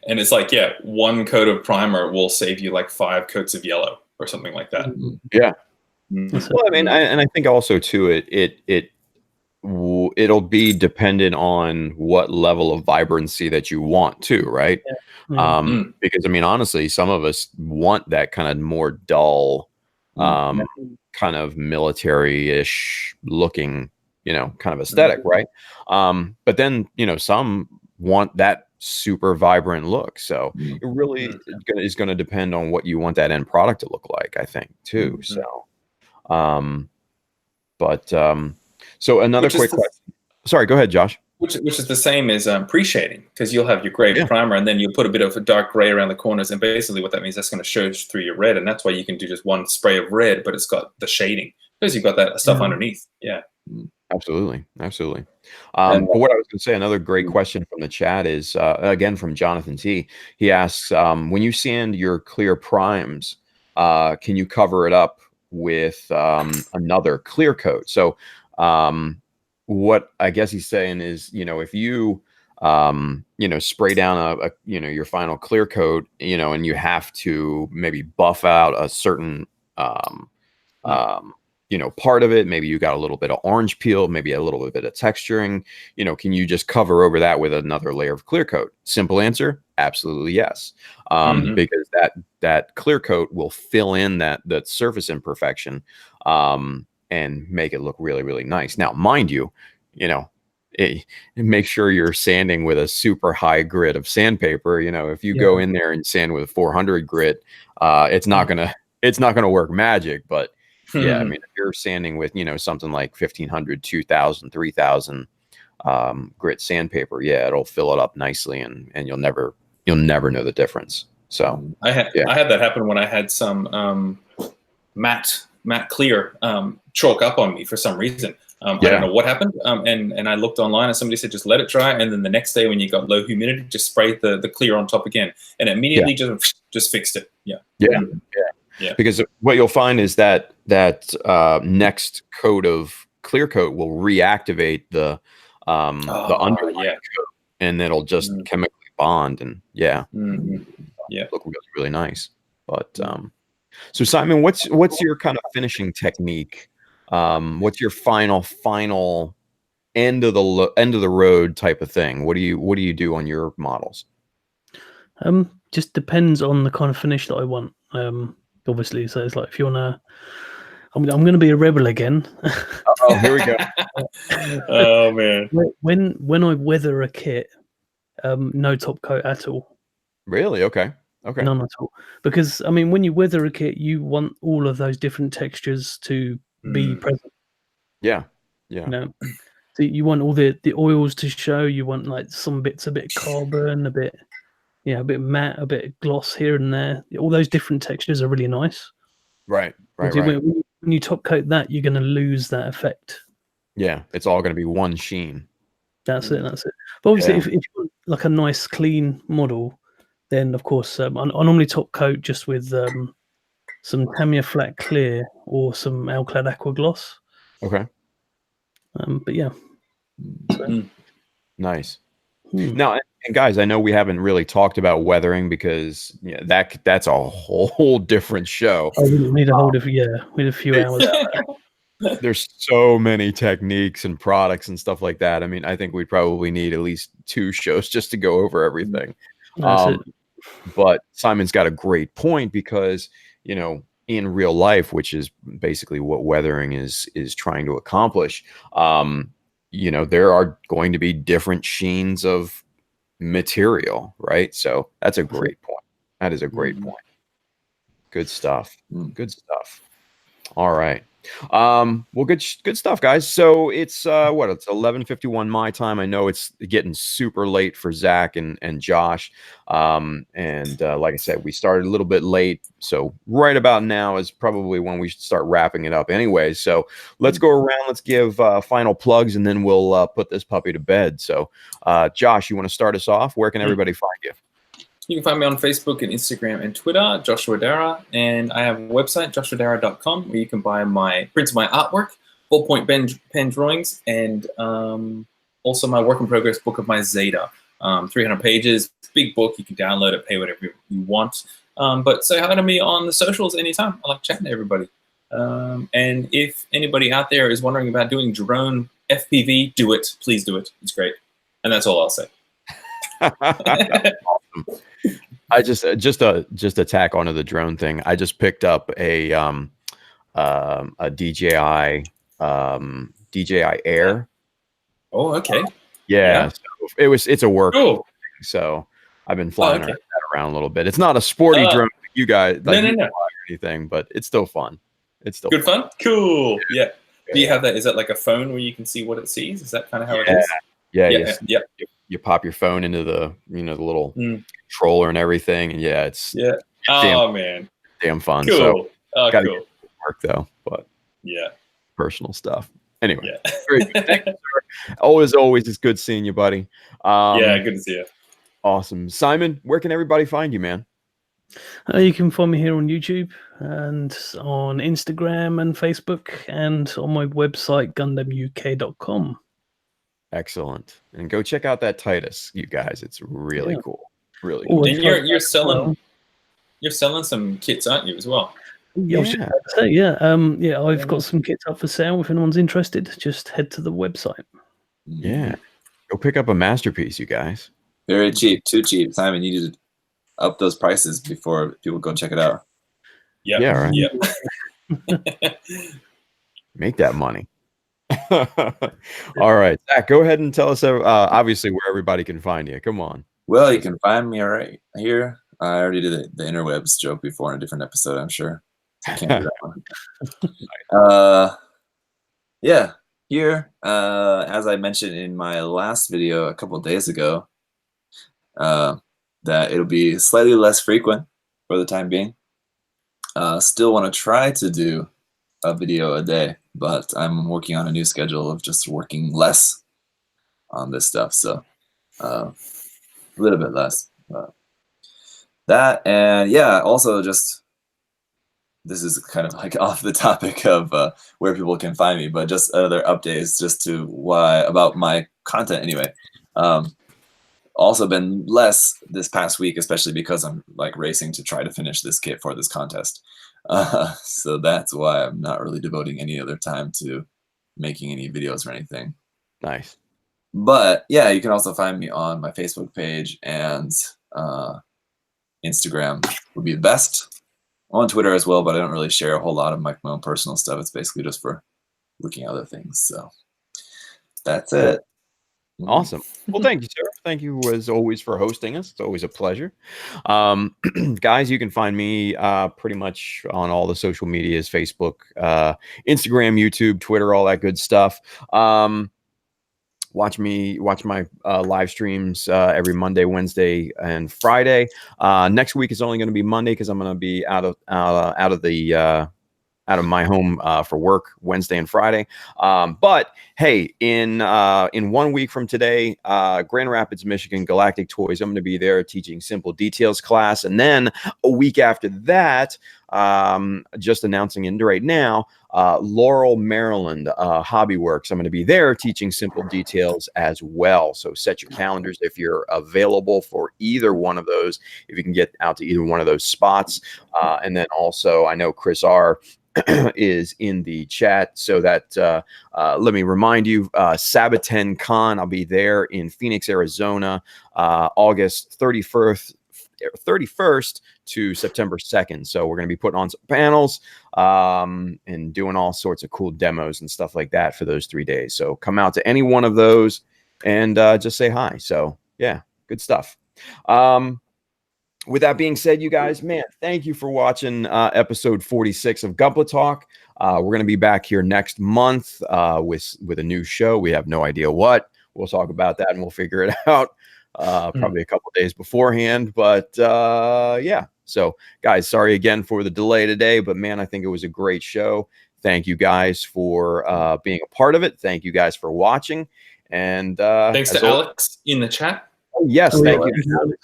And it's like, 1 coat of primer will save you like 5 coats of yellow or something like that. Yeah. Well, I mean, I think also too, it'll be dependent on what level of vibrancy that you want too, right? Because I mean, honestly, some of us want that kind of more dull, kind of military-ish looking, you know, kind of aesthetic, right? But then, you know, some want that super vibrant look. So it really is going to depend on what you want that end product to look like, I think, too. So, so another quick question. Sorry, go ahead, Josh. Which is the same as pre-shading, because you'll have your gray primer and then you'll put a bit of a dark gray around the corners, and basically what that means, that's going to show through your red, and that's why you can do just 1 spray of red, but it's got the shading because you've got that stuff underneath. Absolutely. But what I was going to say, another great question from the chat is again from Jonathan T. He asks, when you sand your clear primes, can you cover it up with another clear coat? So what I guess he's saying is, you know, if you you know, spray down a you know, your final clear coat, you know, and you have to maybe buff out a certain you know, part of it, maybe you got a little bit of orange peel, maybe a little bit of texturing, you know, can you just cover over that with another layer of clear coat? Simple answer, absolutely yes. Because that clear coat will fill in that surface imperfection and make it look really, really nice. Now, mind you, you know, make sure you're sanding with a super high grit of sandpaper. You know, if you go in there and sand with 400 grit, it's not gonna work magic, but yeah, I mean, if you're sanding with, you know, something like 1500, 2000, 3000 grit sandpaper, it'll fill it up nicely, and you'll never know the difference. So I had that happen when I had some matte clear chalk up on me for some reason. I don't know what happened. And I looked online and somebody said, just let it dry. And then the next day when you got low humidity, just spray the clear on top again. And it immediately just fixed it. Yeah. Because what you'll find is that next coat of clear coat will reactivate the underlying coat, and it'll just chemically bond, and look really nice. But so Simon, what's your kind of finishing technique? What's your final end of the road type of thing? What do you do on your models? Just depends on the kind of finish that I want. Obviously, so it's like if you wanna, I'm going to be a rebel again. Oh, here we go. Oh man. When I weather a kit, no top coat at all. Really? Okay. None at all. Because I mean, when you weather a kit, you want all of those different textures to be present. Yeah. You know, so you want all the oils to show. You want like some bits a bit carbon, a bit matte, a bit gloss here and there. All those different textures are really nice. Right. When you top coat that, you're going to lose that effect. Yeah, it's all going to be one sheen. That's it. But obviously, if you want like a nice clean model, then of course I normally top coat just with some Tamiya flat clear or some Alclad aqua gloss. Okay. But yeah. Nice. Now, and guys, I know we haven't really talked about weathering because that's a whole different show. Oh, we need a few hours. There's so many techniques and products and stuff like that. I mean, I think we'd probably need at least 2 shows just to go over everything. But Simon's got a great point because, in real life, which is basically what weathering is trying to accomplish, there are going to be different sheens of material, right? So that's a great point. That is a great point. Good stuff. Good stuff. All right. Well, good stuff, guys. So it's it's 11:51 my time. I know it's getting super late for Zach and Josh. And like I said, we started a little bit late, so right about now is probably when we should start wrapping it up anyway. So let's go around, let's give final plugs, and then we'll put this puppy to bed. So Josh, you want to start us off? Where can everybody find you? You can find me on Facebook and Instagram and Twitter, Joshua Dara, and I have a website, joshuadara.com, where you can buy my artwork, ballpoint pen drawings, and also my work in progress book of my Zeta. 300 pages, big book. You can download it, pay whatever you want. But say hi to me on the socials anytime. I like chatting to everybody. And if anybody out there is wondering about doing drone FPV, do it. Please do it. It's great. And that's all I'll say. Awesome. I just to tack onto the drone thing. I just picked up a DJI Air. Oh, okay. Yeah. So it's a work. Cool. So I've been flying that around a little bit. It's not a sporty drone, you guys. No. Or anything, but it's still fun. It's still good fun. Cool. Yeah. Do you have that? Is that like a phone where you can see what it sees? Is that kind of how it is? Yeah. You pop your phone into the the little controller and everything, and it's damn fun. Cool. So gotta cool. get to work though, but personal stuff. Anyway, Yeah. very good. Thank you, sir. Always, it's good seeing you, buddy. Good to see you. Awesome, Simon. Where can everybody find you, man? You can find me here on YouTube and on Instagram and Facebook and on my website gundamuk.com. Excellent. And go check out that Titus, you guys. It's really cool. Really cool. And you're selling some kits, aren't you, as well? I've got some kits up for sale. If anyone's interested, just head to the website. Yeah. Go pick up a masterpiece, you guys. Very cheap, too cheap. Simon, you need to up those prices before people go check it out. Yeah, right. Yeah. Make that money. All right, Zach, go ahead and tell us obviously where everybody can find you. Come on. Well, you can find me right here. I already did the interwebs joke before in a different episode, I'm sure. So I can't do that one. Here, as I mentioned in my last video a couple of days ago, that it'll be slightly less frequent for the time being. Still want to try to do a video a day, but I'm working on a new schedule of just working less on this stuff. So a little bit less. That, and yeah, also just, this is kind of like off the topic of where people can find me, but just other updates just to why about my content anyway. Also been less this past week, especially because I'm like racing to try to finish this kit for this contest. So that's why I'm not really devoting any other time to making any videos or anything. Nice. But yeah, you can also find me on my Facebook page, and Instagram would be the best. On Twitter as well, but I don't really share a whole lot of my own personal stuff. It's basically just for looking at other things. So that's it. Awesome. Well, thank you, sir. Thank you as always for hosting us. It's always a pleasure. Guys, you can find me pretty much on all the social medias, Facebook, Instagram, YouTube, Twitter, all that good stuff. Watch my live streams every Monday, Wednesday, and Friday. Next week is only going to be Monday because I'm going to be out of my home for work Wednesday and Friday. But hey, in 1 week from today, Grand Rapids, Michigan, Galactic Toys, I'm going to be there teaching Simple Details class. And then a week after that, just announcing it right now, Laurel, Maryland, Hobby Works. I'm going to be there teaching Simple Details as well. So set your calendars if you're available for either one of those, if you can get out to either one of those spots. And then also, I know Chris R. is in the chat, so that let me remind you, Sabaten Con, I'll be there in Phoenix, Arizona, August 31st to September 2nd. So we're going to be putting on some panels and doing all sorts of cool demos and stuff like that for those 3 days. So come out to any one of those and just say hi. So yeah, good stuff. With that being said, you guys, man, thank you for watching episode 46 of Gunpla Talk. We're going to be back here next month with a new show. We have no idea what. We'll talk about that and we'll figure it out probably a couple days beforehand. But yeah, so guys, sorry again for the delay today, but man, I think it was a great show. Thank you guys for being a part of it. Thank you guys for watching. And thanks to Alex in the chat. Oh, yes, thank you.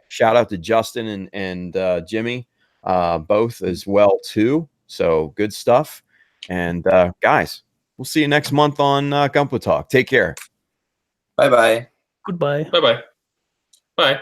Shout out to Justin and Jimmy, both as well too. So good stuff. And guys, we'll see you next month on Gunpla Talk. Take care. Bye-bye. Goodbye. Bye-bye. Bye.